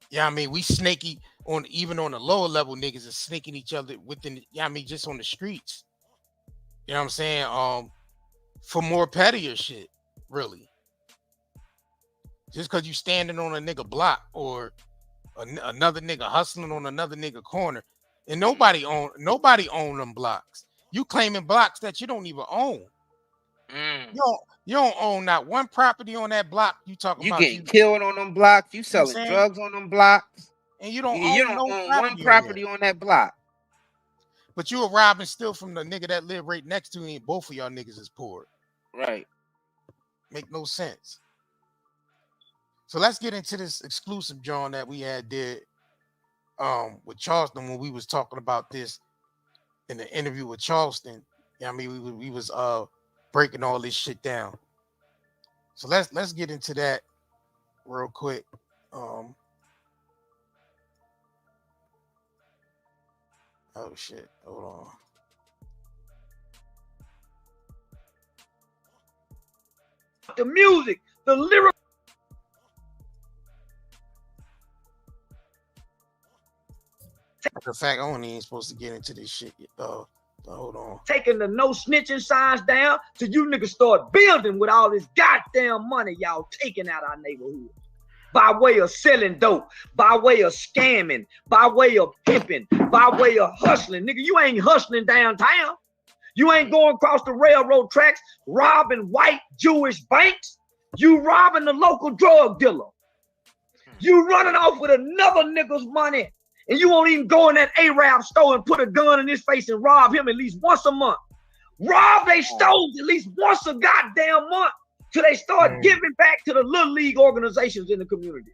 yeah, I mean, we snaky on even on the lower level, niggas are snaking each other within, yeah, I mean, just on the streets. You know what I'm saying? For more pettier shit, really. Just because you standing on a nigga block or another nigga hustling on another nigga corner, and nobody own them blocks. You claiming blocks that you don't even own. You don't own not one property on that block. You talking about getting killed on them blocks. You selling drugs on them blocks, and you don't own one property on that block. But you were robbing still from the nigga that lived right next to you, and both of y'all niggas is poor. Right. Make no sense. So let's get into this exclusive John that we did with Charleston when we was talking about this in the interview with Charleston. Yeah, I mean we was breaking all this shit down. So let's get into that real quick. Oh shit, hold on. The music, the lyric. The fact, I ain't even supposed to get into this shit. Hold on. Taking the no snitching signs down till you niggas start building with all this goddamn money y'all taking out our neighborhood. By way of selling dope, by way of scamming, by way of pimping, by way of hustling. Nigga, you ain't hustling downtown. You ain't going across the railroad tracks robbing white Jewish banks. You robbing the local drug dealer. You running off with another nigga's money. And you won't even go in that Arab store and put a gun in his face and rob him at least once a month. Rob they stores at least once a goddamn month till they start giving back to the little league organizations in the community.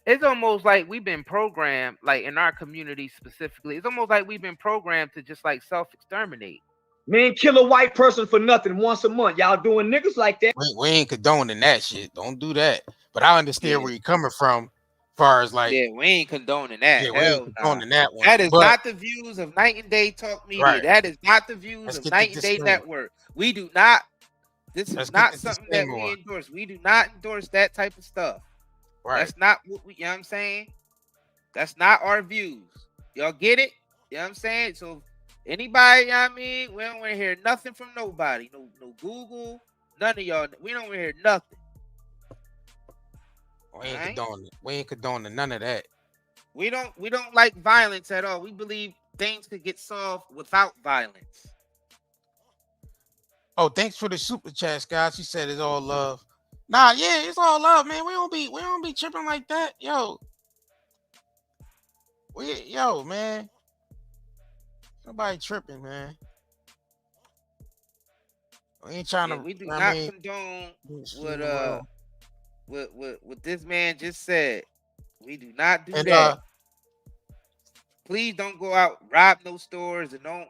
It's almost like we've been programmed, like in our community specifically, it's almost like we've been programmed to just like self-exterminate. Man, kill a white person for nothing once a month. Y'all doing niggas like that? We ain't condoning that shit. Don't do that. But I understand where you're coming from. Far as like, yeah, we ain't condoning that. Yeah, we ain't condoning that one. That is not the views of Night and Day Talk Media. Right. That is not the views of Night and Day Network. We do not. This is not something that we endorse. We do not endorse that type of stuff. Right. That's not what we. You know what I'm saying? That's not our views. Y'all get it? You know what I'm saying? So anybody, you know what I mean? We don't want to hear nothing from nobody. No Google. None of y'all. We don't want to hear nothing. We ain't condoning none of that. We don't like violence at all. We believe things could get solved without violence. Oh, thanks for the super chat, guys. She said it's all love. Nah, yeah, it's all love, man. We don't be tripping like that. Yo, Yo, man. Nobody tripping, man. We ain't trying to. We do I not mean, condone shit in the world. what this man just said. We do not do And that. Please don't go out, rob no stores, and don't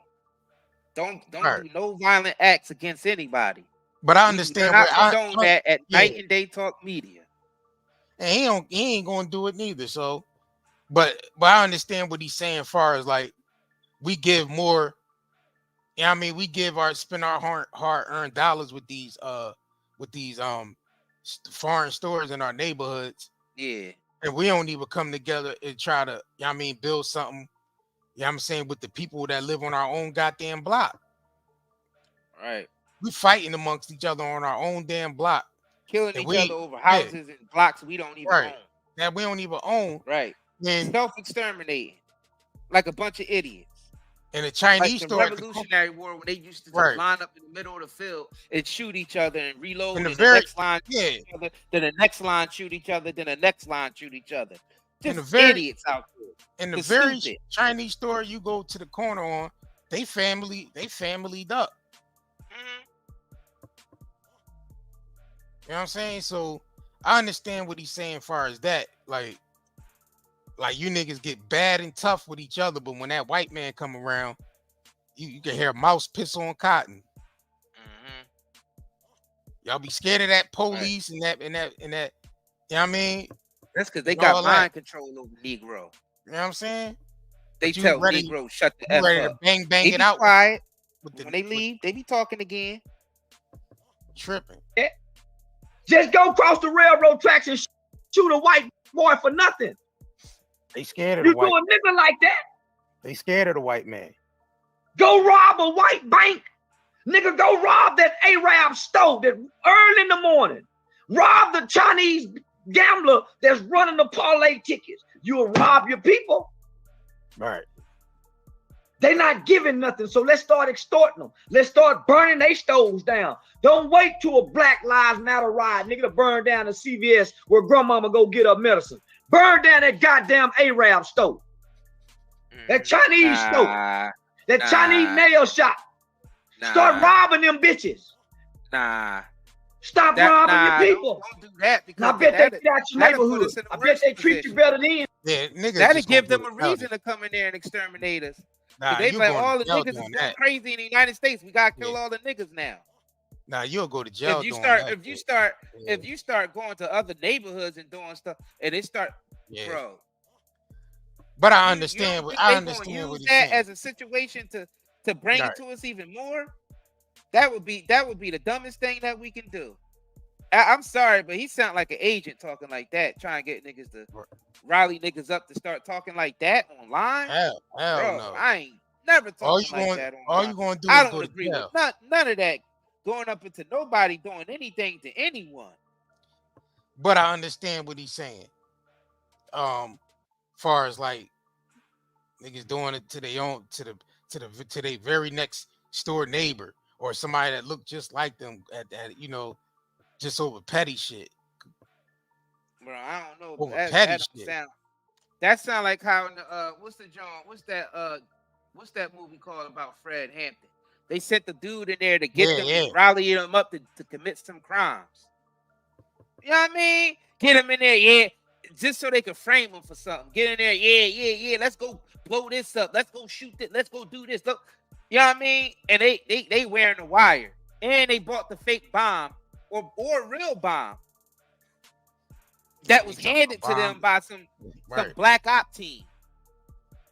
Right. do no violent acts against anybody. But I We understand do not where condone that at Night and Day Talk Media. And he ain't gonna do it neither. So, but I understand what he's saying. As far as like, we give more. Yeah, I mean, we spend our hard-earned dollars with these foreign stores in our neighborhoods. Yeah. And we don't even come together and try to, I mean, build something. Yeah, I'm saying with the people that live on our own goddamn block. Right. We fighting amongst each other on our own damn block. Killing each other over houses and blocks we don't even own. That we don't even own. Right. And self-exterminating like a bunch of idiots. And the Chinese like the store, Revolutionary War, when they used to just line up in the middle of the field and shoot each other and reload, and the next line shoot each other, then the next line shoot each other, then the next line shoot each other. Just idiots out there. In the very Chinese store you go to the corner on, they familyed up. You know what I'm saying? So I understand what he's saying as far as that. Like you niggas get bad and tough with each other, but when that white man come around, you can hear a mouse piss on cotton. Y'all be scared of that police and that. You know what I mean? That's because they got mind control over Negro. You know what I'm saying? They tell Negro shut the F ready up. To bang they it out. Quiet. When they leave, they be talking again. Tripping. Just go cross the railroad tracks and shoot a white boy for nothing. They scared of you the white. You do a nigga like that? They scared of the white man. Go rob a white bank. Nigga, go rob that Arab store that early in the morning. Rob the Chinese gambler that's running the parlay tickets. You'll rob your people. Right. They're not giving nothing, so let's start extorting them. Let's start burning their stores down. Don't wait till a Black Lives Matter riot, nigga, to burn down the CVS where grandmama go get her medicine. Burn down that goddamn Arab store. That Chinese store. That Chinese nail shop. Start robbing them bitches. Stop robbing your people. Don't do that because I bet they get out your neighborhood. I bet they treat you better than. Yeah, niggas. That'll give them a reason to come in there and exterminate us. They like all the niggas is going crazy in the United States. We gotta kill all the niggas now. Nah, you'll go to jail. If you start going to other neighborhoods and doing stuff, and they start, bro. But I understand. I understand use what he's that saying. as a situation to bring it to us even more. That would be the dumbest thing that we can do. I'm sorry, but he sound like an agent talking like that, trying to get niggas to rally niggas up to start talking like that online. Hell bro, no. I ain't never talking like that online. All you gonna do I is don't go to agree jail. with none of that. Going up into nobody doing anything to anyone. But I understand what he's saying. Far as like niggas doing it to their own, to their very next door neighbor or somebody that look just like them at just over petty shit. Bro, I don't know. Over petty shit. That sound like how in the what's that movie called about Fred Hampton? They sent the dude in there to get them, rally them up to commit some crimes. You know what I mean? Get him in there, just so they could frame him for something. Get in there, let's go blow this up. Let's go shoot it. Let's go do this. Look, you know what I mean? And they wearing the wire, and they bought the fake bomb or a real bomb that was handed to them by some black op team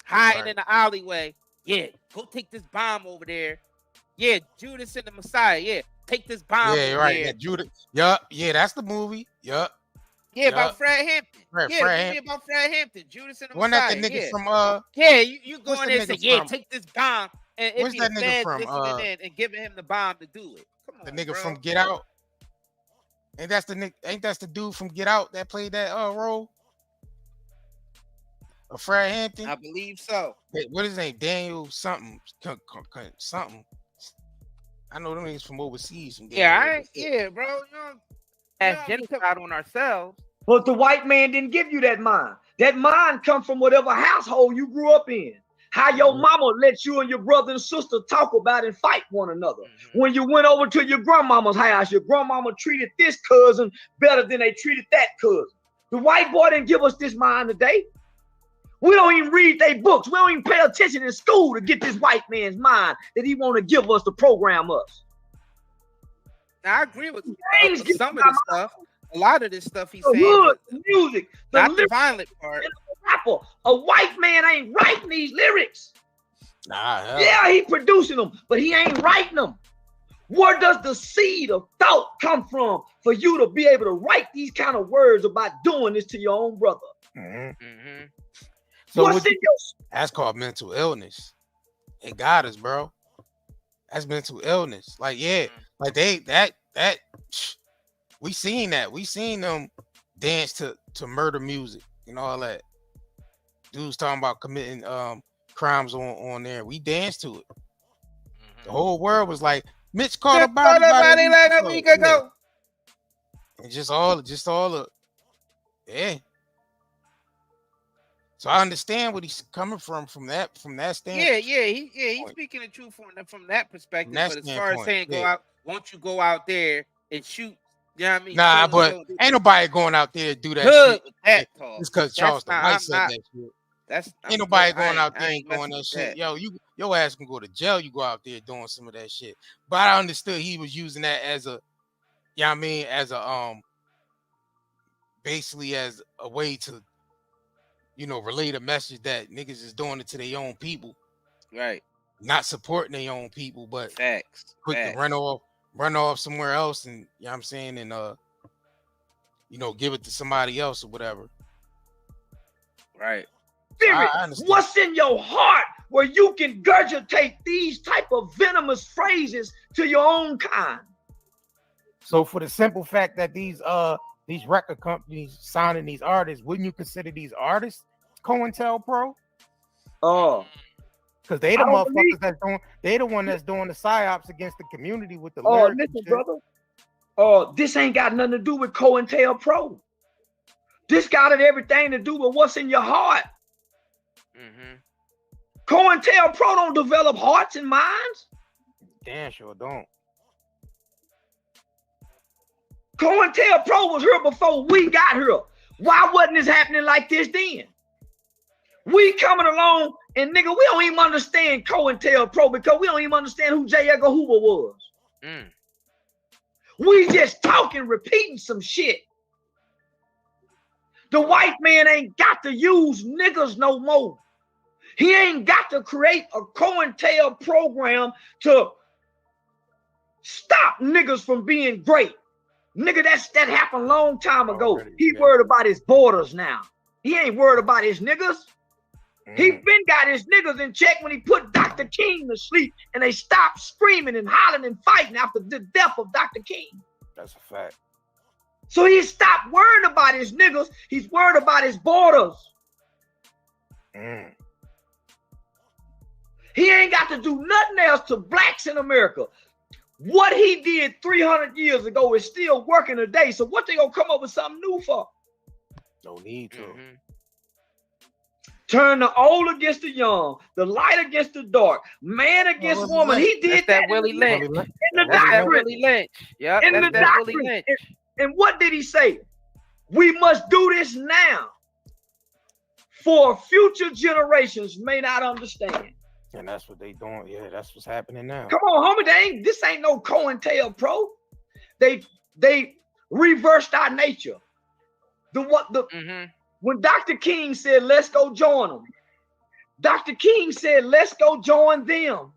hiding in the alleyway. Yeah, go take this bomb over there. Yeah, Judas and the Messiah. Yeah, take this bomb over there. Yeah, Judas. Yup. Yeah, that's the movie. Yup. Yeah, about Fred Hampton. Fred About Fred Hampton. Judas and the Wasn't Messiah. that the nigga from Yeah, you go in there and say, take this bomb. And if Where's that nigga from? Listening in and giving him the bomb to do it. Come on, the nigga bro. from Get Out. Ain't that's the dude from Get Out that played that role? Of Fred Hampton? I believe so. What is his name? Daniel something. Something. I know them niggas from overseas. Bro. You know, as genocide on ourselves. But the white man didn't give you that mind. That mind come from whatever household you grew up in. How your mama let you and your brother and sister talk about and fight one another. When you went over to your grandmama's house, your grandmama treated this cousin better than they treated that cousin. The white boy didn't give us this mind today. We don't even read their books. We don't even pay attention in school to get this white man's mind that he want to give us to program us. Now, I agree with some of this stuff. A lot of this stuff he's saying. Hood, music, not the violent part. Rapper. A white man ain't writing these lyrics. Nah, yeah, he producing them, but he ain't writing them. Where does the seed of thought come from for you to be able to write these kind of words about doing this to your own brother? So what's in your... That's called mental illness. It got us, bro. That's mental illness. Like, yeah, like we seen that. We seen them dance to murder music and all that. Dudes talking about committing crimes on there. We danced to it. The whole world was like, Mitch caught a body like a week ago. And just all of, yeah. So I understand what he's coming from that standpoint. He's speaking the truth from that perspective. But as far as saying go out, won't you go out there and shoot? You know what I mean? Nah, but ain't nobody going out there to do that shit. It's because Charleston Wright said that shit. Ain't nobody going out there and doing that shit. Yo, your ass can go to jail. You go out there doing some of that shit. But I understood he was using that as a, you know what I mean, as a basically as a way to, you know, relate a message that niggas is doing it to their own people. Right. Not supporting their own people, but quick to run off somewhere else, and you know what I'm saying, and you know, give it to somebody else or whatever. Right. Spirit, what's in your heart where you can gurgitate these type of venomous phrases to your own kind? So for the simple fact that these record companies signing these artists, wouldn't you consider these artists COINTELPRO? Oh, because they the motherfuckers that's doing, they the one that's doing the psyops against the community with the lyrics. Listen, brother. This ain't got nothing to do with COINTELPRO. This got everything to do with what's in your heart. COINTELPRO don't develop hearts and minds. Damn sure don't. COINTELPRO was here before we got here. Why wasn't this happening like this then? We coming along and nigga, we don't even understand COINTELPRO because we don't even understand who J. Edgar Hoover was. We just talking, repeating some shit. The white man ain't got to use niggas no more. He ain't got to create a COINTEL program to stop niggas from being great. Nigga, that happened a long time ago. He worried about his borders now. He ain't worried about his niggas. He been got his niggas in check when he put Dr. King to sleep and they stopped screaming and hollering and fighting after the death of Dr. King. That's a fact. So he stopped worrying about his niggas. He's worried about his borders. He ain't got to do nothing else to blacks in America. What he did 300 years ago is still working today. So what they gonna come up with something new for? No need to. Turn the old against the young, the light against the dark, man against woman. He did that Willie Lynch. In the doctrine. Willie Lynch. Yep, in the doctrine. And what did he say? We must do this now, for future generations may not understand. And that's what they doing. Yeah, that's what's happening now. Come on, homie. This ain't no COINTELPRO. They reversed our nature. When Dr. King said, let's go join them. Dr. King said, let's go join them.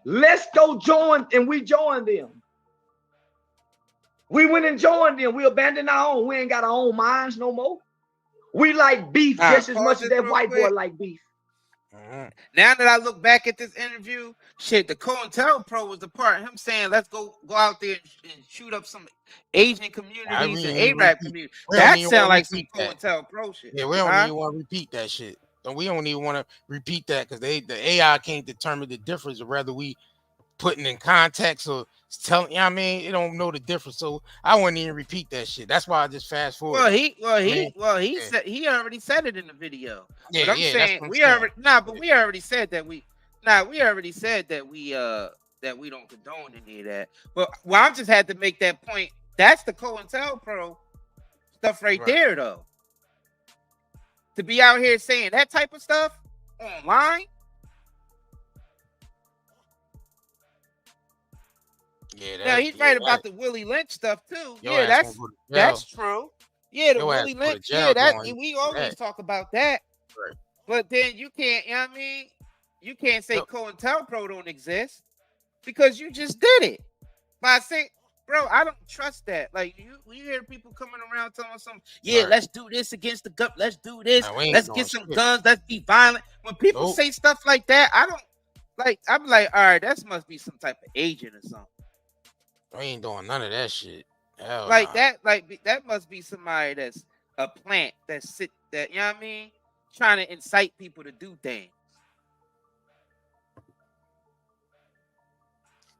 Let's go join, and we joined them. We went and joined them. We abandoned our own. We ain't got our own minds no more. We like beef just as much as that white boy like beef. Now that I look back at this interview, shit, the COINTELPRO was the part of him saying, let's go out there and shoot up some Asian communities and Arab communities. That sounds like some COINTELPRO shit. Yeah, we don't even want to repeat that shit. We don't even want to repeat that because the AI can't determine the difference of whether we putting in context or telling, you know what I mean, it don't know the difference. So I wouldn't even repeat that shit. That's why I just fast forward. He said he already said it in the video. Yeah, but I'm yeah, saying that's what I'm we saying. already we already said that we don't condone any of that. But I just had to make that point. That's the COINTELPRO stuff right there, though. To be out here saying that type of stuff online. Yeah, now he's right about the Willie Lynch stuff too. Yeah, that's true. Yeah, the Willie Lynch. Yeah, that we always talk about that. Right. But then you can't. You know what I mean, you can't say COINTELPRO don't exist because you just did it. But I say, bro, I don't trust that. Like you hear people coming around telling something. Yeah, let's do this against the gun. Let's do this. Let's get some guns. Let's be violent. When people say stuff like that, I don't like. I'm like, all right, that must be some type of agent or something. I ain't doing none of that shit. Hell Like nah. that, like that must be somebody that's a plant that you know what I mean, trying to incite people to do things.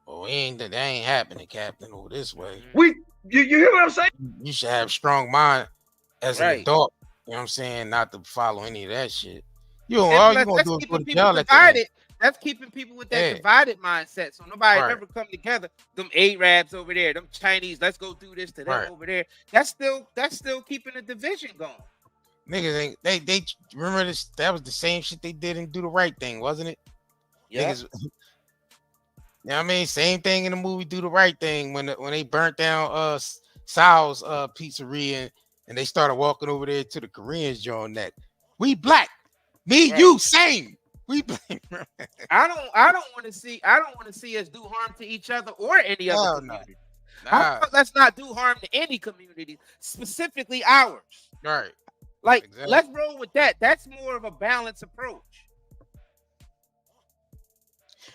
Oh, that ain't happening, Captain, over this way. You hear what I'm saying? You should have strong mind as an Right. adult. You know what I'm saying? Not to follow any of that shit. You know, And all plus, you gonna that's do is go keeping to people jail at the end. divided. That's keeping people with that Yeah. divided mindset. So nobody Right. ever come together. Them Arabs over there, them Chinese. Let's go do this to them Right. over there. That's still keeping the division going. Niggas ain't they remember this? That was the same shit they did and Do the Right Thing, wasn't it? Yeah. Niggas, you know what I mean? Same thing in the movie Do the Right Thing when they burnt down Sal's pizzeria and they started walking over there to the Koreans joint neck. We black, me, you, same. We black. I don't want to see us do harm to each other or any other Hell no. community. Nah. Let's not do harm to any community, specifically ours. Right. Like, Exactly. let's roll with that. That's more of a balanced approach.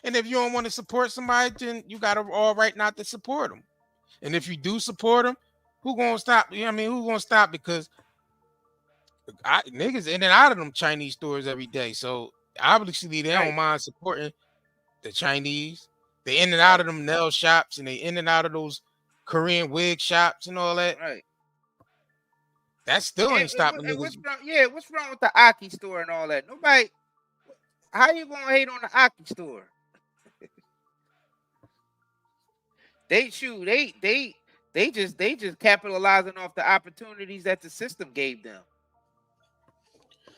And if you don't want to support somebody, then you got all right not to support them. And if you do support them, who gonna stop? You know what I mean? Who gonna stop? Because niggas in and out of them Chinese stores every day. So obviously they don't mind supporting the Chinese. They in and out of them nail shops and they in and out of those Korean wig shops and all that. Right. That still ain't stopping niggas. What's wrong with the Aki store and all that? Nobody. How you gonna hate on the Aki store? They just capitalizing off the opportunities that the system gave them.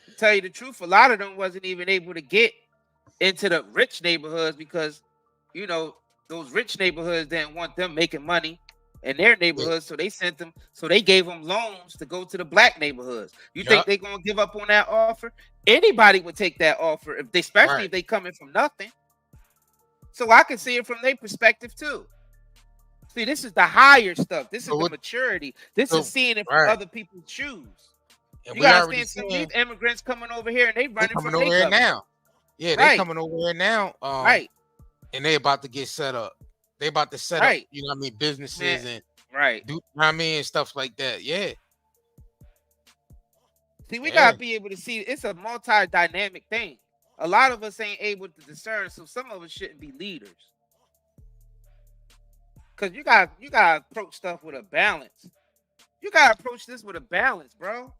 To tell you the truth, a lot of them wasn't even able to get into the rich neighborhoods because, you know, those rich neighborhoods didn't want them making money in their neighborhoods, so they gave them loans to go to the black neighborhoods. You think they're gonna give up on that offer? Anybody would take that offer, especially if they coming from nothing. So I can see it from their perspective too. See, this is the higher stuff. This is the maturity. This is seeing it from other people's shoes. And You we gotta already understand some of these immigrants coming over here and they running coming from over their here government. now. Yeah, they coming over here now. Right. And they about to get set up. They about to set up, you know what I mean, businesses and do, you know what I mean, and stuff like that. Yeah. See, we gotta be able to see it's a multi-dynamic thing. A lot of us ain't able to discern, so some of us shouldn't be leaders. Cause you gotta approach stuff with a balance. You gotta approach this with a balance, bro.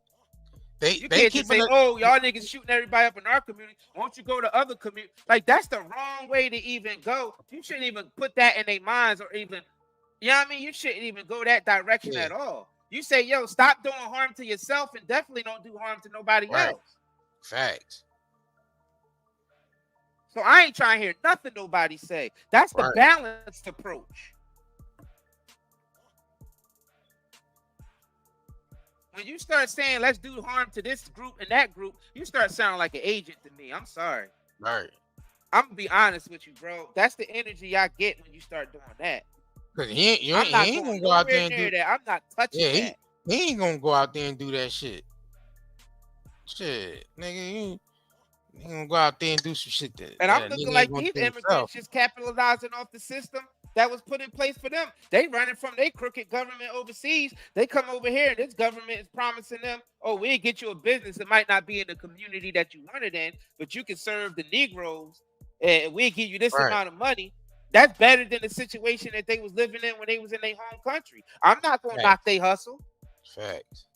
You can't just say, "Oh, y'all niggas shooting everybody up in our community. Won't you go to other community?" Like that's the wrong way to even go. You shouldn't even put that in their minds, or even, you know what I mean. You shouldn't even go that direction at all. You say, "Yo, stop doing harm to yourself, and definitely don't do harm to nobody else." Facts. So I ain't trying to hear nothing nobody say. That's the balanced approach. When you start saying, let's do harm to this group and that group, you start sounding like an agent to me. I'm sorry. Right. I'm going to be honest with you, bro. That's the energy I get when you start doing that. Because he ain't going to go out there and do that. I'm not touching that. He ain't going to go out there and do that shit. Shit, nigga, he ain't going to go out there and do some shit that. And I'm looking like these immigrants just capitalizing off the system that was put in place for them. They running from their crooked government overseas. They come over here and this government is promising them, oh, we'll get you a business. It might not be in the community that you wanted in, but you can serve the Negroes and we'll give you this amount of money. That's better than the situation that they was living in when they was in their home country. I'm not gonna knock they hustle. Facts.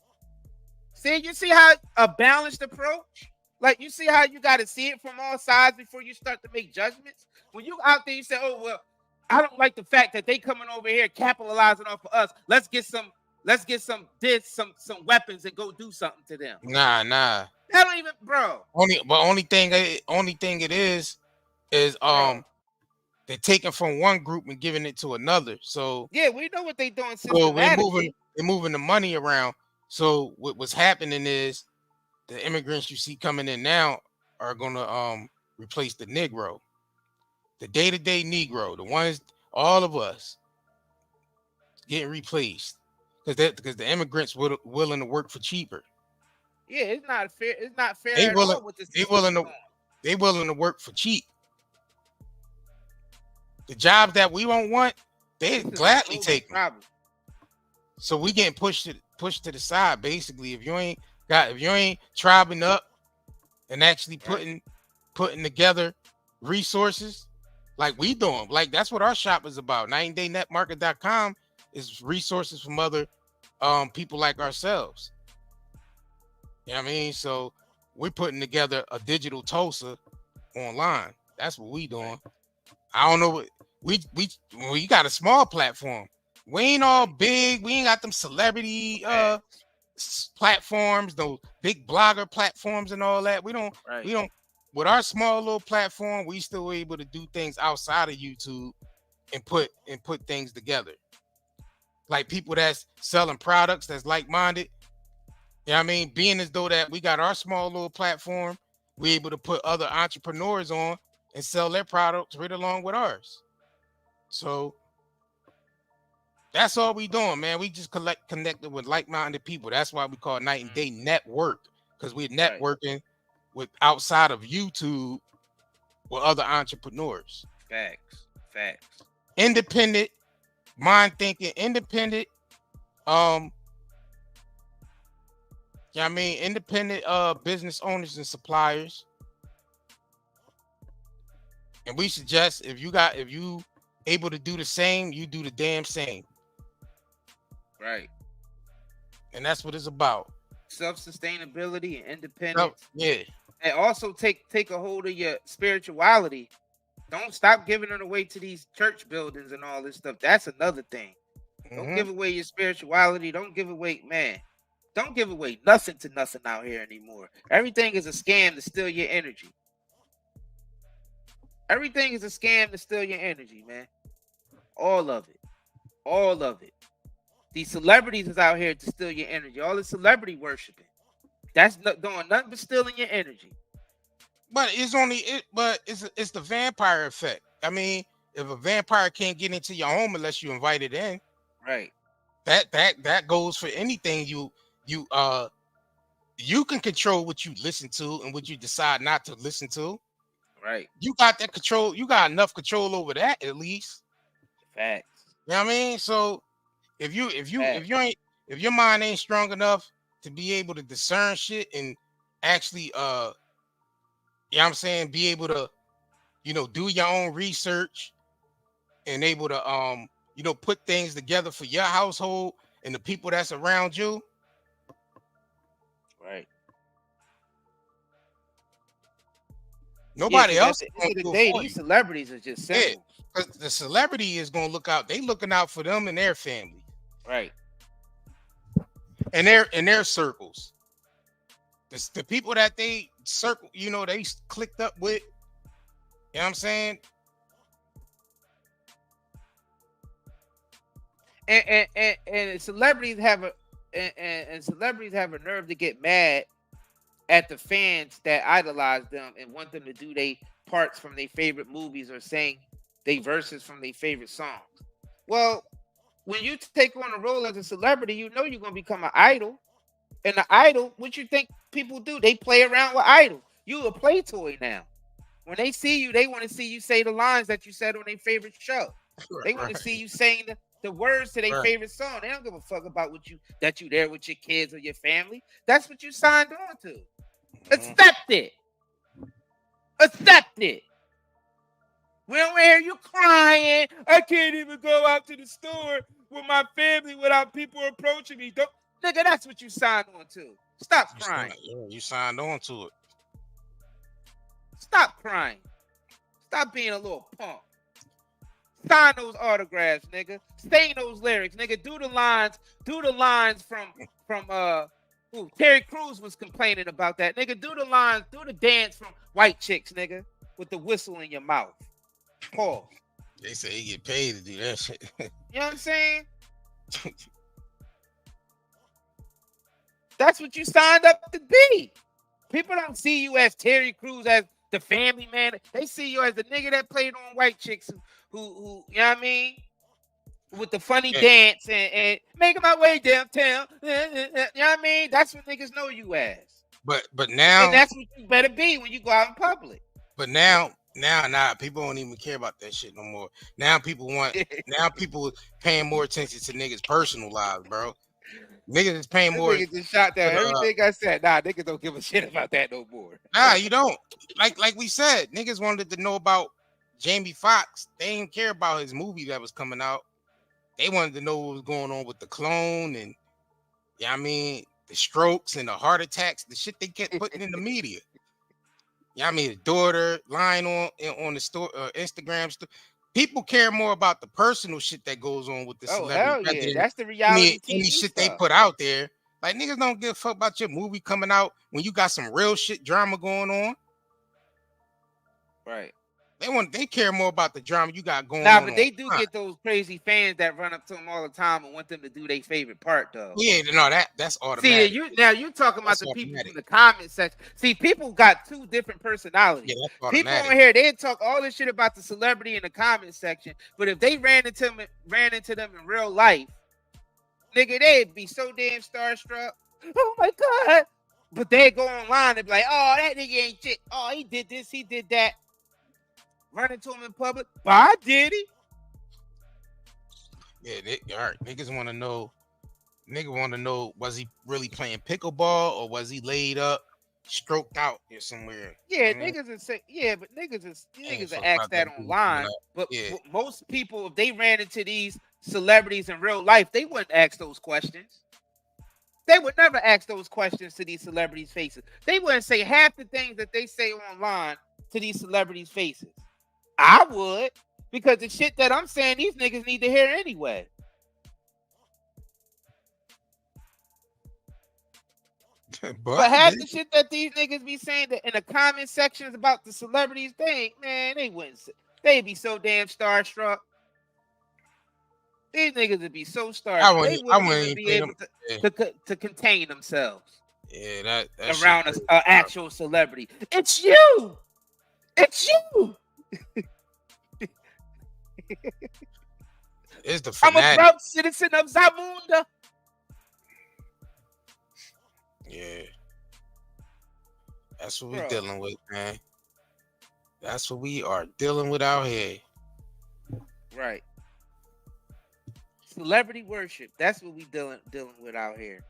See, you see how a balanced approach? Like, you see how you got to see it from all sides before you start to make judgments? When you out there, you say, oh, well, I don't like the fact that they coming over here capitalizing off of us. Let's get some weapons and go do something to them. Nah. I don't even, bro. Only thing it is they're taking from one group and giving it to another. So yeah, we know what they doing so systematically. they're moving the money around. So what's happening is the immigrants you see coming in now are gonna replace the Negro, the day-to-day Negro, the ones, all of us getting replaced because the immigrants willing to work for cheaper. Yeah, it's not fair. It's not fair They at willing, all with this. they willing to work for cheap. The jobs that we don't want, they gladly take them. So we getting pushed to the side. Basically, if you ain't tribing up and actually putting together resources like we doing, like that's what our shop is about. 90daynetmarket.com is resources from other people like ourselves. You know what I mean? So we're putting together a digital Tulsa online. That's what we doing. I don't know what we got a small platform. We ain't all big. We ain't got them celebrity platforms, those big blogger platforms and all that. We don't with our small little platform, we still able to do things outside of YouTube and put things together. Like people that's selling products that's like-minded. You know what I mean? Being as though that we got our small little platform, we able to put other entrepreneurs on and sell their products right along with ours. So that's all we doing, man. We just connected with like-minded people. That's why we call it Night and Day Network, because we're networking with outside of YouTube with other entrepreneurs. Facts. Independent, mind thinking, independent, you know what I mean, independent business owners and suppliers. And we suggest if you able to do the same, you do the damn same. Right. And that's what it's about. Self-sustainability and independence. Yeah. And also take a hold of your spirituality. Don't stop giving it away to these church buildings and all this stuff. That's another thing. Don't give away your spirituality. Don't give away nothing to nothing out here anymore. Everything is a scam to steal your energy. Everything is a scam to steal your energy, man. All of it. These celebrities is out here to steal your energy. All the celebrity worshiping. That's not doing nothing but stealing your energy. But it's the vampire effect. I mean, if a vampire can't get into your home unless you invite it in, right? That goes for anything you can control what you listen to and what you decide not to listen to. Right. You got that control. You got enough control over that at least. Facts. You know what I mean? So if your mind ain't strong enough to be able to discern shit and actually you know what I'm saying, be able to, do your own research and able to put things together for your household and the people that's around you. Right. Nobody else. At the end of the day, these celebrities are just simple. Yeah, because the celebrity is gonna look out. They looking out for them and their family. Right. And their circles. The people that they circle, they clicked up with. You know what I'm saying? And celebrities have a nerve to get mad at the fans that idolize them and want them to do their parts from their favorite movies or sing their verses from their favorite songs. Well, when you take on a role as a celebrity, you're going to become an idol. And the idol, what you think people do? They play around with idol. You a play toy now. When they see you, they want to see you say the lines that you said on their favorite show. They want to see you saying the words to their favorite song. They don't give a fuck about that you there with your kids or your family. That's what you signed on to. Accept it. We don't hear you crying. I can't even go out to the store with my family without people approaching me. Don't, nigga, that's what you signed on to. Stop crying. You signed on to it. Stop crying. Stop being a little punk. Sign those autographs, nigga. Sing those lyrics, nigga. Do the lines from Terry Crews was complaining about that. Nigga, do the lines, do the dance from White Chicks, nigga, with the whistle in your mouth. Pause. They say he get paid to do that shit. You know what I'm saying? That's what you signed up to be. People don't see you as Terry Crews, as the family man. They see you as the nigga that played on White Chicks who you know what I mean? With the funny dance and making my way downtown. You know what I mean? That's what niggas know you as. But now, and that's what you better be when you go out in public. But now, people don't even care about that shit no more. Now people paying more attention to niggas' personal lives, bro. Niggas is paying more. Niggas just shot down everything I said. Nah, niggas don't give a shit about that no more. Nah, you don't. Like we said, niggas wanted to know about Jamie Foxx. They didn't care about his movie that was coming out. They wanted to know what was going on with the clone and, you know what I mean, the strokes and the heart attacks, the shit they kept putting in the media. You know what I mean? His daughter lying on the store, Instagram. People care more about the personal shit that goes on with the celebrity. Hell yeah. That's the reality Any TV shit stuff. they put out there. Like, niggas don't give a fuck about your movie coming out when you got some real shit drama going on. Right. They care more about the drama you got going on. Nah, but they do get those crazy fans that run up to them all the time and want them to do their favorite part, though. Yeah, no, that's automatic. See, you're talking about the people from the comment section. See, people got two different personalities. Yeah, that's people automatic. on here, they talk all this shit about the celebrity in the comment section, but if they ran into them in real life, nigga, they'd be so damn starstruck. Oh my god! But they go online and be like, "Oh, that nigga ain't shit. Oh, he did this, he did that." Run into him in public. Bye, did he? Yeah, all right. Niggas want to know. Nigga want to know, was he really playing pickleball or was he laid up, stroked out or somewhere? Yeah, Mm-hmm. niggas would say, yeah, but niggas will ask that online. But most people, if they ran into these celebrities in real life, they wouldn't ask those questions. They would never ask those questions to these celebrities' faces. They wouldn't say half the things that they say online to these celebrities' faces. I would, because the shit that I'm saying, these niggas need to hear anyway. But half the shit that these niggas be saying that in the comment sections about the celebrities thing, man, they wouldn't say. They'd be so damn starstruck. These niggas would be so starstruck. They wouldn't even be able to contain themselves. Yeah, that around an actual celebrity. It's you. It's you. It's the I'm a fanatic. proud citizen of Zamunda. Yeah. That's what we're dealing with, man. That's what we are dealing with out here. Right. Celebrity worship. That's what we dealing with out here.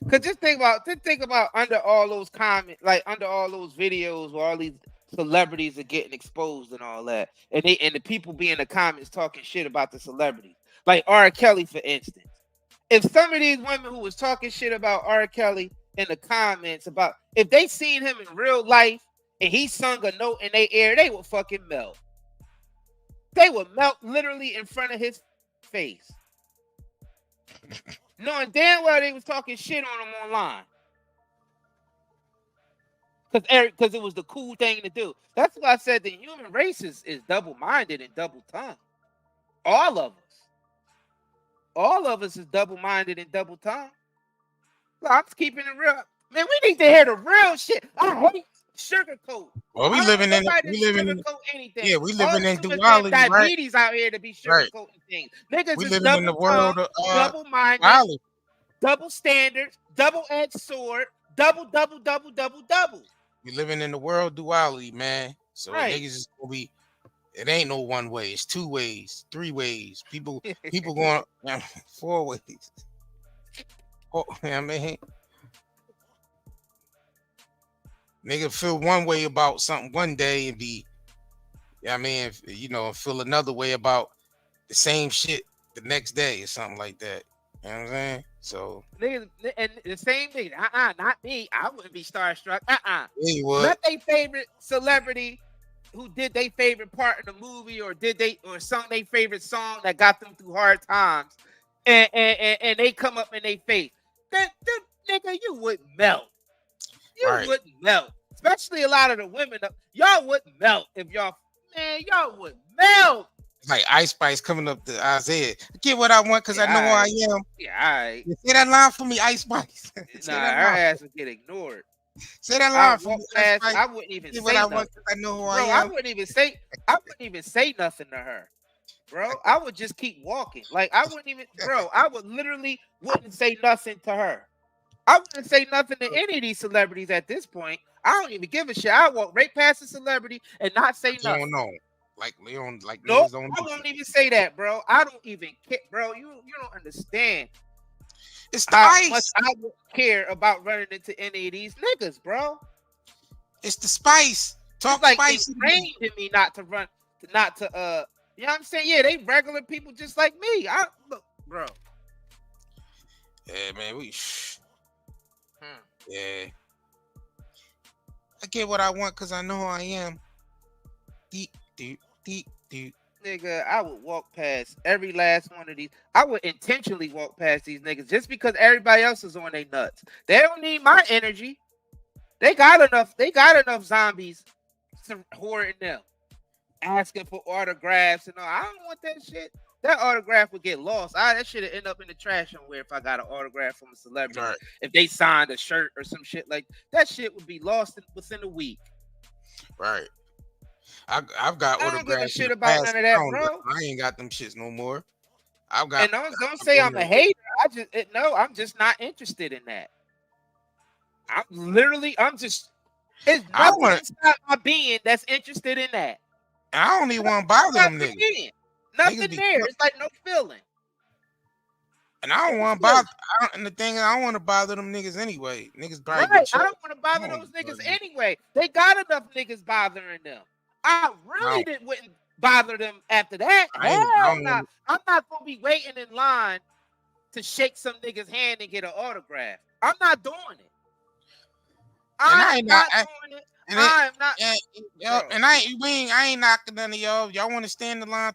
Cause just think about under all those comments, like under all those videos where all these celebrities are getting exposed and all that, and the people be in the comments talking shit about the celebrities, like R. Kelly, for instance. If some of these women who was talking shit about R. Kelly in the comments about, if they seen him in real life and he sung a note in their ear, they would fucking melt. They would melt literally in front of his face. Knowing damn well they was talking shit on him online. Because it was the cool thing to do. That's why I said the human race is double-minded and double-tongued. All of us. All of us is double-minded and double-tongued. I'm just keeping it real. Man, we need to hear the real shit. I hate sugarcoat. Well, we living in anything. Yeah, we living in All the duality, right? diabetes out here to be sugarcoating things. Niggas We is living in the world of double-minded, duality. double standards, double-edged sword, double. We living in the world of duality, man. So Right. niggas is gonna be. It ain't no one way. It's two ways, three ways. People going 4 ways. Oh, you know what I mean, Nigga feel one way about something one day and be, feel another way about the same shit the next day or something like that. You know what I'm saying? So Niggas, and the same thing. Not me. I wouldn't be starstruck. yeah, you would. Let their favorite celebrity who did their favorite part in the movie or sung their favorite song that got them through hard times, and they come up in their face. Then nigga, you wouldn't melt. You wouldn't melt. Especially a lot of the women. Y'all wouldn't melt if y'all would melt. Like Ice Spice coming up to Isaiah. I get what I want because I know who I am. Yeah, all right. Say that line for me, Ice Spice. Nah, her ass would get ignored. Say that line for me, Ice Spice. I wouldn't even say what I nothing. want 'cause I know who I Bro, am. I wouldn't even say nothing to her. Bro, I would just keep walking. Like I would literally wouldn't say nothing to her. I wouldn't say nothing to any of these celebrities at this point. I don't even give a shit. I walk right past the celebrity and not say nothing. You don't know. Like Leon, Nope, I won't even say that, bro. I don't even care, bro. You don't understand. It's the how ice. much I would care about running into any of these niggas, bro. It's the spice. Talk like spice. ingrained in me not to you know what I'm saying? Yeah, they regular people just like me. Look, bro. Yeah, man, yeah. I get what I want because I know who I am. Deep. Nigga, I would walk past every last one of these. I would intentionally walk past these niggas just because everybody else is on their nuts. They don't need my energy. They got enough zombies hoarding them, asking for autographs and all. I don't want that shit. That autograph would get lost. That shit would end up in the trash somewhere if I got an autograph from a celebrity. Right. If they signed a shirt or some shit like that, shit would be lost within a week. Right. I've got I don't give a autographs. shit about none of that, bro. I ain't got them shits no more. I've got. And don't say I'm a hater. I'm just not interested in that. It's nothing inside my being that's interested in that. I don't even want to bother them niggas. Nothing there. It's like no feeling. And I don't want to bother. And the thing is, I don't want to bother them niggas anyway. Niggas probably Right. I don't want to bother those niggas anyway. They got enough niggas bothering them. I really wouldn't bother them after that. Hell nah. I'm not gonna be waiting in line to shake some nigga's hand and get an autograph. I'm not doing it. I ain't knocking none of y'all. Y'all want to stand in line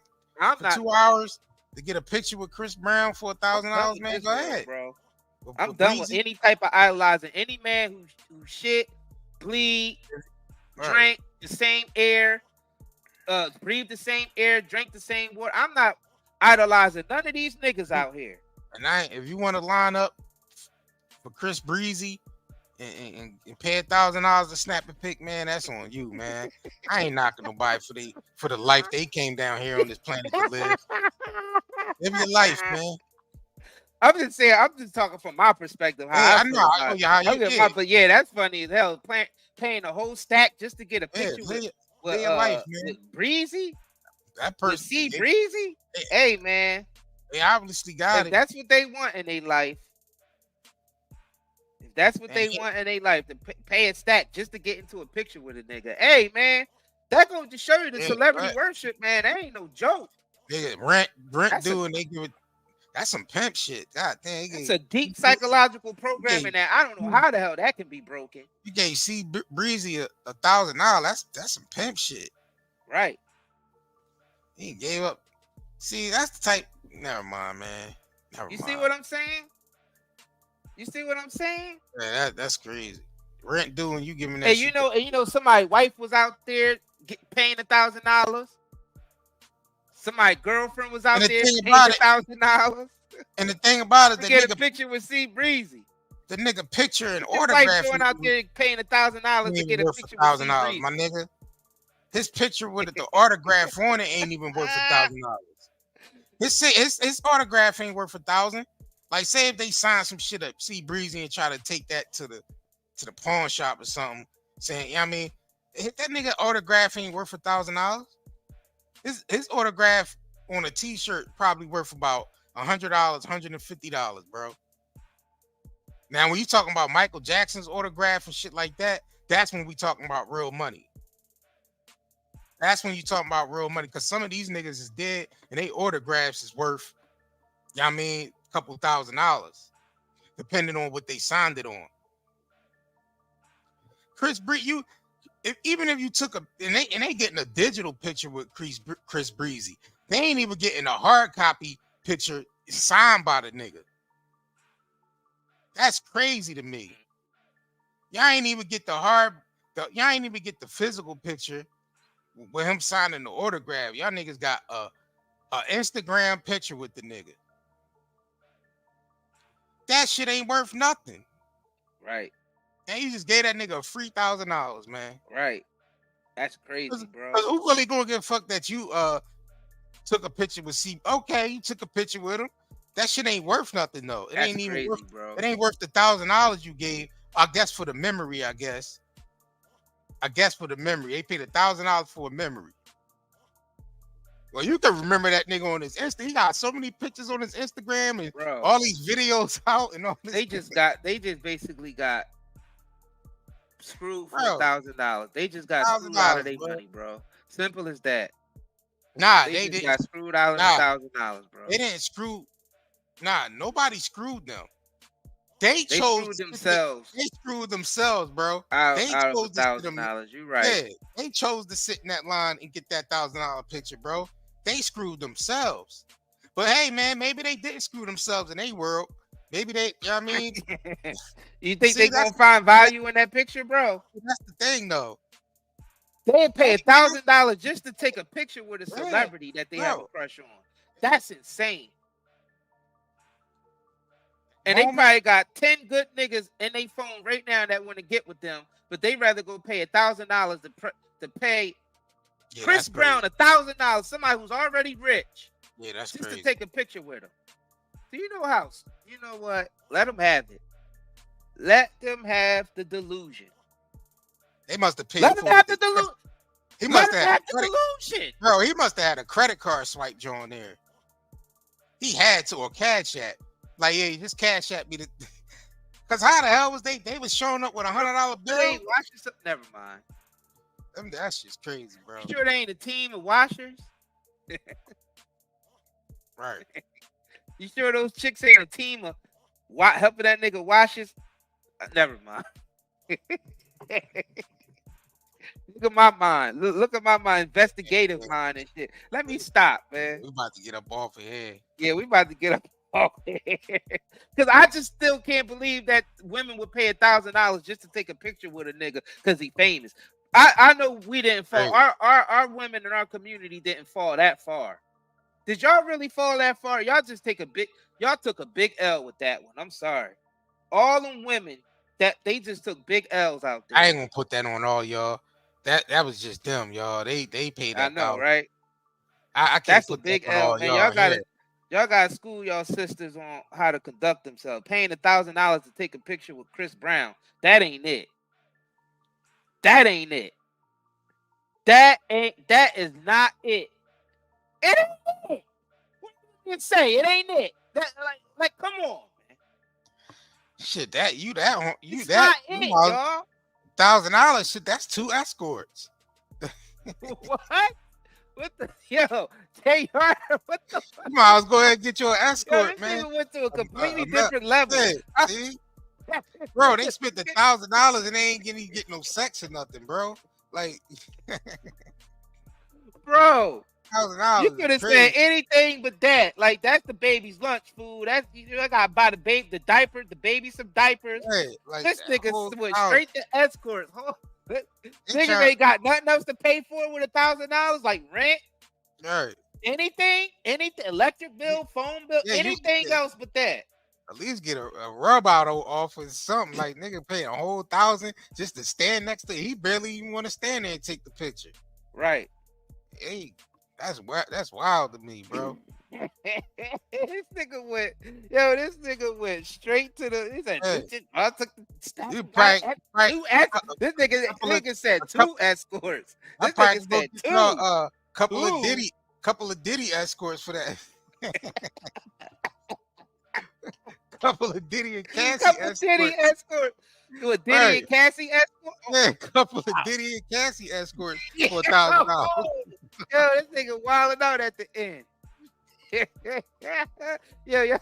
for 2 hours to get a picture with Chris Brown for $1,000, man? Go ahead, bro. I'm done with any type of idolizing. Any man who shit, bleed, drank the same air, breathe the same air, drink the same water. I'm not idolizing none of these niggas out here. And if you want to line up for Chris Breezy and pay $1,000 to snap a pic, man, that's on you, man. I ain't knocking nobody for the life they came down here on this planet to live. Live your life, man. I'm just saying. I'm just talking from my perspective. I know but yeah, that's funny as hell. Paying a whole stack just to get a picture with your life, man. With Breezy. That person, see Breezy. Hey, man. They obviously got it. That's what they want in their life. If that's what they want in their life, to pay a stack just to get into a picture with a nigga. Hey, man, that goes to show you the celebrity worship, man. That ain't no joke. Rent due and they give it. That's some pimp shit. God damn. It's a deep psychological programming that I don't know how the hell that can be broken. You gave C Breezy $1,000. That's some pimp shit. Right. He gave up. See, that's the type. Never mind, man. You see what I'm saying? You see what I'm saying? Yeah, that's crazy. Rent due and you giving that. Hey, shit you know, somebody's wife was out there paying $1,000. Somebody's girlfriend was out there paying $1,000. And the thing about it, the nigga, get a picture with C Breezy. The nigga picture and autograph. Like going out there paying $1,000 to get a picture with C Breezy. My nigga. His picture with the autograph on it ain't even worth $1,000. His autograph ain't worth $1,000. Like, say if they sign some shit up, C Breezy, and try to take that to the pawn shop or something, saying, you know what I mean, that nigga autograph ain't worth $1,000. His autograph on a t-shirt probably worth about $100, $150, bro. Now, when you talking about Michael Jackson's autograph and shit like that, That's when we talking about real money. That's when you talking about real money, because some of these niggas is dead and they autographs is worth, you know what I mean, a couple $1,000, depending on what they signed it on. Chris Breezy, even if you took and they getting a digital picture with Chris Breezy, they ain't even getting a hard copy picture signed by the nigga. That's crazy to me. Y'all ain't even get y'all ain't even get the physical picture with him signing the autograph. Y'all niggas got a Instagram picture with the nigga. That shit ain't worth nothing. Right. And you just gave that nigga a free $1,000, man. Right. That's crazy, bro. Cause who really gonna give a fuck that you took a picture with C? Okay, you took a picture with him. That shit ain't worth nothing though. It That's ain't even crazy, worth, bro. It ain't worth the $1,000 you gave. I guess for the memory. I guess for the memory. They paid $1,000 for a memory. Well, you can remember that nigga on his Insta. He got so many pictures on his Instagram and Bro. all these videos out and all this. They just basically got screwed for $1,000. They just got screwed out of their money, bro. Simple as that. Nah, they just didn't got screwed out of $1,000, bro. They didn't screw. Nah, nobody screwed them. They screwed themselves. They screwed themselves, bro. They Out chose of to sit $1,000. You right. Yeah, they chose to sit in that line and get that $1,000 picture, bro. They screwed themselves. But hey, man, maybe they didn't screw themselves in their world. Maybe they, you know what I mean? You think they gonna find value in that picture, bro? That's the thing, though. They pay $1,000 just to take a picture with a celebrity that they have a crush on. That's insane. And they probably got 10 good niggas in their phone right now that want to get with them, but they rather go pay $1,000 to pay Chris Brown $1,000, somebody who's already rich. Yeah, that's just crazy. To take a picture with him. Do you know how? You know what? Let them have it. Let them have the delusion. They must have paid. Let them have the delusion. He must have had the delusion. Bro, he must have had a credit card swipe on there. He had to, or Cash App. Like, yeah, just Cash App me the. Because how the hell was they was showing up with $100 bill? Wait, watch yourself. Never mind. That shit's crazy, bro. You sure they ain't a team of washers? Right. You sure those chicks ain't a team of helping that nigga wash his? Never mind. Look at my mind. Look at my mind. Investigative mind and shit. Let me stop, man. We about to get up off of here. Yeah, we about to get up off here. Because I just still can't believe that women would pay $1,000 just to take a picture with a nigga because he famous. I know we didn't fall. Our women in our community didn't fall that far. Did y'all really fall that far? Y'all just took a big L with that one. I'm sorry. All them women that they just took big L's out there. I ain't gonna put that on all y'all. That was just them, y'all. They paid that. I know, right? I can't That's put a big that on L, all man. y'all. Y'all gotta school y'all sisters on how to conduct themselves. Paying $1,000 to take a picture with Chris Brown. That ain't it. That ain't it. That is not it. It ain't it. What you say? It ain't it. That like come on, man. Shit, It's not it, y'all. $1,000 shit. That's 2 escorts. What? What the JR? What the fuck? You might as well go ahead and get your escort, This man. nigga went to a completely different level. See? Bro, they spent $1,000 and they ain't getting no sex or nothing, bro. Like, bro, $1,000. you could have said anything but that. Like, that's the baby's lunch food. That's I gotta buy the baby some diapers. Hey, like this nigga went house. straight to escorts. Niggas ain't got nothing else to pay for with $1,000, like rent. Right. Anything, electric bill, phone bill, anything else but that. At least get a rub out off or something. Like, nigga paying a whole $1,000 just to stand next to. He barely even want to stand there and take the picture. Right. Hey, that's wild to me, bro. This nigga went straight to the. He said, I took the stop. This nigga said 2 escorts. This nigga said 2. Couple of Diddy escorts for that. couple of Diddy and Cassie Couple escorts. Diddy escorts. You a Diddy Right. and Cassie escort? Yeah, a couple of Diddy and Cassie escorts for Yeah, $1,000. Yo, this nigga wilding out at the end. Yo.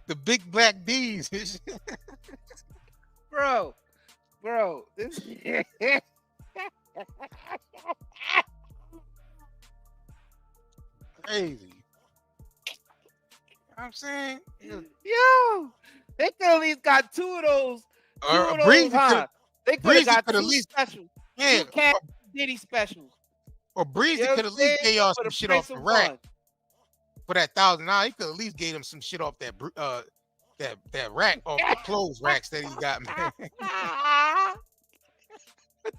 The big black D's. Bro, this crazy. You know what I'm saying? Yo, they could at least got two of those. Or Breezy huh? They could have got two specials. Yeah, Two Cat Diddy specials. or Breezy You know could what at I'm least saying? gave y'all For some the shit off price the of rack one. for that $1,000. He could at least gave him some shit off that that rack off the clothes racks that he got, man.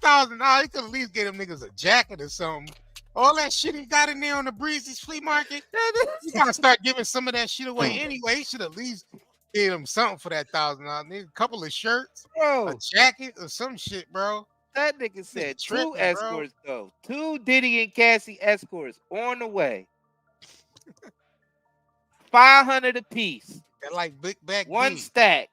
$1,000. He could at least get them niggas a jacket or something. All that shit he got in there on the Breezy's flea market, you gotta start giving some of that shit away anyway. He should at least give him something for that $1,000. A couple of shirts, a jacket, or some shit, bro. That nigga said tripping, two bro. escorts though. Two Diddy and Cassie escorts on the way. 500 apiece. That like big back One D. stack.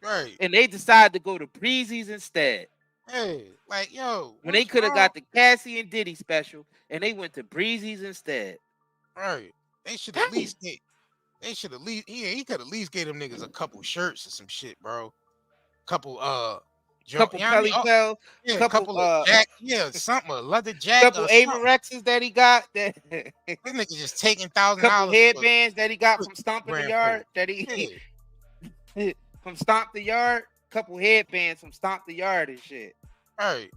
Right. And they decided to go to Breezy's instead. Hey, like yo, When they could have got the Cassie and Diddy special, and they went to Breezy's instead. Right. They should at least get. They should at least. Yeah, he could at least get them niggas a couple shirts or some shit, bro. Couple Couple Pelly Bell, yeah, couple of jack, yeah, something, a leather jacket, couple or something. Averexes that he got. That This nigga just taking $1,000. couple headbands that he got from Stomping the grand Yard. coat. That he from Stomp the Yard. Couple headbands from Stomp the Yard and shit. Right.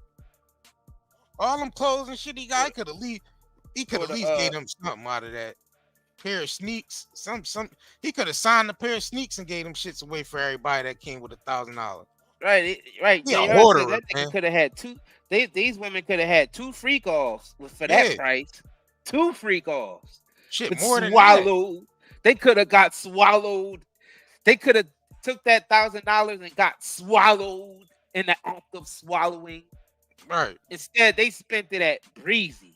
All them clothes and shit he got, he could at least gave him something out of that. Pair of sneaks, some. He could have signed a pair of sneaks and gave them shits away for everybody that came with $1,000. Right. Yeah, JR order said that it, man. nigga could have had two. These women could have had two freak offs for that Yeah. price. Two freak offs. Shit, But more than swallowed. They could have got swallowed. They could have took that $1,000 and got swallowed in the act of swallowing. Right. Instead, they spent it at Breezy's.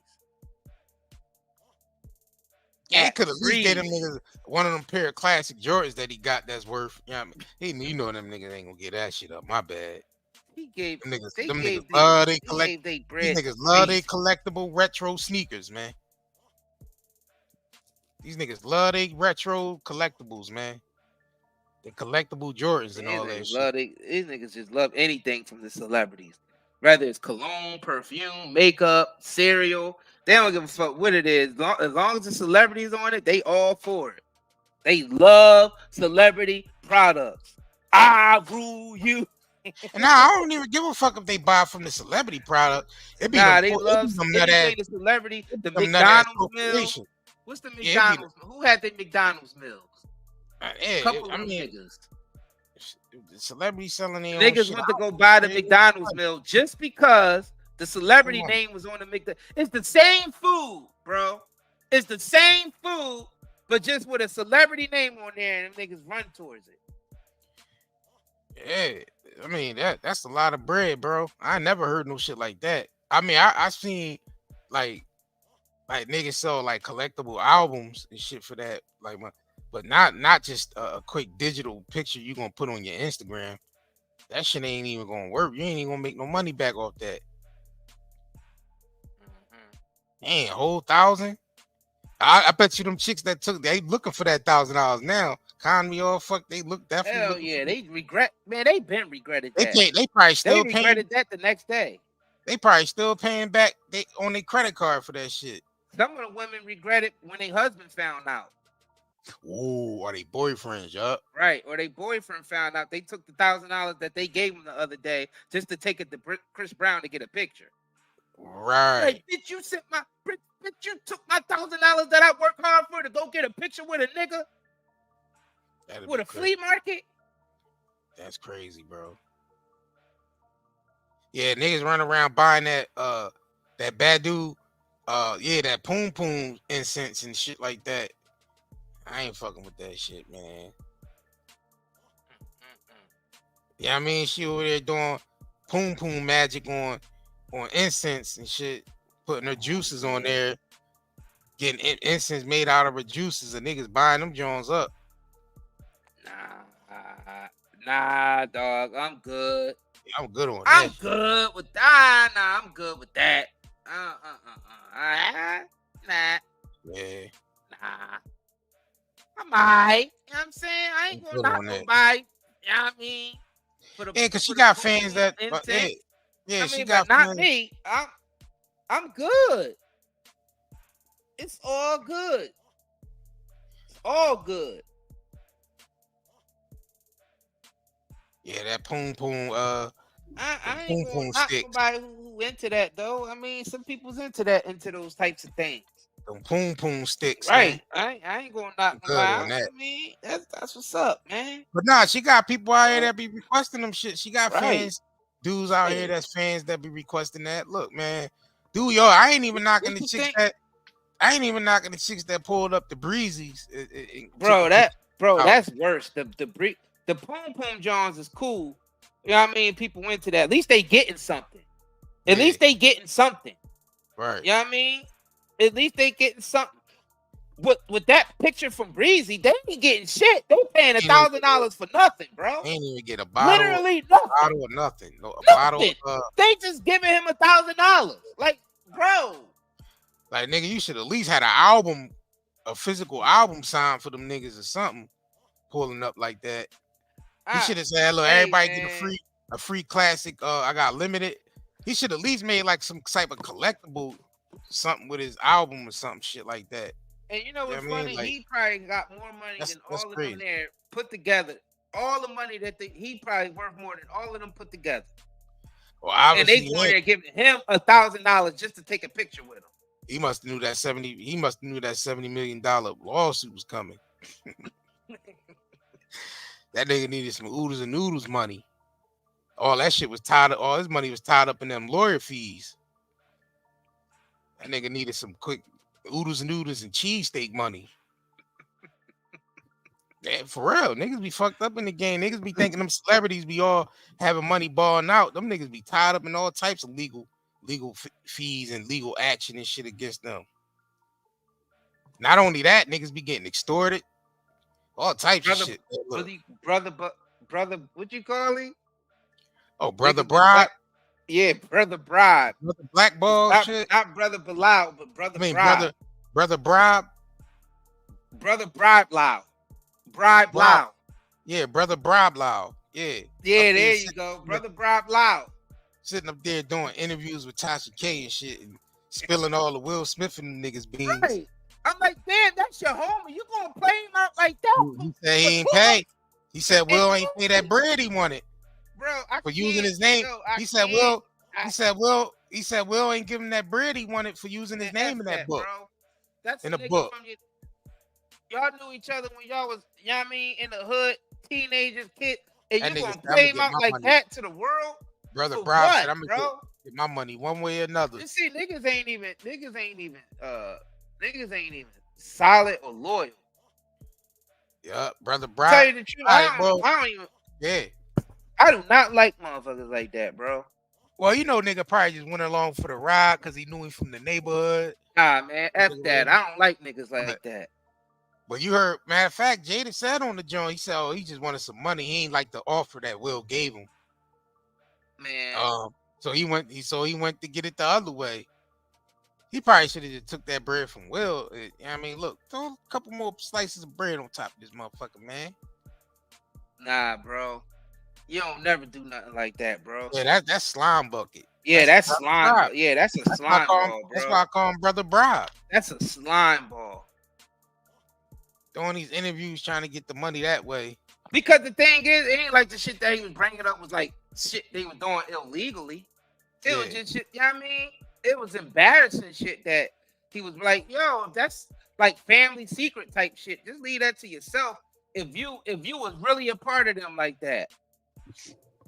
Yeah, he could have Breezy. gave them niggas one of them pair of classic Jordans that he got that's worth. You know what I mean? You know them niggas ain't gonna get that shit up. My bad. He gave. Them niggas, They them gave niggas love they they collect. gave they These bread. niggas love they collectible retro sneakers, man. These niggas love they retro collectibles, man. The collectible Jordans and all that shit. These niggas just love anything from the celebrities. Whether it's cologne, perfume, makeup, cereal. They don't give a fuck what it is. As long as the celebrity's on it, they all for it. They love celebrity products. I rule you. And now I don't even give a fuck if they buy from the celebrity product. It be Nah, them, they it be love them nut ass, anything the celebrity. The them nut ass McDonald's meal. corporation. What's the Yeah, it be McDonald's? Who had the McDonald's meals? Couple I of mean, niggas. the celebrity selling their own Niggas shit. went to go buy the McDonald's meal just because the celebrity Come on. name was on the McDonald's. It's the same food, bro. It's the same food, but just with a celebrity name on there, and them niggas run towards it. Yeah, I mean that's a lot of bread, bro. I never heard no shit like that. I mean, I seen like niggas sell like collectible albums and shit for that, like, but not just a quick digital picture you gonna put on your Instagram. That shit ain't even gonna work. You ain't even gonna make no money back off that. Ain't a whole 1,000. I bet you them chicks that they looking for that $1,000 now. Con me all fuck. They look definitely. Hell looking yeah, for they regret. Man, they been regretted They that. can't. They probably still They paying. regretted that the next day. They probably still paying back on their credit card for that shit. Some of the women regret it when their husband found out. Ooh, are they boyfriends? Yup. Right, or their boyfriend found out. They took the $1,000 that they gave him the other day just to take it to Chris Brown to get a picture. Right. Like, bitch, you took my $1,000 that I worked hard for to go get a picture with a nigga That'd with be a crazy. flea market. That's crazy, bro. Yeah, niggas run around buying that Badu, that Poom Poom incense and shit like that. I ain't fucking with that shit, man. Yeah, I mean, she over there doing Poom Poom magic on incense and shit, putting her juices on there, getting incense made out of her juices, and niggas buying them Jones up. Nah, dog. I'm good. Yeah, I'm good on I'm that. good with that. Nah, I'm good with that. Nah. Yeah. Nah. I'm alright. You know what I'm saying? I ain't gonna Good knock on that. nobody. You know what I mean? Yeah, because she got fans that I she mean, got but not fans. me. I'm good. It's all good. It's all good. Yeah, that poom poom I poom ain't gonna poom knock sticks. nobody who into that though. I mean, some people's into those types of things. Them poom poom sticks, Right. man. I ain't gonna knock I'm good nobody. on that. I mean, that's what's up, man. But nah, she got people out here that be requesting them shit. She got Right. fans, dudes out here Right. that's fans that be requesting that. Look, man, dude, yo, I ain't even knocking What the you chicks think? that I ain't even knocking the chicks that pulled up the breezies. Bro, that's worse. The Poom Poom Johns is cool. You know what I mean? People into that. At least they getting something. At least they getting something. Right. You know what I mean? At least they getting something. With that picture from Breezy, they ain't getting shit. They paying $1,000 for nothing, bro. They ain't even get a bottle. Literally nothing. Bottle of nothing. No, a Nothing. bottle. They just giving him $1,000. Like, bro. Like, nigga, you should at least had an album, a physical album signed for them niggas or something. Pulling up like that. He should have said, look, everybody get a free classic. I got limited. He should at least made like some type of collectible something with his album or something shit like that. And you know what's what I mean? funny? Like, he probably got more money than that's all of crazy. them there put together. All the money that he probably worth more than all of them put together. Well, And they obviously, going there giving him $1,000 just to take a picture with him. he must have knew that $70 million lawsuit was coming. That nigga needed some oodles and noodles money. All that shit was tied up. All his money was tied up in them lawyer fees. That nigga needed some quick oodles and noodles and cheesesteak money. Yeah, for real. Niggas be fucked up in the game. Niggas be thinking them celebrities be all having money balling out. Them niggas be tied up in all types of legal fees and legal action and shit against them. Not only that, niggas be getting extorted. All types of shit. Brother, what you call him? Oh, brother bribe. Yeah, brother bribe. Brother blackball shit. Not brother Bilal, but brother bribe. brother bribe. Brother bribe loud. Bribe loud. Yeah, brother bribe loud. Yeah. Yeah, there you go. Brother bribe loud. Sitting up there doing interviews with Tasha K and shit and spilling all the Will Smith and them niggas beans. Right. I'm like, damn, that's your homie. You gonna play him out like that? He said he ain't pay. He said Will ain't pay that bread he wanted. Bro, for using his name. He said Will ain't giving that bread he wanted for using his name in that book. Bro. That's in the book. Y'all knew each other when y'all was, you know what I mean, in the hood, teenagers, kids, and That you nigga gonna said, play "I'ma him out get my like money." that to the world? Brother For Brian what, said, I'm gonna get my money one way or another. You see, niggas ain't even solid or loyal. Yeah, brother Tell Brian. you the truth, I don't even. Yeah. I do not like motherfuckers like that, bro. Well, you know, nigga probably just went along for the ride because he knew him from the neighborhood. Nah, man, F that. I don't like niggas like that. But you heard, matter of fact, Jada said on the joint, he said, oh, he just wanted some money. He ain't like the offer that Will gave him. Man. So he went to get it the other way. He probably should have just took that bread from Will. I mean, look, throw a couple more slices of bread on top of this motherfucker, man. Nah, bro. You don't never do nothing like that, bro. Yeah, that's slime bucket. Yeah, that's slime. Bribe. Yeah, that's a slime ball, bro. That's why I call him Brother Bribe. That's a slime ball. Doing these interviews trying to get the money that way. Because the thing is, it ain't like the shit that he was bringing up was like shit they were doing illegally. It was just shit, you know what I mean? It was embarrassing shit that he was like, yo, that's like family secret type shit. Just leave that to yourself. If you was really a part of them like that.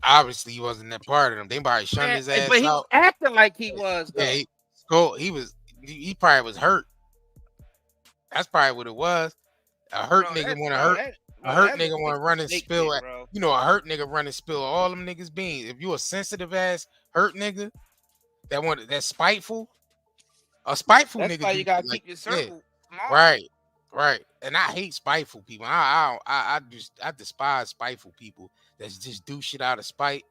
Obviously, he wasn't that part of them. They probably shunned his ass but he was out. acting like he was. Though. Yeah, he probably was hurt. That's probably what it was. A hurt nigga want to hurt. A hurt nigga want to run and spill. You know, a hurt nigga run and spill all them niggas beans. If you a sensitive ass hurt nigga, that's spiteful. A spiteful That's nigga why do you gotta shit like keep your yeah. circle small. Right. And I hate spiteful people. I despise spiteful people that just do shit out of spite,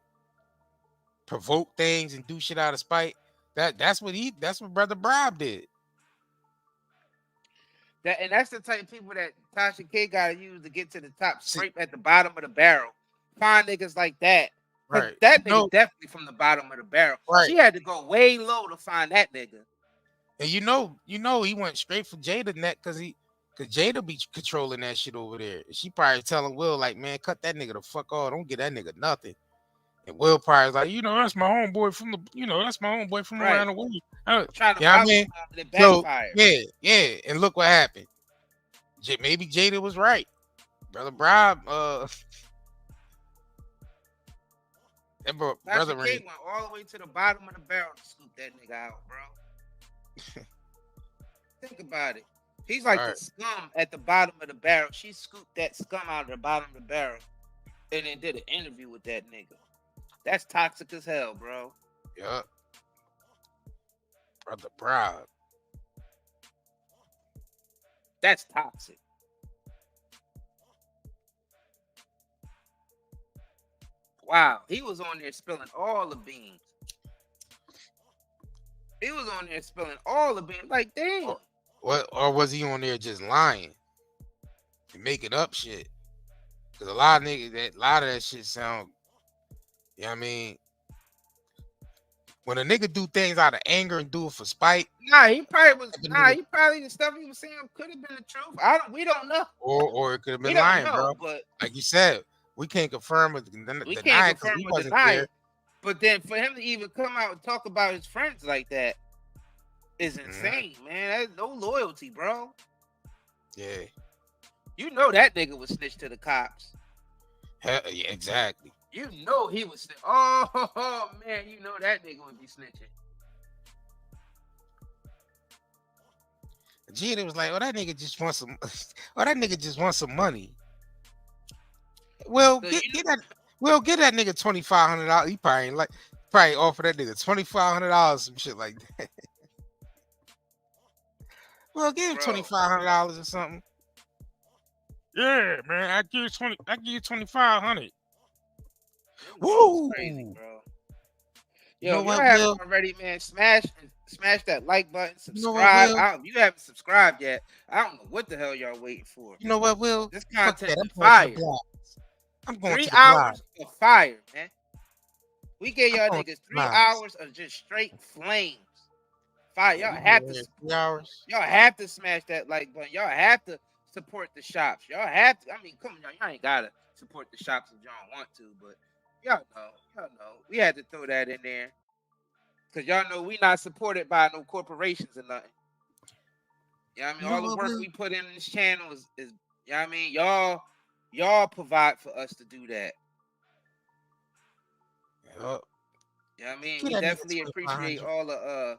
provoke things and do shit out of spite. That's what Brother Bribe did. And that's the type of people that Tasha K gotta use to get to the top, scrape at the bottom of the barrel. Find niggas like that. Cause Right. that nigga definitely from the bottom of the barrel. Right. She had to go way low to find that nigga. And you know he went straight for Jada neck because Jada be controlling that shit over there. She probably telling Will, like, man, cut that nigga the fuck off. Don't get that nigga nothing. And Will probably is like, that's my homeboy from around the way. Trying to Yeah, I vouch mean, for him, it so backfired. yeah. And look what happened. Maybe Jada was right. Brother Bribe, that brother Tasha K Ray. went all the way to the bottom of the barrel to scoop that nigga out, bro. Think about it. He's like the scum at the bottom of the barrel. She scooped that scum out of the bottom of the barrel and then did an interview with that nigga. That's toxic as hell, bro. Yup. Brother Bribe. That's toxic. Wow. He was on there spilling all the beans. He was on there spilling all the beans. Like, damn. Or was he on there just lying and making up shit? Because a lot of that shit sound, you know what I mean? When a nigga do things out of anger and do it for spite. He probably the stuff he was saying could have been the truth. We don't know. Or it could have been We don't lying, know, bro. but like you said, we can't confirm or deny it because we wasn't there. But then for him to even come out and talk about his friends like that is insane, man. That's no loyalty, bro. Yeah. You know that nigga was snitched to the cops. Yeah, exactly. You know he was oh man, you know that nigga would be snitching. Gina was like, that nigga just wants some money. Well, get that nigga $2,500. He probably offer that nigga $2,500, some shit like that. Well, give him $2,500 or something. Yeah, man, I give you $2,500. Woo! Crazy, bro. Yo, You know if what, you haven't Will? already, man, smash that like button, subscribe. You know what, Will? You haven't subscribed yet. I don't know what the hell y'all waiting for. You know what, Will? This Fuck content that. is fire. I'm going 3 to the block. hours of fire, man. We gave y'all going niggas to 3 the hours of just straight flames. Fire. Y'all have to 3 hours. Y'all have to smash that like button. Y'all have to support the shops. Y'all have to. I mean, come on, y'all ain't gotta support the shops if y'all don't want to, but y'all know. We had to throw that in there. Cause y'all know we not supported by no corporations or nothing. You know what I mean? All the work we put in this channel is you know what I mean? Y'all provide for us to do that. Yep. You know what I mean? Get We that nigga definitely appreciate 2,500.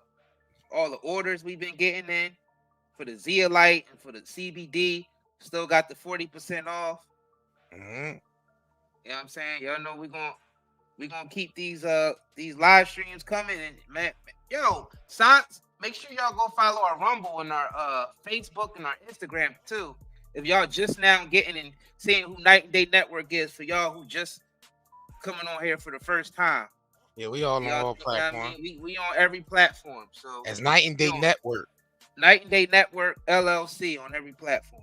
all the orders we've been getting in for the Zeolite and for the CBD. Still got the 40% off. Mm-hmm. You know what I'm saying? Y'all know we gonna keep these live streams coming, and man, yo, make sure y'all go follow our Rumble and our Facebook and our Instagram too. If y'all just now getting and seeing who Night and Day Network is, for y'all who just coming on here for the first time. Yeah, we all on all platforms. You know what I mean? We on every platform. So as Night and Day Network. Night and Day Network LLC on every platform.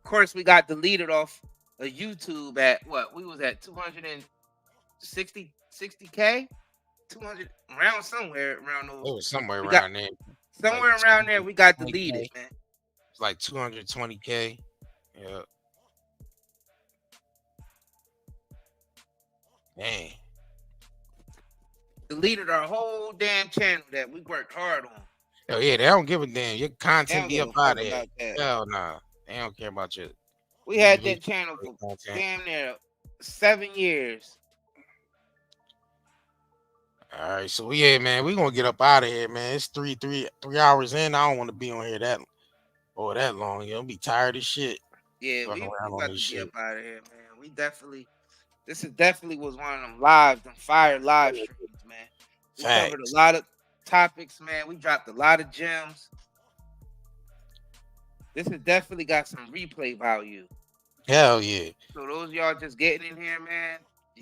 Of course, we got deleted off of YouTube at what? We was at 260K? 200 around somewhere around those. It was somewhere around there. Somewhere like around there we got deleted, man. It's like 220K. Yeah. Dang. Deleted our whole damn channel that we worked hard on. Oh yeah, they don't give a damn. Your content be up out of here. That. Hell nah. They don't care about you. We had that channel for damn near 7 years. All right, so yeah, man, we gonna get up out of here, man. It's three hours in. I don't want to be on here that long. You'll be tired as shit. Yeah, we about to shit. get up out of here, man. This definitely was one of them fire live streams, man. We covered a topics, man. We dropped a lot of gems. This has definitely got some replay value. Hell yeah. So those of y'all just getting in here, man,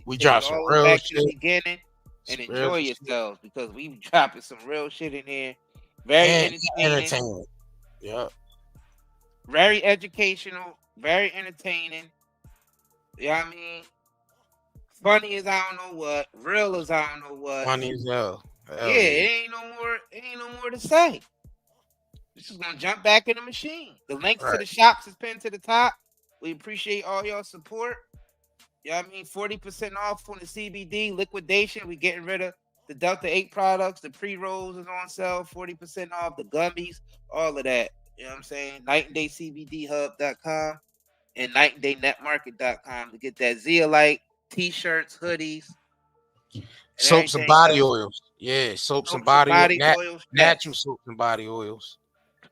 We take dropped it some all the way real back to the shit. beginning and Some enjoy real shit. yourselves because we dropping some real shit in here. Very And entertaining. entertaining. Yeah. Very educational, very entertaining. You know what I mean? Funny as I don't know what, real as I don't know what. Funny as hell. Hell Yeah, it ain't no more to say. This is gonna jump back in the machine. The links to the shops is pinned to the top. We appreciate all y'all support. You know what I mean? 40% off on the CBD liquidation. We getting rid of the Delta 8 products. The pre-rolls is on sale, 40% off. The gummies, all of that. You know what I'm saying? NightandDayCBDHub.com and NightandDayNetMarket.com to get that Zeolite, t-shirts, hoodies, soaps and body oils. Yeah, soaps and body oils. Natural soaps and body oils.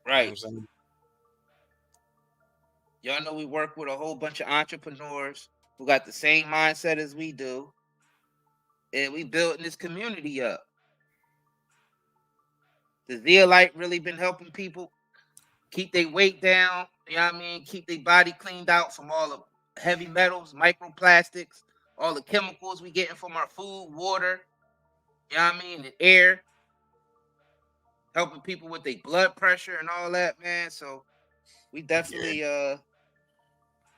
Right. You know what I'm saying? Y'all know we work with a whole bunch of entrepreneurs who got the same mindset as we do. And we building this community up. The Zeolite really been helping people keep their weight down. You know what I mean? Keep their body cleaned out from all the heavy metals, microplastics, all the chemicals we getting from our food, water, you know what I mean, the air. Helping people with their blood pressure and all that, man. So we definitely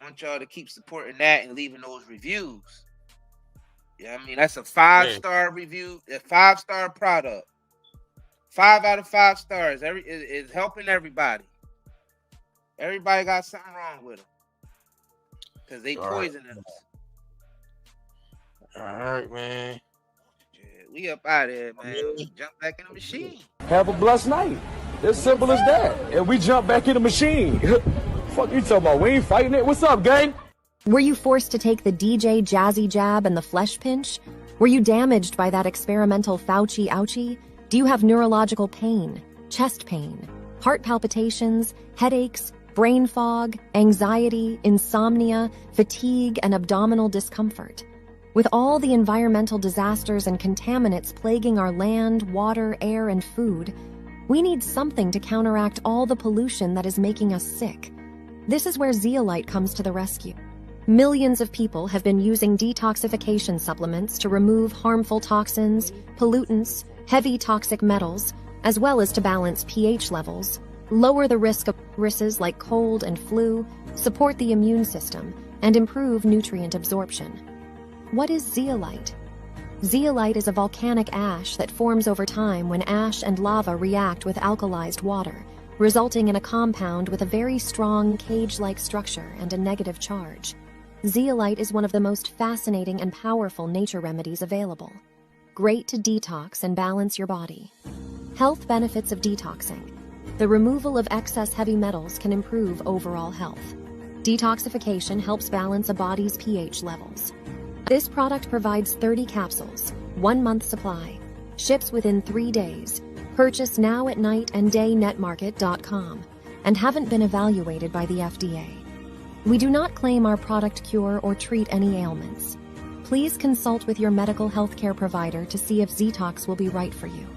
want y'all to keep supporting that and leaving those reviews. Yeah, I mean, that's a 5-star review, a 5-star product. 5 out of 5 stars. It's helping everybody. Everybody got something wrong with them because they poisoning us. All right, man. Yeah, we up out of here, man. We jump back in the machine. Have a blessed night. It's simple as that. And we jump back in the machine. Fuck you talking about? We ain't fighting it. What's up, gang? Were you forced to take the DJ Jazzy Jab and the flesh pinch? Were you damaged by that experimental Fauci ouchie? Do you have neurological pain, chest pain, heart palpitations, headaches, brain fog, anxiety, insomnia, fatigue, and abdominal discomfort? With all the environmental disasters and contaminants plaguing our land, water, air, and food, we need something to counteract all the pollution that is making us sick. This is where Zeolite comes to the rescue. Millions of people have been using detoxification supplements to remove harmful toxins, pollutants, heavy toxic metals, as well as to balance pH levels, lower the risk of viruses like cold and flu, support the immune system, and improve nutrient absorption. What is zeolite? Zeolite is a volcanic ash that forms over time when ash and lava react with alkalized water, resulting in a compound with a very strong cage-like structure and a negative charge. Zeolite is one of the most fascinating and powerful nature remedies available. Great to detox and balance your body. Health benefits of detoxing. The removal of excess heavy metals can improve overall health. Detoxification helps balance a body's pH levels. This product provides 30 capsules, 1 month supply, ships within 3 days, purchase now at nightanddayNetMarket.com, and haven't been evaluated by the FDA. We do not claim our product cure or treat any ailments. Please consult with your medical healthcare provider to see if Zetox will be right for you.